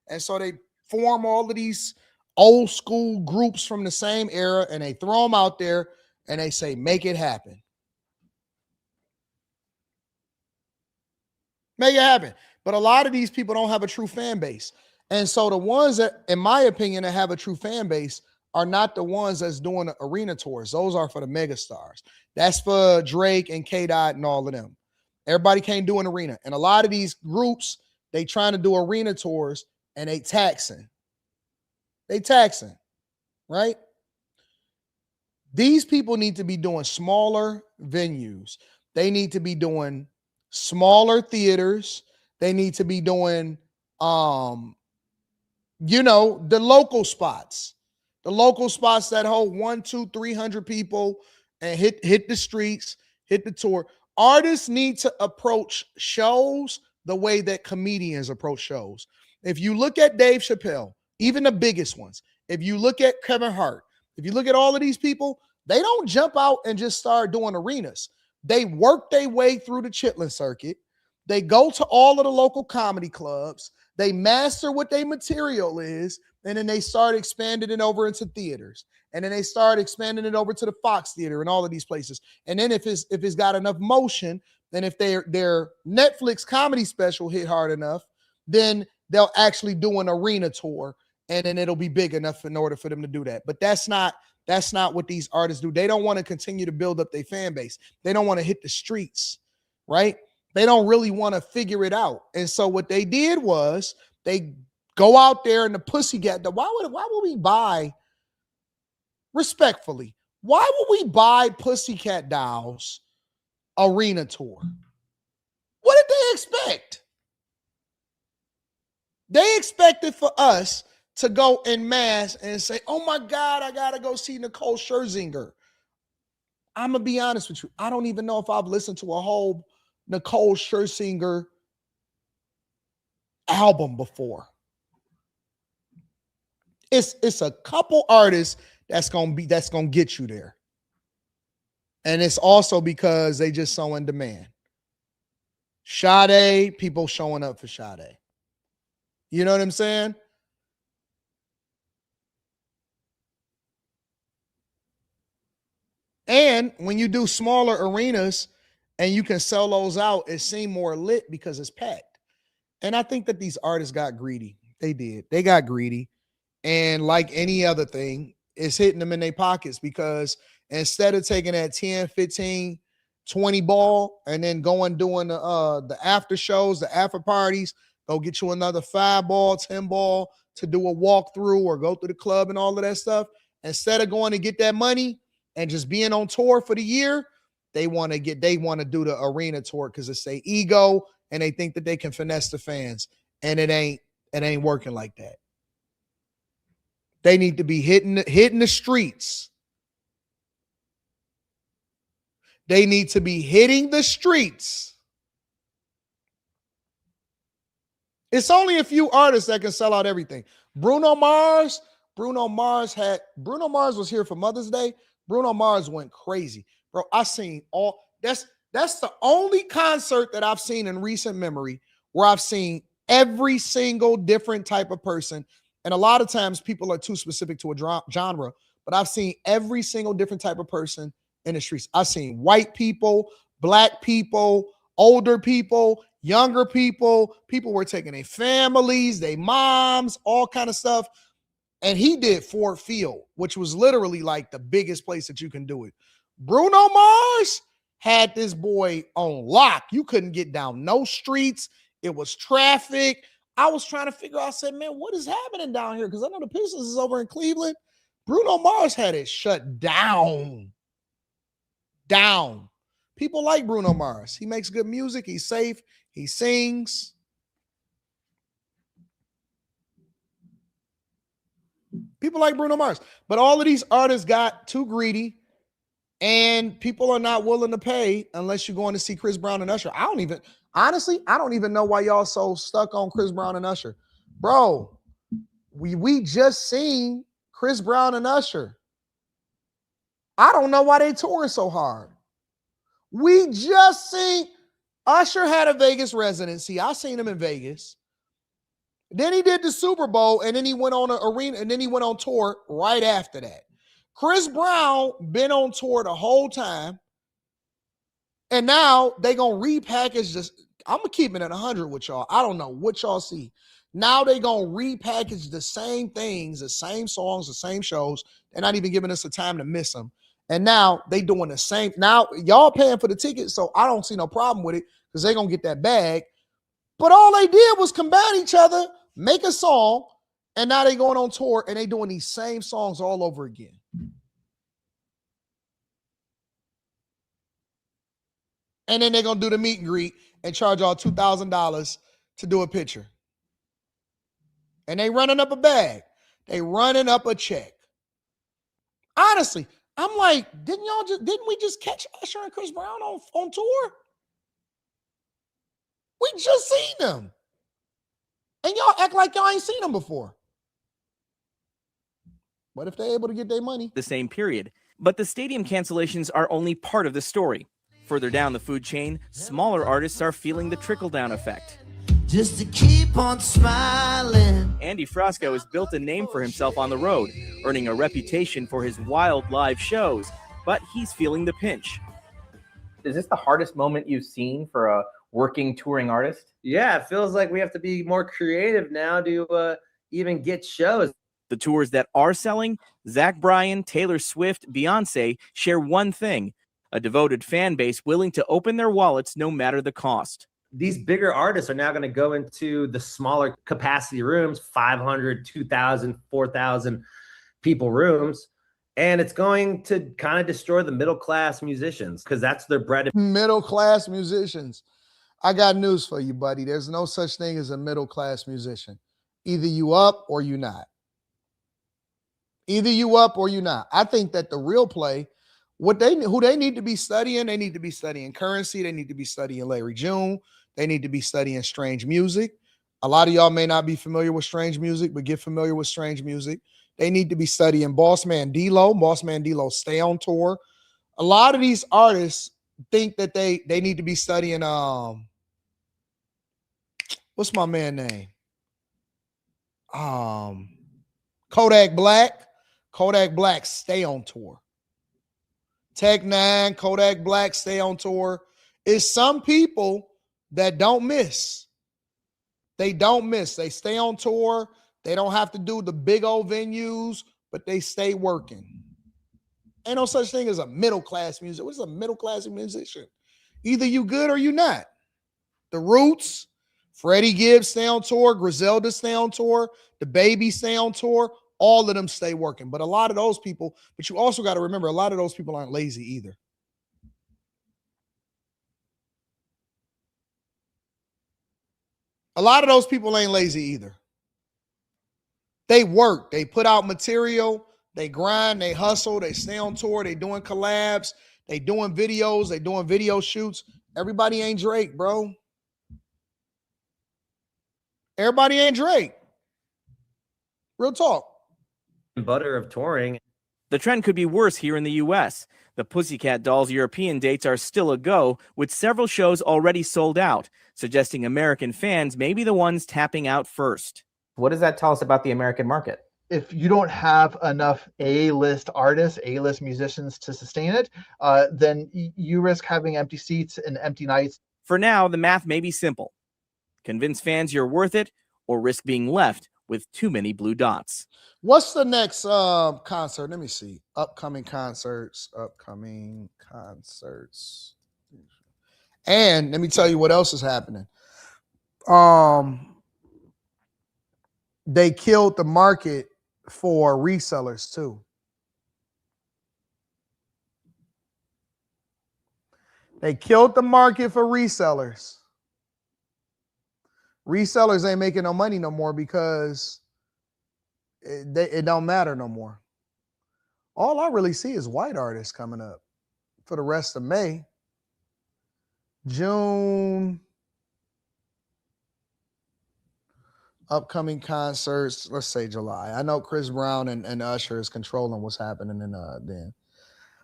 And so they form all of these old school groups from the same era and they throw them out there and they say, make it happen. Make it happen. But a lot of these people don't have a true fan base. And so the ones that, in my opinion, that have a true fan base are not the ones that's doing the arena tours. Those are for the mega stars. That's for Drake and K-Dot and all of them. Everybody can't do an arena. And a lot of these groups, they trying to do arena tours and they taxing. They taxing, right? These people need to be doing smaller venues. They need to be doing smaller theaters. They need to be doing, the local spots. The local spots that hold 100, 200, 300 people and hit the streets, hit the tour. Artists need to approach shows the way that comedians approach shows. If you look at Dave Chappelle, even the biggest ones, if you look at Kevin Hart, if you look at all of these people, they don't jump out and just start doing arenas. They work their way through the Chitlin circuit. They go to all of the local comedy clubs. They master what their material is, and then they start expanding it over into theaters. And then they start expanding it over to the Fox Theater and all of these places. And then if it's got enough motion, then if their Netflix comedy special hit hard enough, then they'll actually do an arena tour, and then it'll be big enough in order for them to do that. But that's not what these artists do. They don't want to continue to build up their fan base. They don't want to hit the streets, right? They don't really want to figure it out. And so what they did was they go out there and the Pussycat. Why would we buy, respectfully, why would we buy Pussycat Dolls arena tour? What did they expect? They expected for us to go en masse and say, oh my God, I got to go see Nicole Scherzinger. I'm going to be honest with you. I don't even know if I've listened to a whole Nicole Scherzinger album before. It's a couple artists that's gonna get you there. And it's also because they just so in demand. Sade, people showing up for Sade. You know what I'm saying? And when you do smaller arenas and you can sell those out, it seems more lit because it's packed. And I think that these artists got greedy. They did. They got greedy. And like any other thing, it's hitting them in their pockets because instead of taking that 10, 15, 20 ball and then doing the after shows, the after parties, go get you another 5 ball, 10 ball to do a walkthrough or go through the club and all of that stuff. Instead of going to get that money and just being on tour for the year, they want to do the arena tour because it's their ego and they think that they can finesse the fans. And it ain't working like that. They need to be hitting the streets. They need to be hitting the streets. It's only a few artists that can sell out everything. Bruno Mars was here for Mother's Day. Bruno Mars went crazy. Bro, that's the only concert that I've seen in recent memory where I've seen every single different type of person. And a lot of times people are too specific to a genre, but I've seen every single different type of person in the streets. I've seen white people, black people, older people, younger people. People were taking their families, their moms, all kind of stuff. And he did Ford Field, which was literally like the biggest place that you can do it. Bruno Mars had this boy on lock. You couldn't get down no streets. It was traffic. I was trying to figure out, I said, man, what is happening down here? Because I know the Pistons is over in Cleveland. Bruno Mars had it shut down. People like Bruno Mars. He makes good music. He's safe. He sings. People like Bruno Mars. But all of these artists got too greedy, and people are not willing to pay unless you're going to see Chris Brown and Usher. I don't even know why y'all so stuck on Chris Brown and Usher. Bro, We just seen Chris Brown and Usher. I don't know why they touring so hard. We just seen Usher had a Vegas residency. I seen him in Vegas. Then he did the Super Bowl, and then he went on an arena, and then he went on tour right after that. Chris Brown been on tour the whole time, and now they gonna repackage this. I'm gonna keep it at 100 with y'all. I don't know what y'all see. Now they gonna repackage the same things, the same songs, the same shows. They're not even giving us the time to miss them. And now they doing the same. Now y'all paying for the ticket, so I don't see no problem with it because they gonna get that bag. But all they did was combine each other, make a song, and now they going on tour and they doing these same songs all over again. And then they're going to do the meet and greet and charge y'all $2,000 to do a picture. And they running up a bag. They running up a check. Honestly, I'm like, didn't we just catch Usher and Chris Brown on tour? We just seen them. And y'all act like y'all ain't seen them before. What if they're able to get their money? The same period. But the stadium cancellations are only part of the story. Further down the food chain, smaller artists are feeling the trickle-down effect. Just to keep on smiling. Andy Frasco has built a name for himself on the road, earning a reputation for his wild live shows, but he's feeling the pinch. Is this the hardest moment you've seen for a working touring artist? Yeah, it feels like we have to be more creative now to even get shows. The tours that are selling, Zach Bryan, Taylor Swift, Beyonce share one thing: a devoted fan base willing to open their wallets no matter the cost. These bigger artists are now going to go into the smaller capacity rooms, 500, 2,000, 4,000 people rooms. And it's going to kind of destroy the middle-class musicians because that's their bread. Middle-class musicians. I got news for you, buddy. There's no such thing as a middle-class musician. Either you up or you not. Either you up or you not. I think that the real play, who they need to be studying, they need to be studying Currency. They need to be studying Larry June. They need to be studying Strange Music. A lot of y'all may not be familiar with Strange Music, but get familiar with Strange Music. They need to be studying Boss Man D-Lo. Boss Man D-Lo stay on tour. A lot of these artists think that they need to be studying what's my man name? Kodak Black. Kodak Black stay on tour. Tech Nine, Kodak Black stay on tour. It's some people that don't miss. They don't miss. They stay on tour. They don't have to do the big old venues, but they stay working. Ain't no such thing as a middle-class musician. What's a middle-class musician? Either you good or you not. The Roots, Freddie Gibbs stay on tour, Griselda stay on tour, the Baby stay on tour. All of them stay working. But a lot of those people, but you also got to remember, a lot of those people aren't lazy either. A lot of those people ain't lazy either. They work. They put out material. They grind. They hustle. They stay on tour. They doing collabs. They doing videos. They doing video shoots. Everybody ain't Drake, bro. Everybody ain't Drake. Real talk. Butter of touring. The trend could be worse here in the U.S. The Pussycat Dolls' European dates are still a go, with several shows already sold out, suggesting American fans may be the ones tapping out first. What does that tell us about the American market? If you don't have enough A-list artists, A-list musicians to sustain it, then you risk having empty seats and empty nights. For now, the math may be simple. Convince fans you're worth it, or risk being left with too many blue dots. What's the next concert? Let me see. Upcoming concerts. And let me tell you what else is happening. They killed the market for resellers too. They killed the market for resellers. Resellers ain't making no money no more because it don't matter no more. All I really see is white artists coming up for the rest of May. June. Upcoming concerts, let's say July. I know Chris Brown and Usher is controlling what's happening in then.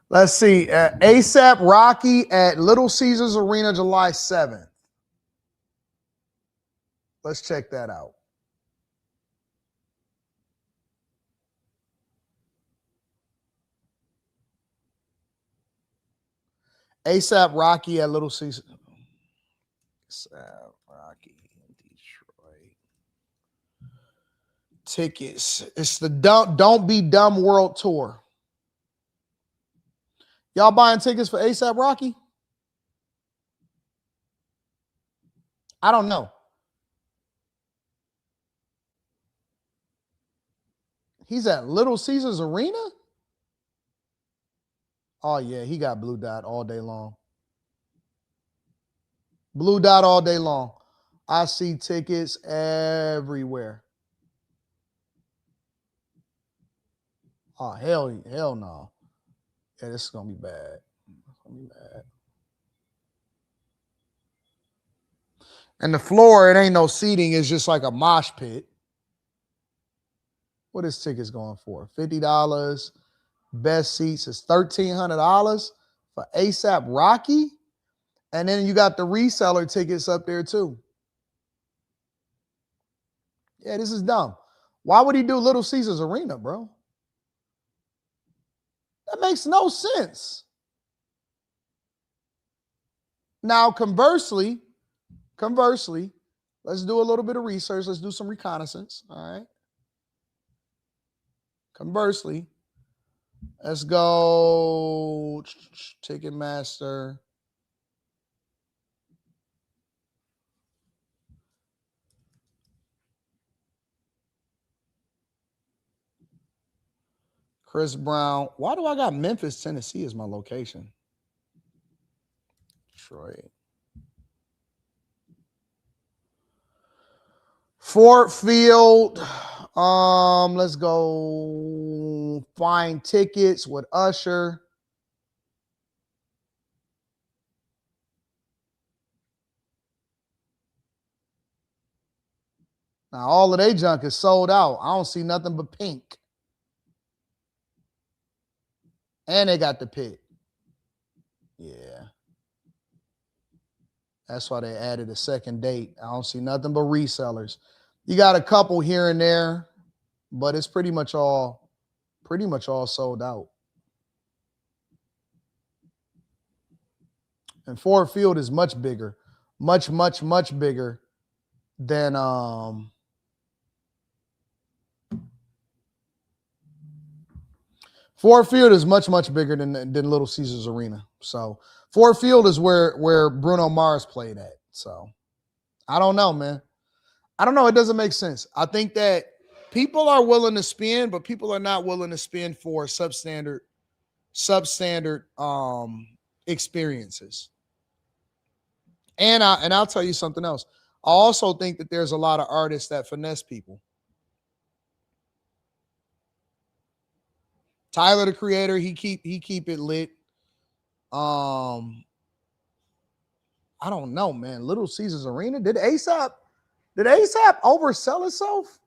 Let's see. ASAP Rocky at Little Caesars Arena July 7th. Let's check that out. ASAP Rocky at Little Caesars. ASAP Rocky in Detroit. Tickets. It's the Don't Be Dumb World Tour. Y'all buying tickets for ASAP Rocky? I don't know. He's at Little Caesars Arena? Oh, yeah, he got Blue Dot all day long. Blue Dot all day long. I see tickets everywhere. Oh, hell no. Yeah, this is going to be bad. It's going to be bad. And the floor, it ain't no seating. It's just like a mosh pit. What is tickets going for? $50. Best seats is $1,300 for ASAP Rocky. And then you got the reseller tickets up there too. Yeah, this is dumb. Why would he do Little Caesars Arena, bro? That makes no sense. Now, conversely, let's do a little bit of research. Let's do some reconnaissance. All right. Conversely, let's go Ticketmaster. Chris Brown. Why do I got Memphis, Tennessee as my location? Detroit. Fort Field. Let's go find tickets with Usher. Now all of their junk is sold out. I don't see nothing but pink. And they got the pit. Yeah. That's why they added a second date. I don't see nothing but resellers. You got a couple here and there, but it's pretty much all sold out. And Ford Field is much bigger. Much bigger than Ford Field is much bigger than Little Caesars Arena. So Ford Field is where Bruno Mars played at. So I don't know, man. I don't know. It doesn't make sense. I think that people are willing to spend, but people are not willing to spend for substandard experiences. And I'll tell you something else. I also think that there's a lot of artists that finesse people. Tyler, the Creator, he keep it lit. I don't know, man. Little Caesars Arena. Did ASAP oversell itself?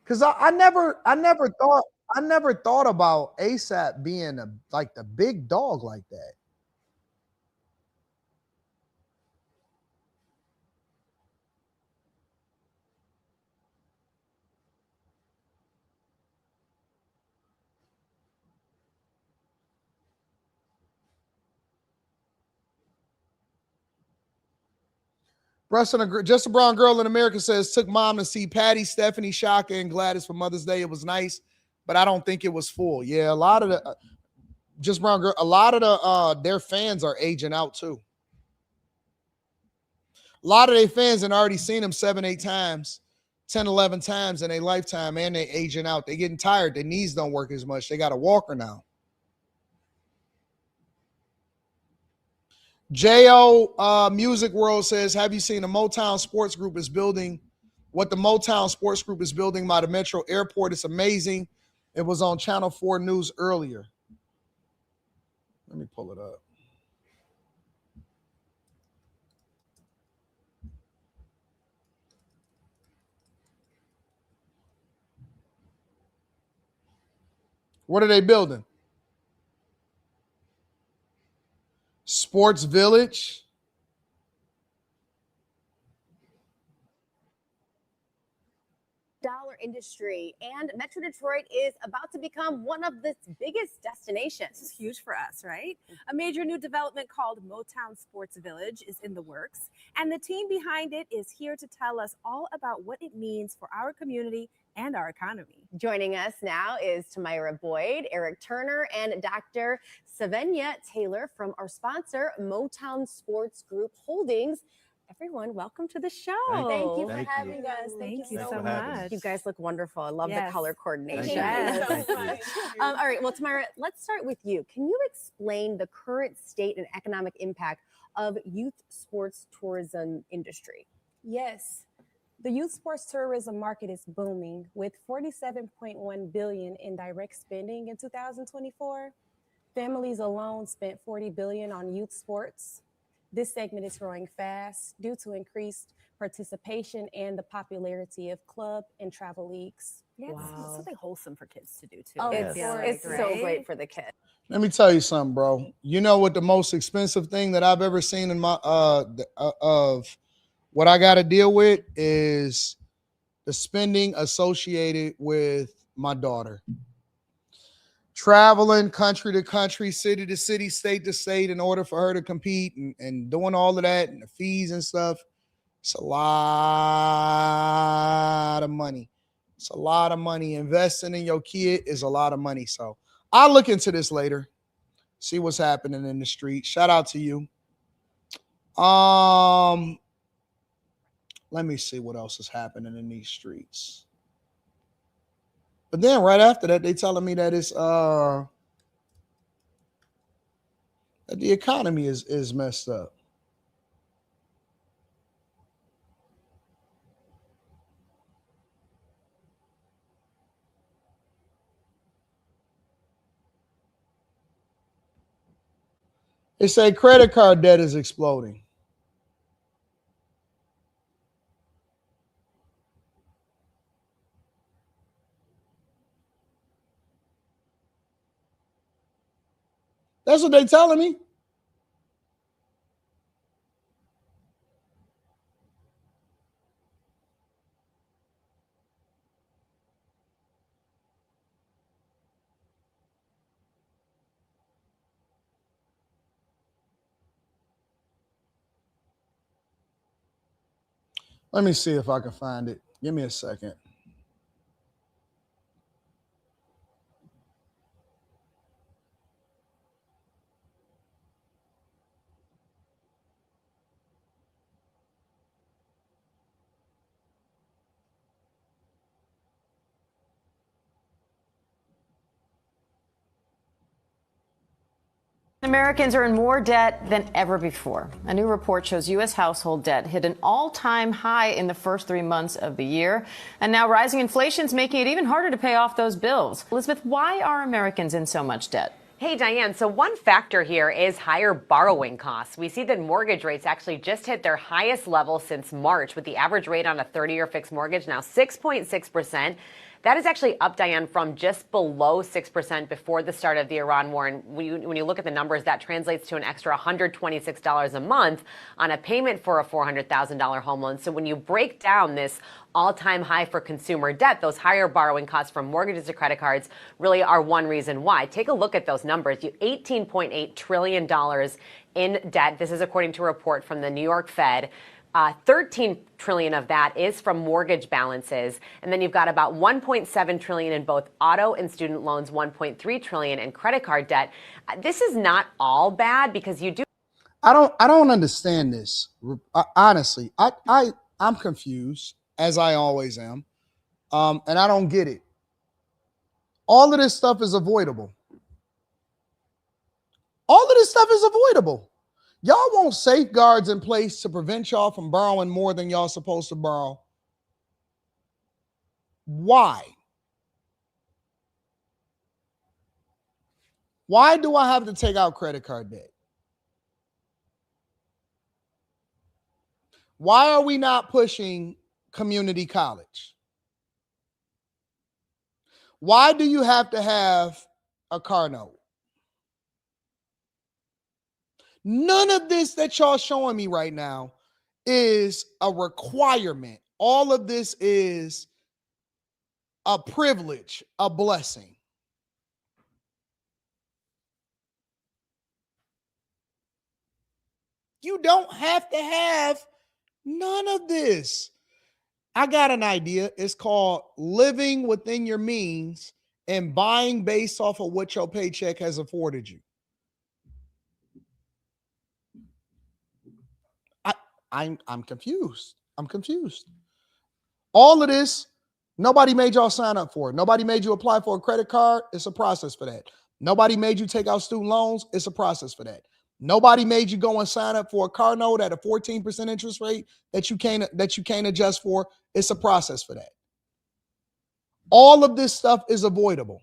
Because I never thought about ASAP being like the big dog like that. Just a Brown Girl in America says, took mom to see Patty, Stephanie, Shaka, and Gladys for Mother's Day. It was nice, but I don't think it was full. Yeah, a lot of the Just Brown Girl, a lot of the their fans are aging out too. A lot of their fans have already seen them 7, 8 times, 10, 11 times in their lifetime, and they aging out. They're getting tired. Their knees don't work as much. They got a walker now. J.O. Music World says, have you seen the Motown Sports Group is building? What the Motown Sports Group is building by the Metro Airport? It's amazing. It was on Channel 4 News earlier. Let me pull it up. What are they building? Sports Village. Dollar industry, and Metro Detroit is about to become one of the biggest destinations. This is huge for us, right? A major new development called Motown Sports Village is in the works, and the team behind it is here to tell us all about what it means for our community and our economy. Joining us now is Tamira Boyd, Eric Turner, and Dr. Savenya Taylor from our sponsor, Motown Sports Group Holdings. Everyone, welcome to the show. Thank you for having us. Thank you so much. You guys look wonderful. I love the Yes. color coordination. Yes. Thank you so much. All right, well, Tamira, let's start with you. Can you explain the current state and economic impact of youth sports tourism industry? Yes. The youth sports tourism market is booming with $47.1 billion in direct spending in 2024. Families alone spent $40 billion on youth sports. This segment is growing fast due to increased participation and the popularity of club and travel leagues. Yeah, Wow. it's something wholesome for kids to do too. Oh, It's so great for the kids. Let me tell you something, bro. You know what the most expensive thing that I've ever seen in my of what I got to deal with is the spending associated with my daughter. Traveling country to country, city to city, state to state in order for her to compete and doing all of that and the fees and stuff. It's a lot of money. It's a lot of money. Investing in your kid is a lot of money. So I'll look into this later. See what's happening in the street. Shout out to you. Let me see what else is happening in these streets. But then right after that, they telling me that it's that the economy is messed up. They say credit card debt is exploding. That's what they telling me. Let me see if I can find it. Give me a second. Americans are in more debt than ever before. A new report shows U.S. household debt hit an all-time high in the first 3 months of the year. And now rising inflation is making it even harder to pay off those bills. Elizabeth, why are Americans in so much debt? Hey, Diane. So one factor here is higher borrowing costs. We see that mortgage rates actually just hit their highest level since March, with the average rate on a 30-year fixed mortgage now 6.6%. That is actually up, Diane, from just below 6% before the start of the Iran war. And when you look at the numbers, that translates to an extra $126 a month on a payment for a $400,000 home loan. So when you break down this all-time high for consumer debt, those higher borrowing costs from mortgages to credit cards really are one reason why. Take a look at those numbers. $18.8 trillion in debt. This is according to a report from the New York Fed. 13 trillion of that is from mortgage balances. And then you've got about 1.7 trillion in both auto and student loans, 1.3 trillion in credit card debt. This is not all bad because you do. I don't understand this. Honestly, I'm confused, as I always am. And I don't get it. All of this stuff is avoidable. All of this stuff is avoidable. Y'all want safeguards in place to prevent y'all from borrowing more than y'all supposed to borrow. Why? Why do I have to take out credit card debt? Why are we not pushing community college? Why do you have to have a car note. None of this that y'all showing me right now is a requirement. All of this is a privilege, a blessing. You don't have to have none of this. I got an idea. It's called living within your means and buying based off of what your paycheck has afforded you. I'm confused. I'm confused. All of this, nobody made y'all sign up for it. Nobody made you apply for a credit card. It's a process for that. Nobody made you take out student loans. It's a process for that. Nobody made you go and sign up for a car note at a 14% interest rate that you can't adjust for. It's a process for that. All of this stuff is avoidable.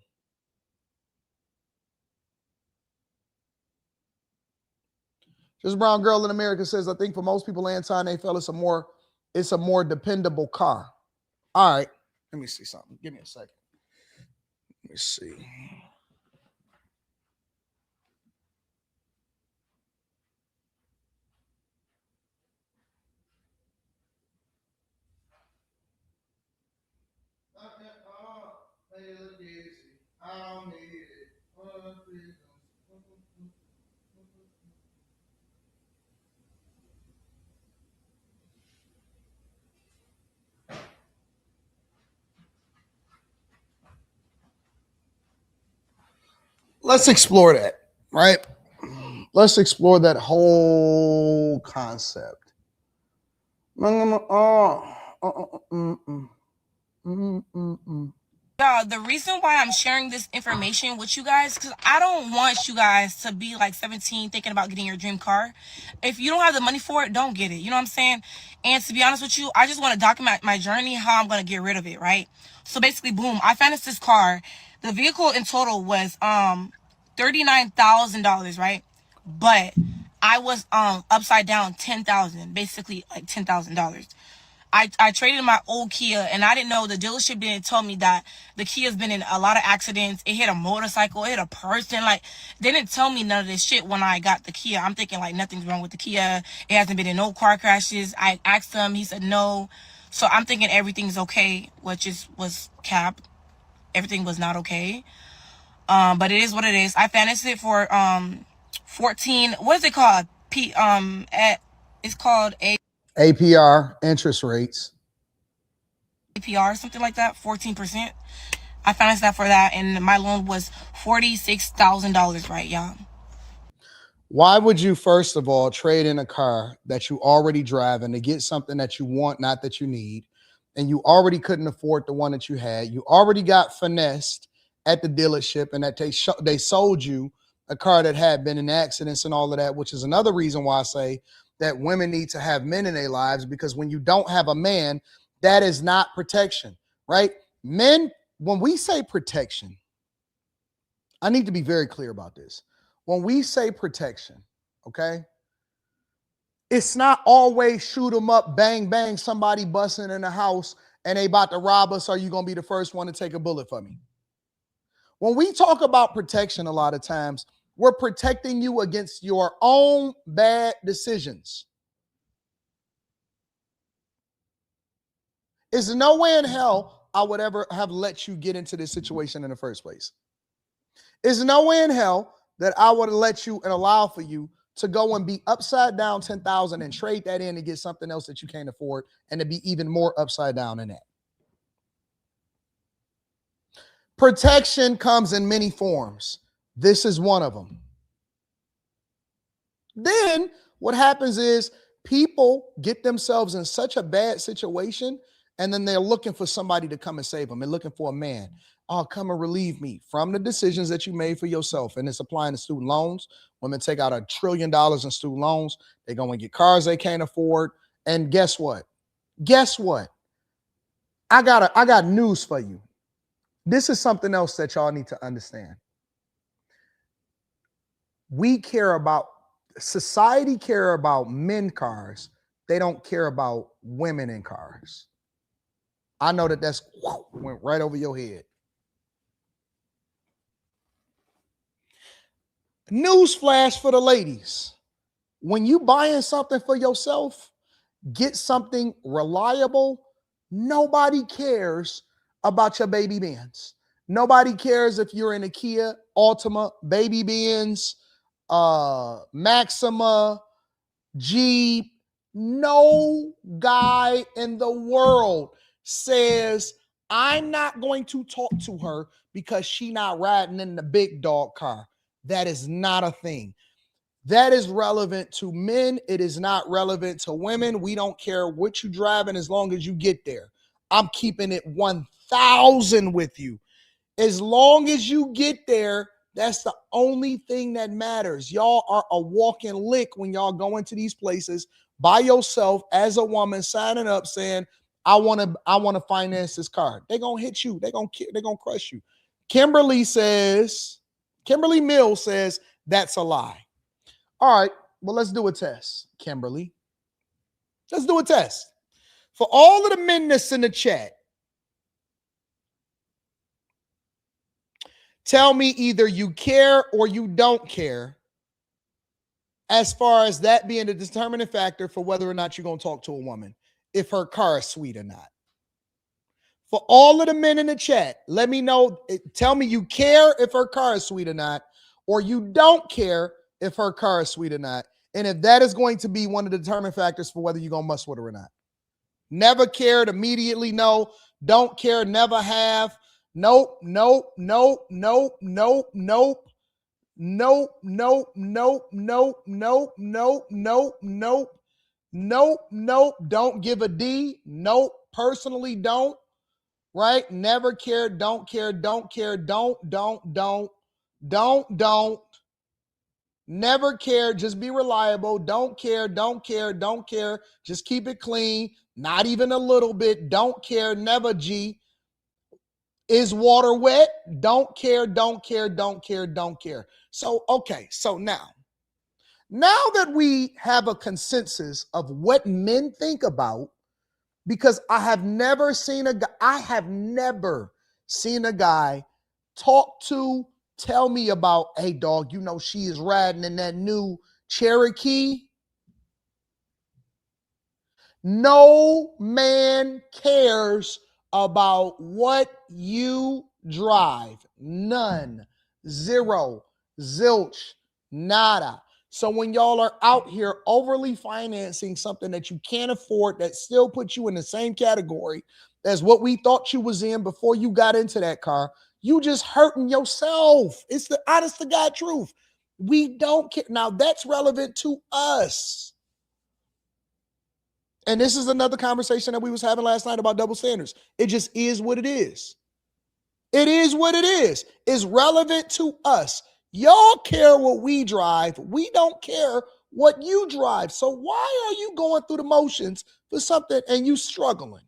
This brown girl in America says, I think for most people, Anton, they feel it's a more dependable car. All right. Let me see something. Give me a second. Let me see. I don't need it. Let's explore that, right? Let's explore that whole concept. Y'all, the reason why I'm sharing this information with you guys, because I don't want you guys to be like 17 thinking about getting your dream car. If you don't have the money for it, don't get it. You know what I'm saying? And to be honest with you, I just want to document my journey, how I'm going to get rid of it, right? So basically, boom, I financed this car. The vehicle in total was $39,000, right? But I was upside down $10,000, basically like $10,000. I traded my old Kia, and I didn't know, the dealership didn't tell me that the Kia's been in a lot of accidents. It hit a motorcycle, it hit a person. Like, they didn't tell me none of this shit when I got the Kia. I'm thinking like nothing's wrong with the Kia. It hasn't been in no car crashes. I asked him, he said no. So I'm thinking everything's okay, which was cap. Everything was not okay. But it is what it is. I financed it for 14. What is it called? It's called APR, interest rates. APR, something like that, 14%. I financed that for that, and my loan was $46,000, right, y'all? Why would you, first of all, trade in a car that you already driving to get something that you want, not that you need, and you already couldn't afford the one that you had? You already got finessed at the dealership, and that they sold you a car that had been in accidents and all of that, which is another reason why I say that women need to have men in their lives, because when you don't have a man, that is not protection, right? Men, when we say protection, I need to be very clear about this. When we say protection, okay, it's not always shoot them up, bang, bang, somebody busting in the house and they about to rob us. Are you going to be the first one to take a bullet for me? When we talk about protection, a lot of times we're protecting you against your own bad decisions. There's no way in hell I would ever have let you get into this situation in the first place. There's no way in hell that I would have let you and allow for you to go and be upside down 10,000 and trade that in to get something else that you can't afford, and to be even more upside down than that. Protection comes in many forms. This is one of them. Then what happens is people get themselves in such a bad situation, and then they're looking for somebody to come and save them. They're looking for a man. Oh, come and relieve me from the decisions that you made for yourself. And it's applying to student loans. Women take out $1 trillion in student loans. They're going to get cars they can't afford. And guess what? Guess what? I got news for you. This is something else that y'all need to understand. Society care about men cars. They don't care about women in cars. I know that's went right over your head. Newsflash for the ladies. When you buying something for yourself, get something reliable. Nobody cares about your baby Benz. Nobody cares if you're in a Kia, Altima, baby Benz, Maxima, Jeep. No guy in the world says, I'm not going to talk to her because she not riding in the big dog car. That is not a thing. That is relevant to men. It is not relevant to women. We don't care what you driving as long as you get there. I'm keeping it 1,000 with you. As long as you get there, that's the only thing that matters. Y'all are a walking lick when y'all go into these places by yourself as a woman signing up saying, I want to finance this car. They're going to hit you. They're going to crush you. Kimberly Mills says that's a lie. All right, well, let's do a test, Kimberly. Let's do a test. For all of the men that's in the chat, tell me either you care or you don't care as far as that being the determining factor for whether or not you're going to talk to a woman, if her car is sweet or not. For all of the men in the chat, let me know. Tell me you care if her car is sweet or not, or you don't care if her car is sweet or not. And if that is going to be one of the determining factors for whether you're going to mess with her or not. Never cared, immediately no. Don't care, never have. Nope, nope, nope, nope, nope, nope. Nope, nope, nope, nope, nope, nope, nope, nope, nope, nope. Don't give a D. Nope, personally don't. Right? Never care, don't care, don't care, don't. Never care, just be reliable. Don't care, don't care, don't care. Just keep it clean. Not even a little bit. Don't care, never G. Is water wet? Don't care, don't care, don't care, don't care. So, okay, so now that we have a consensus of what men think about, because I have never seen a guy talk to, tell me about, hey dog, you know, she is riding in that new Cherokee. No man cares about what you drive. None. Zero. Zilch. Nada. So when y'all are out here overly financing something that you can't afford, that still puts you in the same category as what we thought you was in before you got into that car, you just hurting yourself. It's the honest to God truth. We don't care. Now that's relevant to us. And this is another conversation that we was having last night about double standards. It just is what it is. It is what it is. It's relevant to us. Y'all care what we drive. We don't care what you drive. So why are you going through the motions for something and you struggling?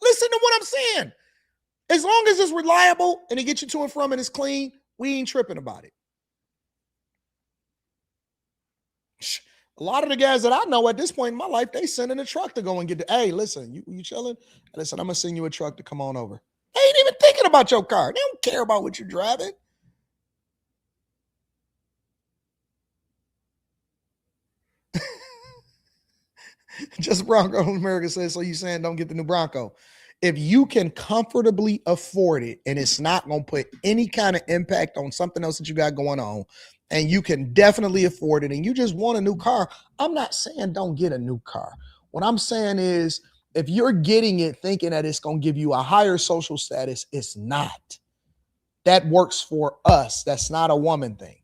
Listen to what I'm saying. As long as it's reliable and it gets you to and from and it's clean, we ain't tripping about it. A lot of the guys that I know at this point in my life, they send in a truck to go and get hey, listen, you chilling? Listen, I'm going to send you a truck to come on over. They ain't even thinking about your car. They don't care about what you're driving. Just Bronco America says, so you saying don't get the new Bronco. If you can comfortably afford it and it's not going to put any kind of impact on something else that you got going on, and you can definitely afford it and you just want a new car, I'm not saying don't get a new car. What I'm saying is if you're getting it thinking that it's going to give you a higher social status, it's not. That works for us. That's not a woman thing.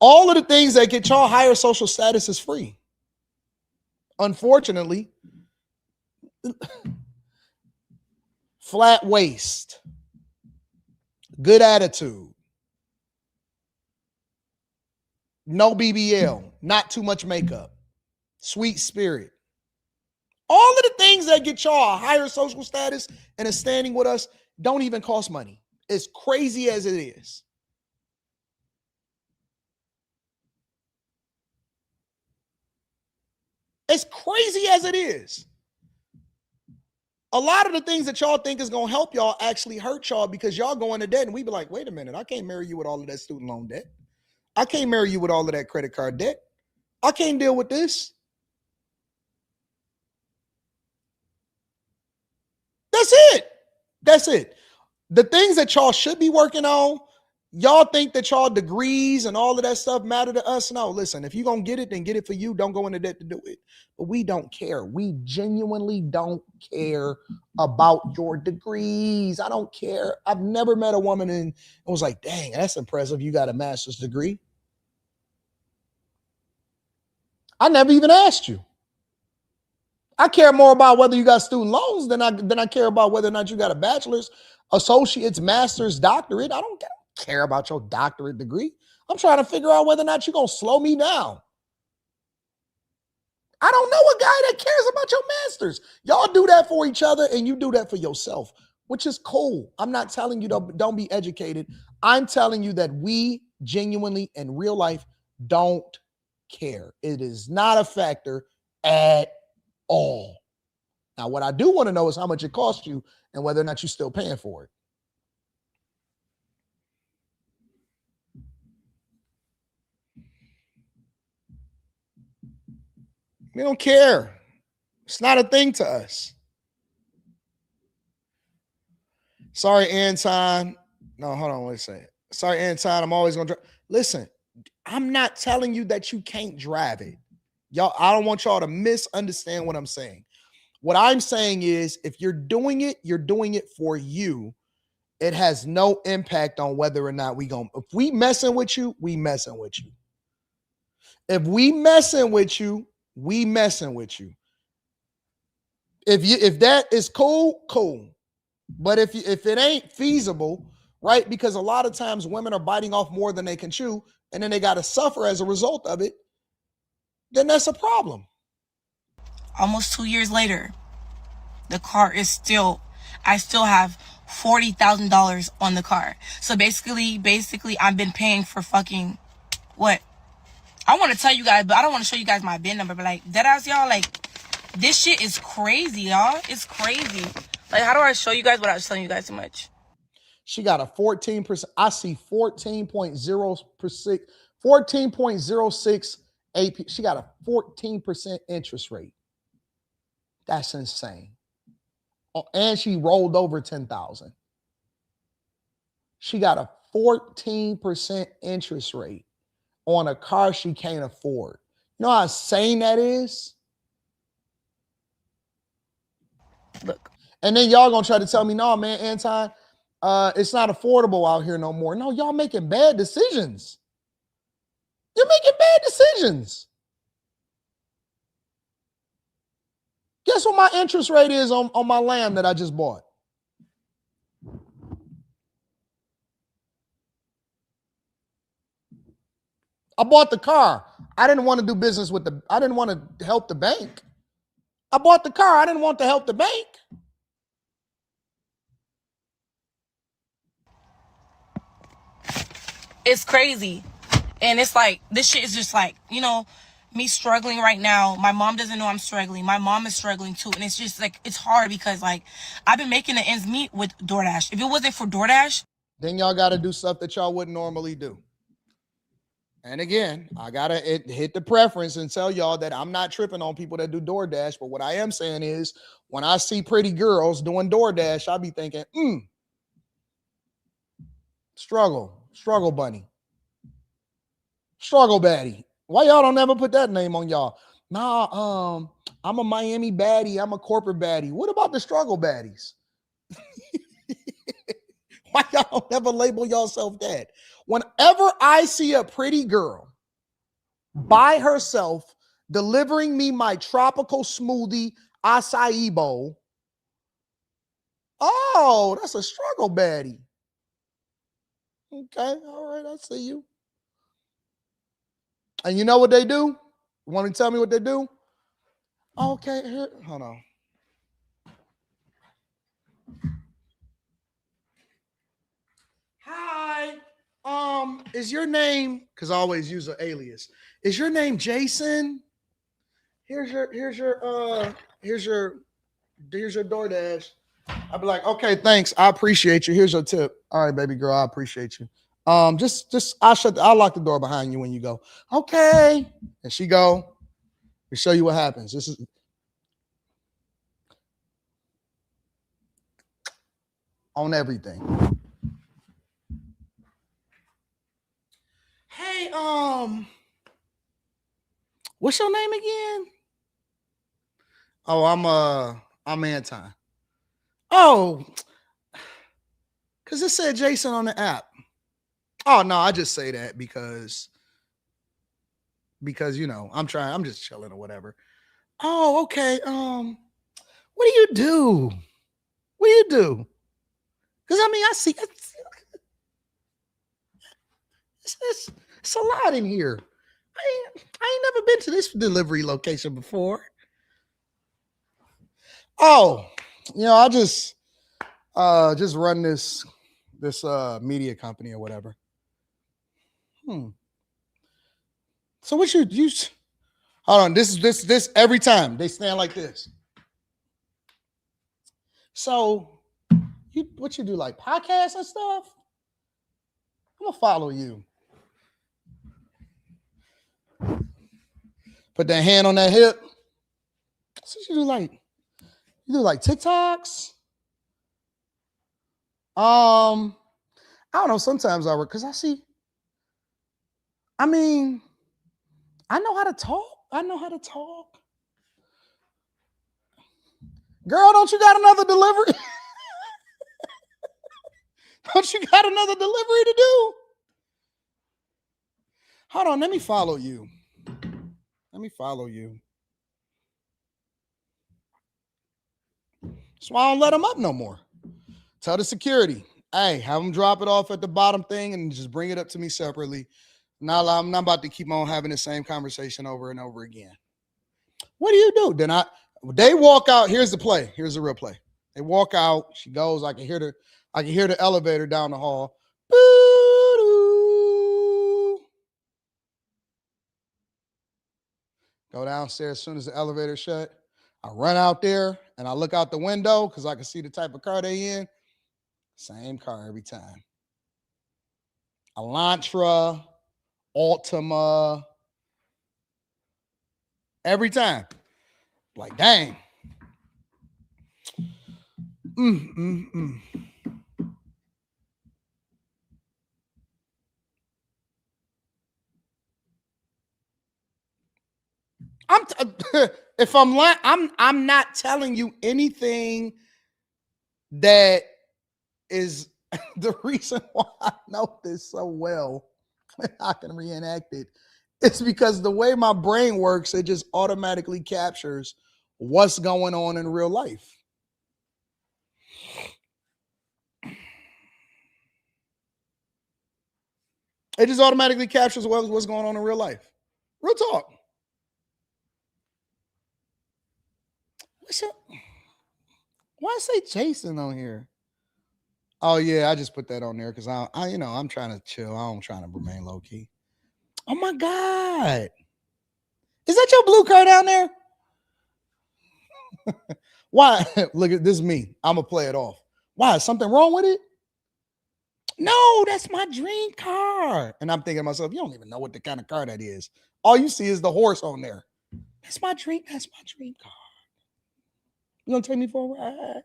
All of the things that get y'all higher social status is free. Unfortunately, flat waist, good attitude, no BBL, not too much makeup, sweet spirit. All of the things that get y'all a higher social status and a standing with us don't even cost money. As crazy as it is. As crazy as it is. A lot of the things that y'all think is going to help y'all actually hurt y'all because y'all go into debt and we be like, wait a minute, I can't marry you with all of that student loan debt. I can't marry you with all of that credit card debt. I can't deal with this. That's it. That's it. The things that y'all should be working on, y'all think that y'all degrees and all of that stuff matter to us. No, listen, if you're going to get it, then get it for you. Don't go into debt to do it. But we don't care. We genuinely don't care about your degrees. I don't care. I've never met a woman and was like, dang, that's impressive. You got a master's degree. I never even asked you. I care more about whether you got student loans than I care about whether or not you got a bachelor's, associate's, master's, doctorate. I don't care about your doctorate degree. I'm trying to figure out whether or not you're going to slow me down. I don't know a guy that cares about your master's. Y'all do that for each other and you do that for yourself, which is cool. I'm not telling you don't be educated. I'm telling you that we genuinely in real life don't care. It is not a factor at all. Now, what I do want to know is how much it costs you and whether or not you're still paying for it. We don't care. It's not a thing to us. Sorry, Anton. No, hold on. Wait a second. Sorry, Anton. I'm always going to drive. Listen, I'm not telling you that you can't drive it. Y'all, I don't want y'all to misunderstand what I'm saying. What I'm saying is if you're doing it for you. It has no impact on whether or not if we messing with you, we messing with you. If we messing with you, we messing with you. If that is cool, cool. But if it ain't feasible, right? Because a lot of times women are biting off more than they can chew, and then they got to suffer as a result of it, then that's a problem. Almost 2 years later, the car is I still have $40,000 on the car. So basically, I've been paying for fucking what? I want to tell you guys, but I don't want to show you guys my VIN number. But like, deadass, y'all, like, this shit is crazy, y'all. It's crazy. Like, how do I show you guys without telling you guys too much? She got a 14%. I see 14.0%, 14.06 AP. She got a 14% interest rate. That's insane. Oh, and she rolled over 10,000. She got a 14% interest rate on a car she can't afford. You know how insane that is? Look. And then y'all gonna try to tell me, no, man, Anton, it's not affordable out here no more. No, y'all making bad decisions. You're making bad decisions. Guess what my interest rate is on my land that I just bought? I bought the car. I didn't want to do business with I didn't want to help the bank. I bought the car. I didn't want to help the bank. It's crazy. And it's like, this shit is just like, me struggling right now. My mom doesn't know I'm struggling. My mom is struggling too. And it's just like, it's hard because like, I've been making the ends meet with DoorDash. If it wasn't for DoorDash, then y'all got to do stuff that y'all wouldn't normally do. And again, I got to hit the preference and tell y'all that I'm not tripping on people that do DoorDash. But what I am saying is when I see pretty girls doing DoorDash, I'll be thinking, struggle bunny. Struggle baddie. Why y'all don't ever put that name on y'all? Nah, I'm a Miami baddie. I'm a corporate baddie. What about the struggle baddies? Why y'all don't ever label yourself that? Whenever I see a pretty girl by herself delivering me my tropical smoothie acai bowl, oh, that's a struggle baddie. Okay, all right, I see you. And you know what they do? You want to tell me what they do? Okay, here, hold on. Hi. Is your name, because I always use an alias. Is your name Jason? Here's your Here's your DoorDash. I'd be like, okay, thanks. I appreciate you. Here's your tip. All right, baby girl, I appreciate you. I'll lock the door behind you when you go. Okay. And she go. We show you what happens. This is on everything. Hey, what's your name again? Oh, I'm Anton. Oh, because it said Jason on the app. Oh no, I just say that because you know, I'm just chilling or whatever. Oh, okay. What do you do? What do you do? Because I mean, I see it's a lot in here. I ain't never been to this delivery location before. Oh, you know, I just run this media company or whatever. So what you hold on, this every time they stand like this. So what you do, like podcasts and stuff? I'm gonna follow you. Put that hand on that hip. So you do like TikToks. I don't know. Sometimes I work because I see. I mean, I know how to talk. Girl, don't you got another delivery? Don't you got another delivery to do? Hold on, let me follow you. That's why I don't let them up no more. Tell the security, hey, have them drop it off at the bottom thing and just bring it up to me separately. Now I'm not about to keep on having the same conversation over and over again. What do you do? Then they walk out. Here's the play. Here's the real play. They walk out. She goes. I can hear the elevator down the hall. Boo-doo. Go downstairs as soon as the elevator shut. I run out there and I look out the window because I can see the type of car they in. Same car every time. Elantra, Altima. Every time. Like, dang. I'm not telling you anything that is the reason why I know this so well. I can reenact it. It's because the way my brain works, it just automatically captures what's going on in real life. It just automatically captures what's going on in real life. Real talk. Why say Jason on here? Oh yeah, I just put that on there because I'm trying to chill. I'm trying to remain low key. Oh my God. Is that your blue car down there? Why? Look at this me. I'm gonna play it off. Why? Is something wrong with it? No, that's my dream car. And I'm thinking to myself, you don't even know what the kind of car that is. All you see is the horse on there. That's my dream car. You gonna take me for a ride?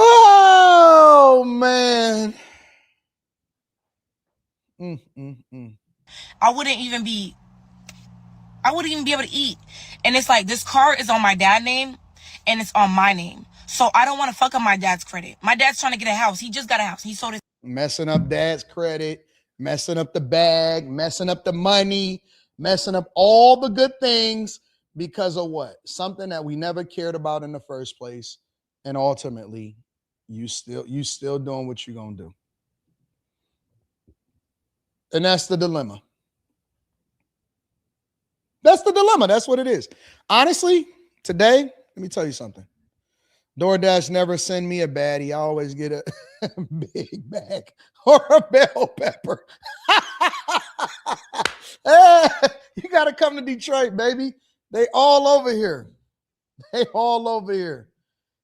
Oh man. I wouldn't even be able to eat. And it's like, this car is on my dad's name and it's on my name. So I don't want to fuck up my dad's credit. My dad's trying to get a house. He just got a house. He sold his. Messing up dad's credit, messing up the bag, messing up the money, messing up all the good things because of what? Something that we never cared about in the first place. And ultimately, you still doing what you're gonna do. And that's the dilemma. That's what it is. Honestly, today, let me tell you something. DoorDash never send me a baddie. I always get a big bag or a bell pepper. Hey, you got to come to Detroit, baby. They all over here. They all over here.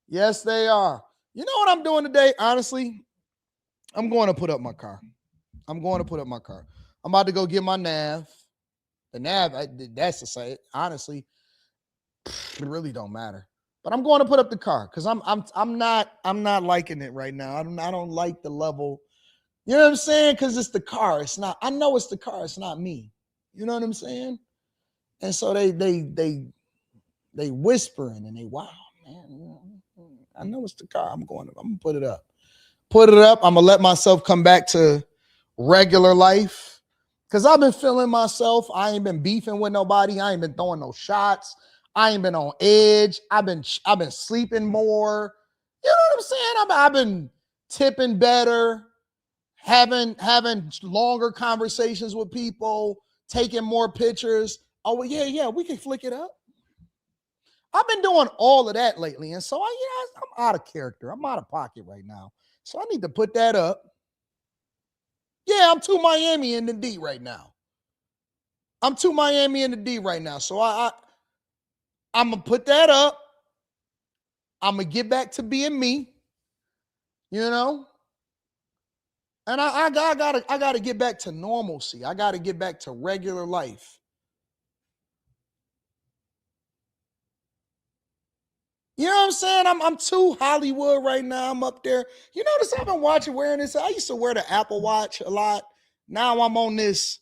Yes, they are. You know what I'm doing today? Honestly, I'm going to put up my car. I'm about to go get my nav. The nav, that's the same. Honestly, it really don't matter. But I'm going to put up the car because I'm not liking it right now. I don't like the level. You know what I'm saying? Because it's the car. It's not. I know it's the car. It's not me. You know what I'm saying? And so they whispering and they, wow, man. I know it's the car. I'm gonna put it up. I'm gonna let myself come back to regular life because I've been feeling myself. I ain't been beefing with nobody. I ain't been throwing no shots. I ain't been on edge. I've been sleeping more. You know what I'm saying? I've been tipping better, having longer conversations with people, taking more pictures. Oh, yeah, we can flick it up. I've been doing all of that lately. And so I'm out of character. I'm out of pocket right now. So I need to put that up. Yeah, I'm to Miami in the D right now. So I'm going to put that up. I'm going to get back to being me, you know? And I got to get back to normalcy. I got to get back to regular life. You know what I'm saying? I'm too Hollywood right now. I'm up there. You notice I've been wearing this. I used to wear the Apple Watch a lot. Now I'm on this,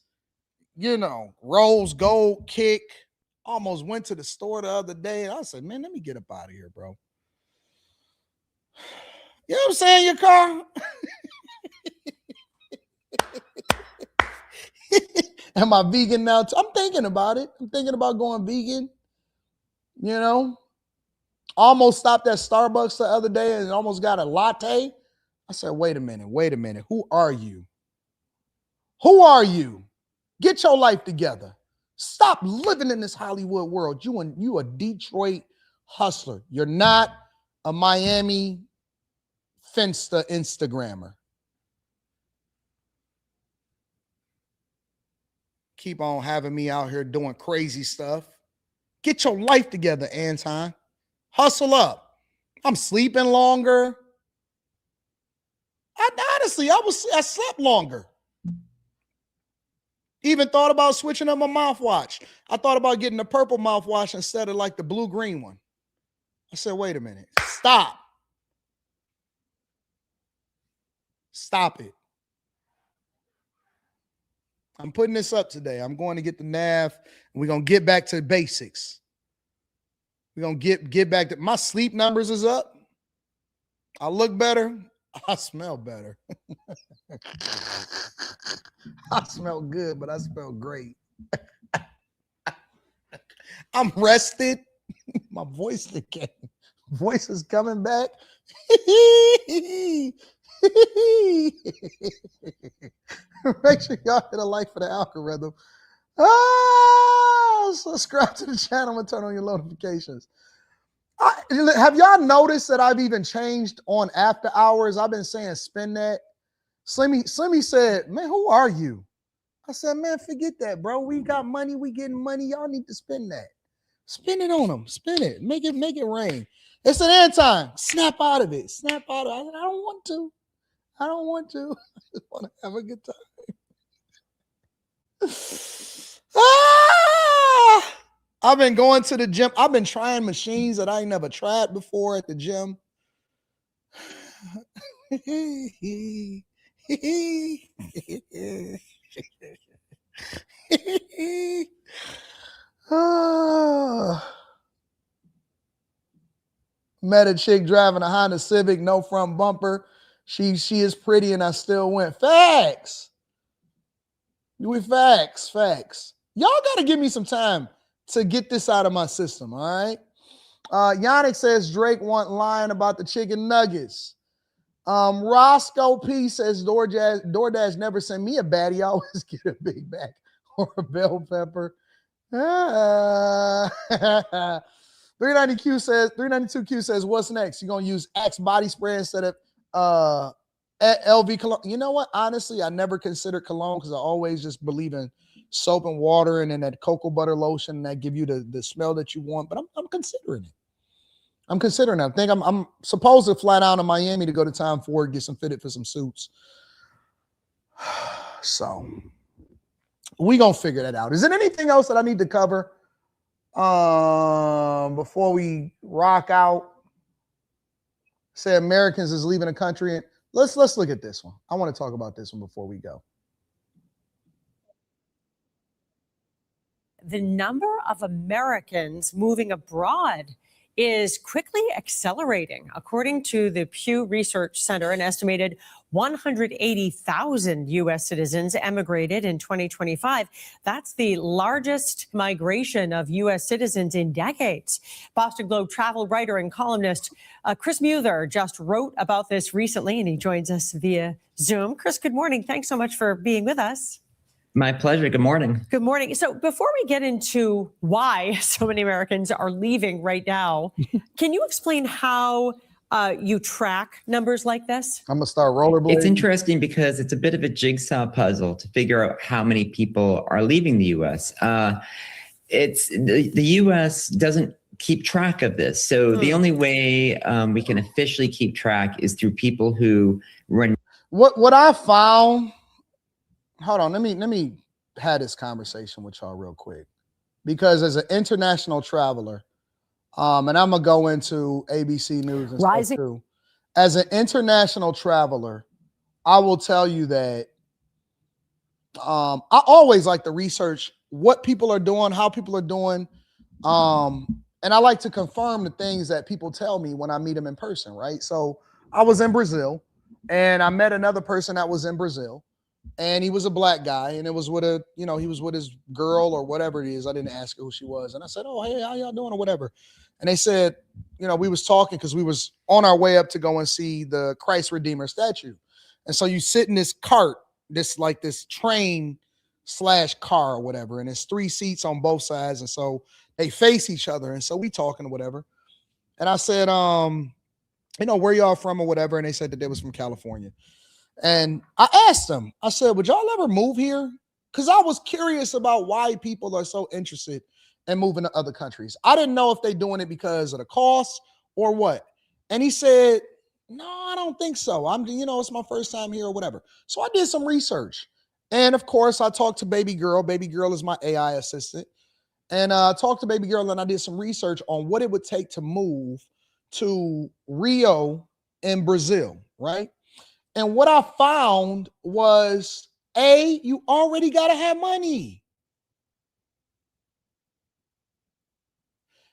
rose gold kick. Almost went to the store the other day. And I said, man, let me get up out of here, bro. You know what I'm saying? Your car. Am I vegan now? I'm thinking about it. I'm thinking about going vegan. You know? Almost stopped at Starbucks the other day and almost got a latte. I said, wait a minute. Who are you? Get your life together. Stop living in this Hollywood world. You a Detroit hustler. You're not a Miami Finsta Instagrammer. Keep on having me out here doing crazy stuff. Get your life together, Anton. Hustle up. I'm sleeping longer. I slept longer. Even thought about switching up my mouthwash. I thought about getting the purple mouthwash instead of like the blue-green one. I said, wait a minute. Stop it. I'm putting this up today. I'm going to get the nav and we're going to get back to basics. We're going to get back to my sleep numbers is up. I look better. I smell better. I smell good, but I smell great. I'm rested. My voice is coming back. Make sure y'all hit a like for the algorithm. Subscribe to the channel and turn on your notifications. Have y'all noticed that I've even changed on after hours? I've been saying spin that. Slimmy said, man, who are you? I said, man, forget that, bro. We got money. We getting money. Y'all need to spin that. Spin it on them. Spin it. Make it rain. It's an Anton. Snap out of it. I said, I don't want to. I just want to have a good time. I've been going to the gym. I've been trying machines that I ain't never tried before at the gym. Met a chick driving a Honda Civic, no front bumper. She is pretty and I still went. Facts. Facts. Y'all got to give me some time to get this out of my system, all right? Yannick says Drake want lying about the chicken nuggets. Roscoe P says DoorDash never send me a baddie. I always get a big bag or a bell pepper. The 392Q says, what's next? You're going to use Axe body spray instead of LV cologne. You know what? Honestly, I never considered cologne because I always just believe in soap and water and then that cocoa butter lotion that give you the smell that you want. But I'm considering it. I'm considering it. I think I'm supposed to fly down to Miami to go to Tom Ford, get some fitted for some suits. So we gonna figure that out. Is there anything else that I need to cover before we rock out? Say Americans is leaving the country. And let's look at this one. I want to talk about this one before we go. The number of Americans moving abroad is quickly accelerating. According to the Pew Research Center, an estimated 180,000 U.S. citizens emigrated in 2025. That's the largest migration of U.S. citizens in decades. Boston Globe travel writer and columnist Chris Muther just wrote about this recently, and he joins us via Zoom. Chris, good morning. Thanks so much for being with us. My pleasure. Good morning. Good morning. So before we get into why so many Americans are leaving right now, can you explain how you track numbers like this? I'm going to start rollerblading. It's interesting because it's a bit of a jigsaw puzzle to figure out how many people are leaving the U.S. It's the U.S. doesn't keep track of this. So the only way we can officially keep track is through people who run. What I found. Hold on, let me have this conversation with y'all real quick, because as an international traveler, and I'm gonna go into ABC News and stuff too. As an international traveler, I will tell you that I always like to research what people are doing, how people are doing, and I like to confirm the things that people tell me when I meet them in person, right? So I was in Brazil, and I met another person that was in Brazil. And he was a black guy, and it was with he was with his girl or whatever it is. I didn't ask her who she was. And I said, oh, hey, how y'all doing or whatever. And they said, we was talking because we was on our way up to go and see the Christ Redeemer statue. And so you sit in this cart, this train / car or whatever. And there's 3 seats on both sides. And so they face each other. And so we talking or whatever. And I said, where y'all from or whatever. And they said that they was from California. And I asked them, I said, would y'all ever move here? Because I was curious about why people are so interested in moving to other countries. I didn't know if they're doing it because of the cost or what. And he said, no, I don't think so. It's my first time here or whatever. So I did some research. And of course, I talked to Baby Girl. Baby Girl is my AI assistant. And I talked to Baby Girl, and I did some research on what it would take to move to Rio in Brazil, right? And what I found was, you already got to have money.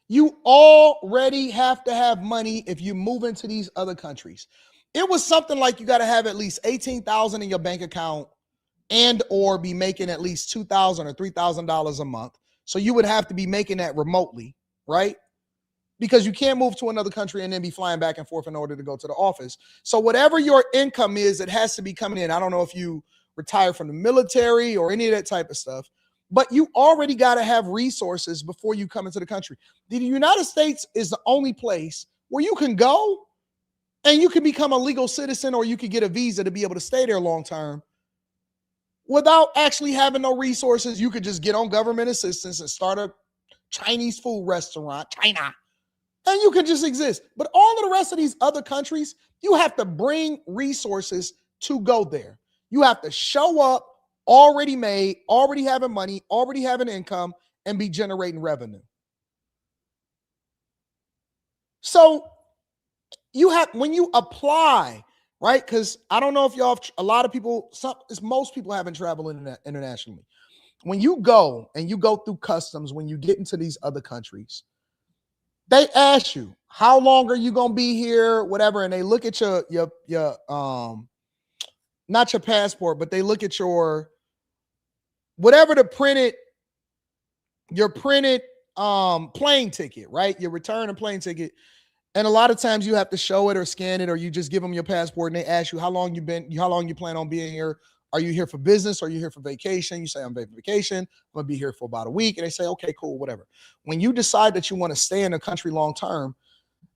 You already have to have money if you move into these other countries. It was something like you got to have at least $18,000 in your bank account and or be making at least $2,000 or $3,000 a month. So you would have to be making that remotely, right? Because you can't move to another country and then be flying back and forth in order to go to the office. So whatever your income is, it has to be coming in. I don't know if you retire from the military or any of that type of stuff, but you already got to have resources before you come into the country. The United States is the only place where you can go and you can become a legal citizen, or you could get a visa to be able to stay there long term without actually having no resources. You could just get on government assistance and start a Chinese food restaurant, China. And you can just exist. But all of the rest of these other countries, you have to bring resources to go there. You have to show up already made, already having money, already having income, and be generating revenue. So you have, when you apply, right? Because I don't know if y'all, a lot of people, most people haven't traveled internationally. When you go and you go through customs, when you get into these other countries, they ask you, how long are you going to be here, whatever, and they look at your not your passport, but they look at your, whatever your printed plane ticket, right? Your return and plane ticket. And a lot of times you have to show it or scan it, or you just give them your passport and they ask you how long you plan on being here are you here for business? Or are you here for vacation? You say, I'm vacation. I'm going to be here for about a week. And they say, okay, cool, whatever. When you decide that you want to stay in a country long-term,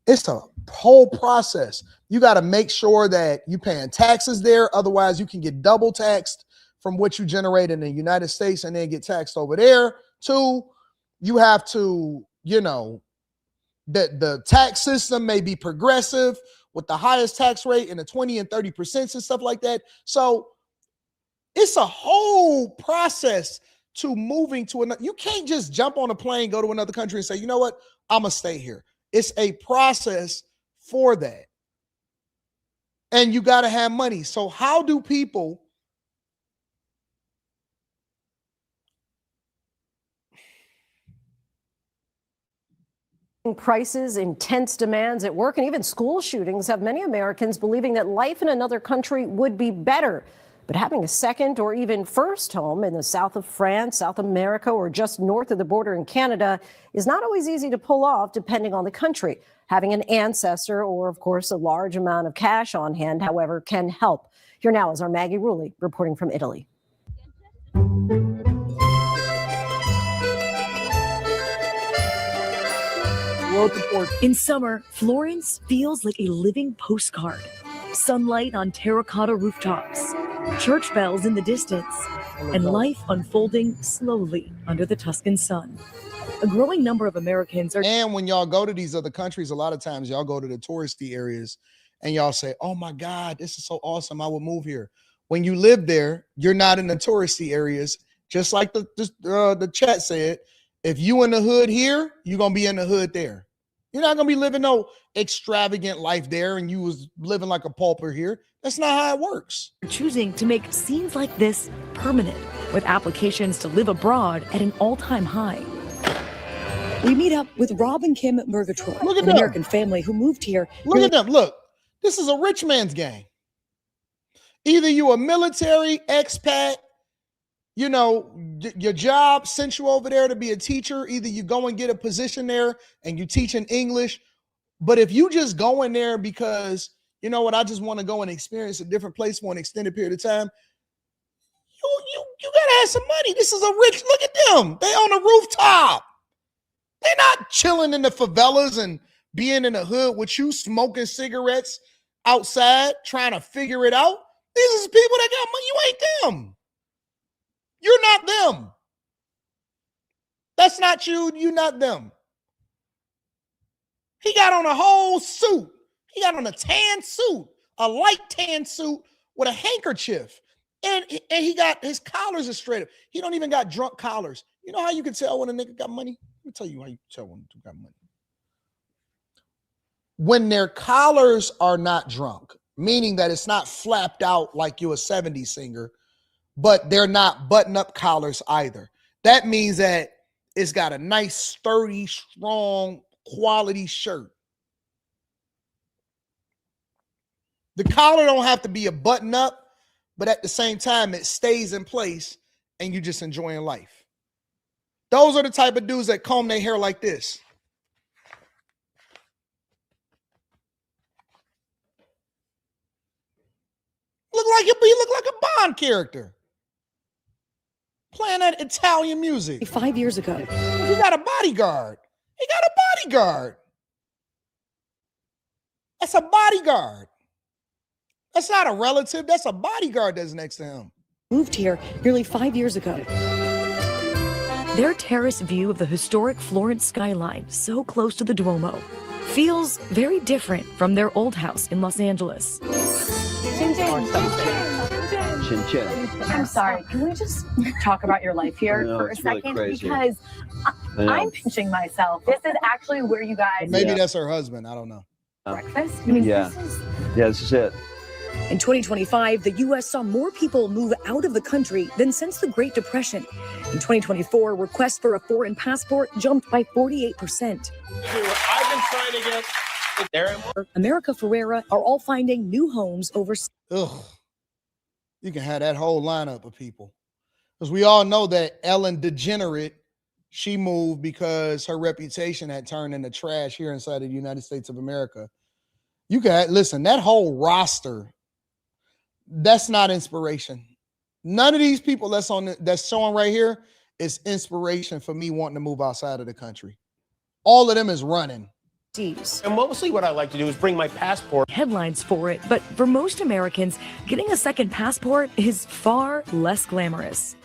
it's a whole process. You got to make sure that you're paying taxes there. Otherwise, you can get double taxed from what you generate in the United States and then get taxed over there. 2, you have to, the tax system may be progressive with the highest tax rate in the 20 and 30% and stuff like that. So it's a whole process to moving to another. You can't just jump on a plane, go to another country and say, you know what, I'm going to stay here. It's a process for that. And you got to have money. So how do people prices, intense demands at work, and even school shootings have many Americans believing that life in another country would be better. But having a second or even first home in the south of France, South America, or just north of the border in Canada is not always easy to pull off depending on the country. Having an ancestor or, of course, a large amount of cash on hand, however, can help. Here now is our Maggie Rulli reporting from Italy. In summer, Florence feels like a living postcard. Sunlight on terracotta rooftops, church bells in the distance, and life unfolding slowly under the Tuscan sun. A growing number of Americans are... And when y'all go to these other countries, a lot of times y'all go to the touristy areas and y'all say, oh my God, this is so awesome, I would move here. When you live there, you're not in the touristy areas. Just like the chat said, if you in the hood here, you're going to be in the hood there. You're not going to be living no extravagant life there and you was living like a pauper here. That's not how it works. choosing to make scenes like this permanent, with applications to live abroad at an all-time high. We meet up with Rob and Kim Murgatroyd, an American family who moved here. Look at them. Look, this is a rich man's game. Either you a military expat, you know, your job sent you over there to be a teacher. Either you go and get a position there and you teach in English. But if you just go in there because, you know what, I just want to go and experience a different place for an extended period of time, you gotta have some money. This is a rich, look at them. They on the rooftop. They're not chilling in the favelas and being in the hood with you smoking cigarettes outside trying to figure it out. These is people that got money. You ain't them. You're not them. That's not you. You're not them. He got on a whole suit. He got on a tan suit, a light tan suit with a handkerchief. And he got his collars are straight up. He don't even got drunk collars. You know how you can tell when a nigga got money? Let me tell you how you can tell when a nigga got money. When their collars are not drunk, meaning that it's not flapped out like you're a 70s singer, but they're not button-up collars either. That means that it's got a nice, sturdy, strong, quality shirt. The collar don't have to be a button-up, but at the same time, it stays in place and you're just enjoying life. Those are the type of dudes that comb their hair like this. He look like a Bond character. Playing that Italian music. 5 years ago. He got a bodyguard. He got a bodyguard. That's a bodyguard. That's not a relative. That's a bodyguard that's next to him. Moved here nearly 5 years ago. Their terrace view of the historic Florence skyline, so close to the Duomo, feels very different from their old house in Los Angeles. I'm sorry, can we just talk about your life here for a second? Really because I'm pinching myself. This is actually where you guys... Maybe that's her husband. I don't know. Breakfast? I mean, this is it. In 2025, the U.S. saw more people move out of the country than since the Great Depression. In 2024, requests for a foreign passport jumped by 48%. I've been trying to get there. America Ferrera are all finding new homes overseas. Ugh. You can have that whole lineup of people. Because we all know that Ellen DeGenerate, she moved because her reputation had turned into trash here inside of the United States of America. You can listen, that whole roster, that's not inspiration. None of these people that's showing right here is inspiration for me wanting to move outside of the country. All of them is running. And mostly what I like to do is bring my passport. Headlines for it, but for most Americans, getting a second passport is far less glamorous.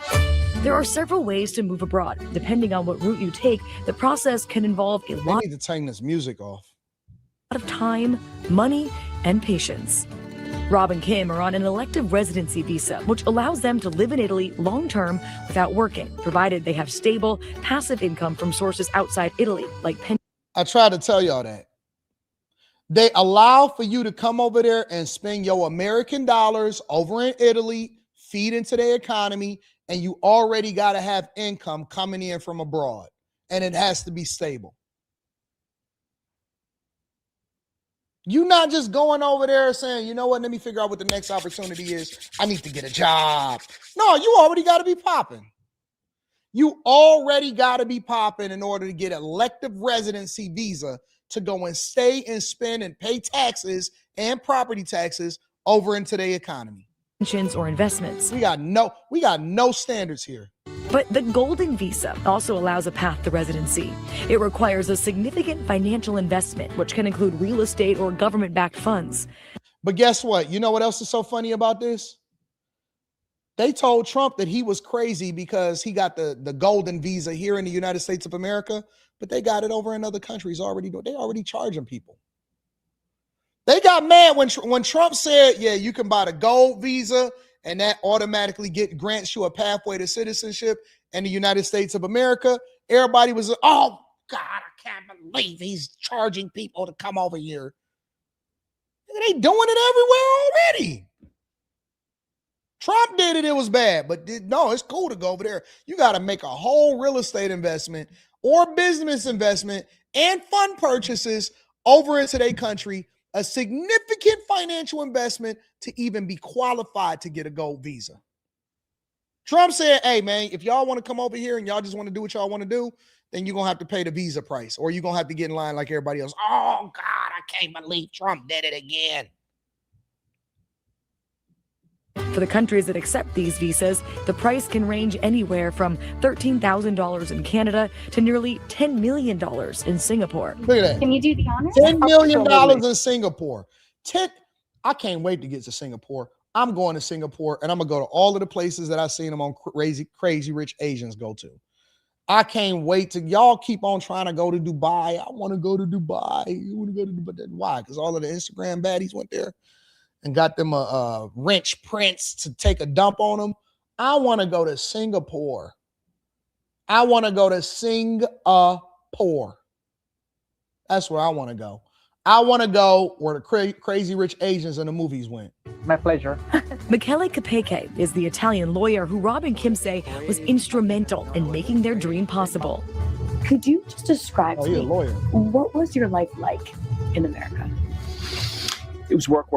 There are several ways to move abroad. Depending on what route you take, the process can involve a lot need to turn this music off. of time, money, and patience. Rob and Kim are on an elective residency visa, which allows them to live in Italy long-term without working, provided they have stable, passive income from sources outside Italy, like pensions. I tried to tell y'all that. They allow for you to come over there and spend your American dollars over in Italy, feed into their economy, and you already got to have income coming in from abroad, and it has to be stable. You're not just going over there saying, you know what, let me figure out what the next opportunity is. I need to get a job. No, you already got to be popping. You already got to be popping in order to get an elective residency visa to go and stay and spend and pay taxes and property taxes over into the economy. Or investments. We got no standards here. But the Golden Visa also allows a path to residency. It requires a significant financial investment, which can include real estate or government-backed funds. But guess what? You know what else is so funny about this? They told Trump that he was crazy because he got the Golden Visa here in the United States of America, but they got it over in other countries already. They already charging people. They got mad when Trump said, yeah, you can buy the gold visa and that automatically grants you a pathway to citizenship in the United States of America. Everybody was, oh, God, I can't believe he's charging people to come over here. They doing it everywhere already. Trump did it, it was bad, but no, it's cool to go over there. You got to make a whole real estate investment or business investment and fund purchases over into their country, a significant financial investment to even be qualified to get a gold visa. Trump said, hey, man, if y'all want to come over here and y'all just want to do what y'all want to do, then you're going to have to pay the visa price or you're going to have to get in line like everybody else. Oh, God, I can't believe Trump did it again. For the countries that accept these visas, the price can range anywhere from $13,000 in Canada to nearly $10 million in Singapore. Look at that. Can you do the honors? $10 million in Singapore. I can't wait to get to Singapore. I'm going to Singapore and I'm going to go to all of the places that I've seen them on crazy rich Asians go to. I can't wait to, y'all keep on trying to go to Dubai. I want to go to Dubai. You want to go to Dubai? Why? Because all of the Instagram baddies went there and got them a wrench prince to take a dump on them. I want to go to Singapore. I want to go to Singapore. That's where I want to go. I want to go where the crazy rich Asians in the movies went. My pleasure. Michele Capeke is the Italian lawyer who Rob and Kim say was instrumental in making their dream possible. Could you just describe to you're me, a lawyer. what was your life like in America? It was work,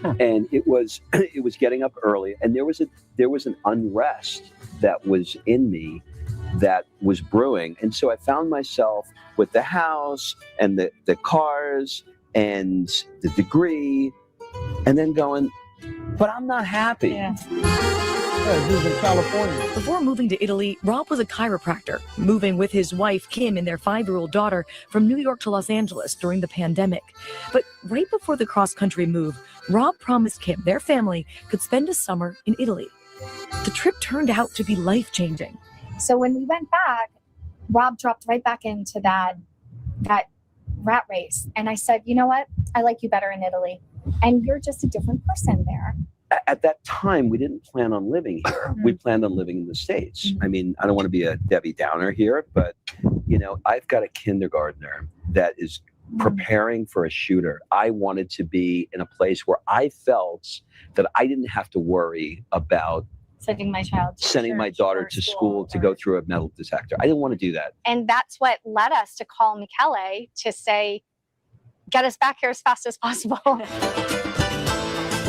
and it was getting up early, and there was an unrest that was in me that was brewing, and so I found myself with the house and the cars and the degree, and then going, but I'm not happy. Yeah. He was in California. Before moving to Italy, Rob was a chiropractor, moving with his wife, Kim, and their 5-year-old daughter from New York to Los Angeles during the pandemic. But right before the cross-country move, Rob promised Kim their family could spend a summer in Italy. The trip turned out to be life-changing. So when we went back, Rob dropped right back into that rat race. And I said, you know what? I like you better in Italy. And you're just a different person there. At that time, we didn't plan on living here. We planned on living in the States. I mean, I don't want to be a Debbie Downer here, but, I've got a kindergartner that is preparing for a shooter. I wanted to be in a place where I felt that I didn't have to worry about Sending my daughter to school to go through a metal detector. I didn't want to do that. And that's what led us to call Michele to say, get us back here as fast as possible.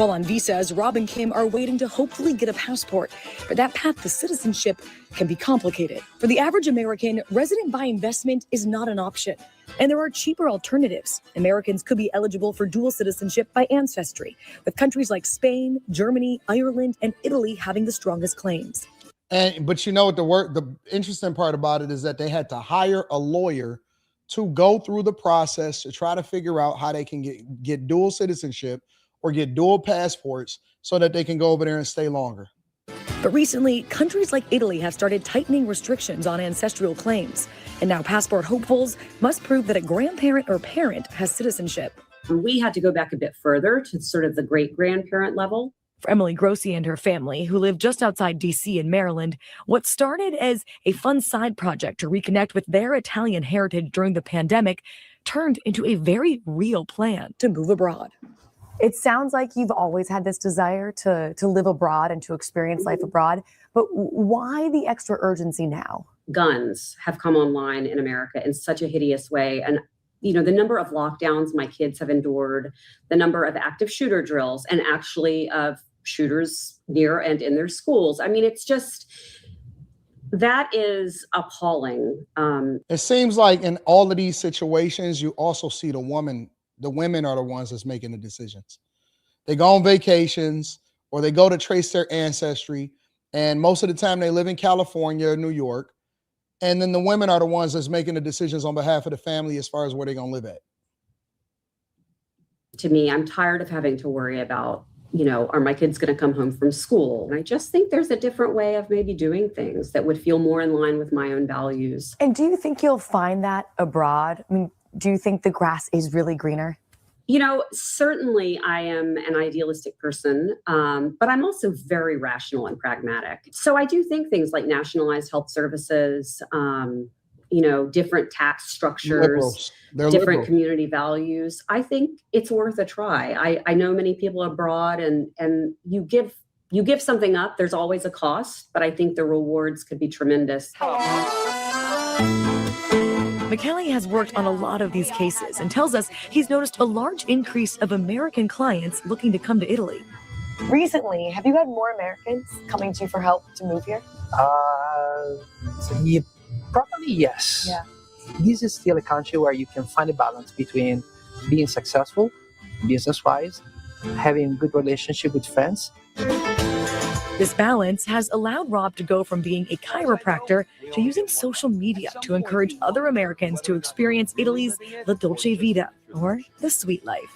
While on visas, Rob and Kim are waiting to hopefully get a passport, but that path to citizenship can be complicated. For the average American, resident by investment is not an option, and there are cheaper alternatives. Americans could be eligible for dual citizenship by ancestry, with countries like Spain, Germany, Ireland, and Italy having the strongest claims. But you know what the interesting part about it is that they had to hire a lawyer to go through the process to try to figure out how they can get dual citizenship or get dual passports so that they can go over there and stay longer. But recently, countries like Italy have started tightening restrictions on ancestral claims. And now passport hopefuls must prove that a grandparent or parent has citizenship. We had to go back a bit further to sort of the great-grandparent level. For Emily Grossi and her family, who live just outside D.C. in Maryland, what started as a fun side project to reconnect with their Italian heritage during the pandemic turned into a very real plan to move abroad. It sounds like you've always had this desire to live abroad and to experience life abroad, but why the extra urgency now? Guns have come online in America in such a hideous way. And, you know, the number of lockdowns my kids have endured, the number of active shooter drills, and actually of shooters near and in their schools. I mean, it's just, that is appalling. It seems like in all of these situations, you also see the women are the ones that's making the decisions. They go on vacations or they go to trace their ancestry. And most of the time they live in California or New York. And then the women are the ones that's making the decisions on behalf of the family as far as where they're going to live at. To me, I'm tired of having to worry about, you know, are my kids going to come home from school? And I just think there's a different way of maybe doing things that would feel more in line with my own values. And do you think you'll find that abroad? I mean, do you think the grass is really greener? You know, certainly I am an idealistic person, but I'm also very rational and pragmatic. So I do think things like nationalized health services, you know, different tax structures, different community values. I think it's worth a try. I know many people abroad and you give something up. There's always a cost, but I think the rewards could be tremendous. McKelly has worked on a lot of these cases and tells us he's noticed a large increase of American clients looking to come to Italy. Recently, have you had more Americans coming to you for help to move here? Yeah, probably yes. Yeah. This is still a country where you can find a balance between being successful, business-wise, having good relationship with friends. This balance has allowed Rob to go from being a chiropractor to using social media to encourage other Americans to experience Italy's La Dolce Vita, or the sweet life.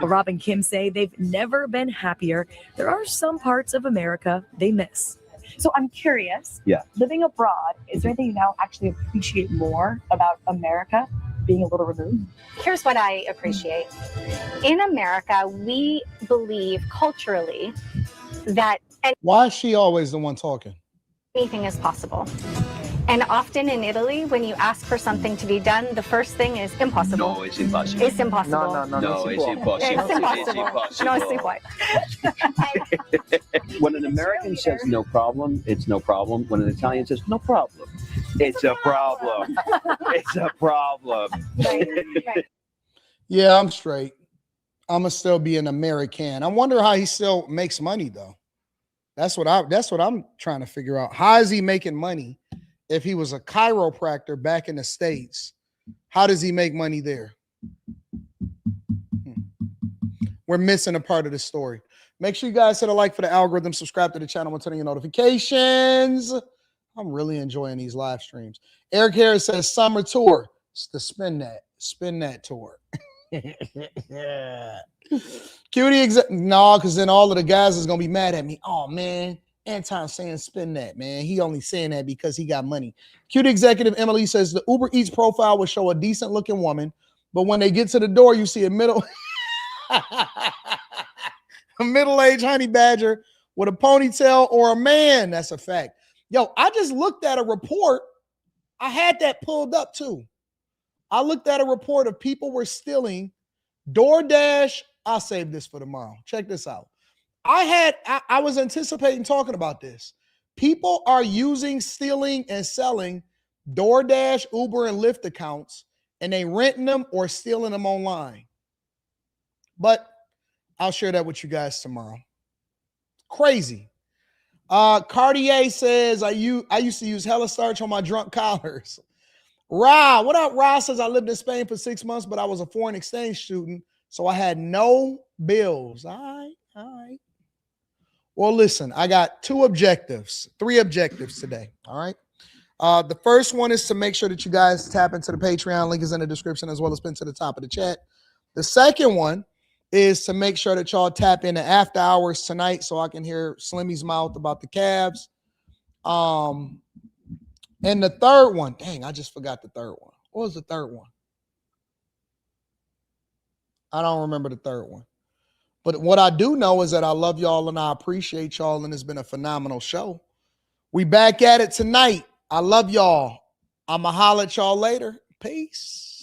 Rob and Kim say they've never been happier. There are some parts of America they miss. So I'm curious, living abroad, is there anything you now actually appreciate more about America being a little removed? Here's what I appreciate. In America, we believe culturally that Why is she always the one talking? anything is possible. And often in Italy, when you ask for something to be done, the first thing is impossible. No, it's impossible. It's impossible. No, it's impossible. It's impossible. No, si può. When an American says no problem, it's no problem. When an Italian says no problem, it's a problem. It's a problem. Yeah, I'm straight. I'm gonna still be an American. I wonder how he still makes money though. That's what I'm trying to figure out. How is he making money if he was a chiropractor back in the States? How does he make money there? We're missing a part of the story. Make sure you guys hit a like for the algorithm, subscribe to the channel, and turn on your notifications. I'm really enjoying these live streams. Eric Harris says summer tour. It's the spin that tour. Cutie no, because then all of the guys is gonna be mad at me. Oh man, Anton saying spin that, man. He only saying that because he got money. Cutie executive Emily says the Uber Eats profile will show a decent looking woman, but when they get to the door, you see a middle-aged honey badger with a ponytail or a man. That's a fact. Yo, I just looked at a report. I had that pulled up too. I looked at a report of people were stealing DoorDash. I'll save this for tomorrow. Check this out. I was anticipating talking about this. People are stealing and selling DoorDash, Uber, and Lyft accounts, and they renting them or stealing them online. But I'll share that with you guys tomorrow. Crazy. Cartier says, I used to use hella starch on my drunk collars. Ra, what up? Ra says, I lived in Spain for 6 months, but I was a foreign exchange student, so I had no bills. All right. Well, listen, I got three objectives today. All right. The first one is to make sure that you guys tap into the Patreon. Link is in the description as well as pinned to the top of the chat. The second one is to make sure that y'all tap into after hours tonight so I can hear Slimmy's mouth about the Cavs. And the third one, dang, I just forgot the third one. What was the third one? I don't remember the third one. But what I do know is that I love y'all and I appreciate y'all, and it's been a phenomenal show. We back at it tonight. I love y'all. I'ma holler at y'all later. Peace.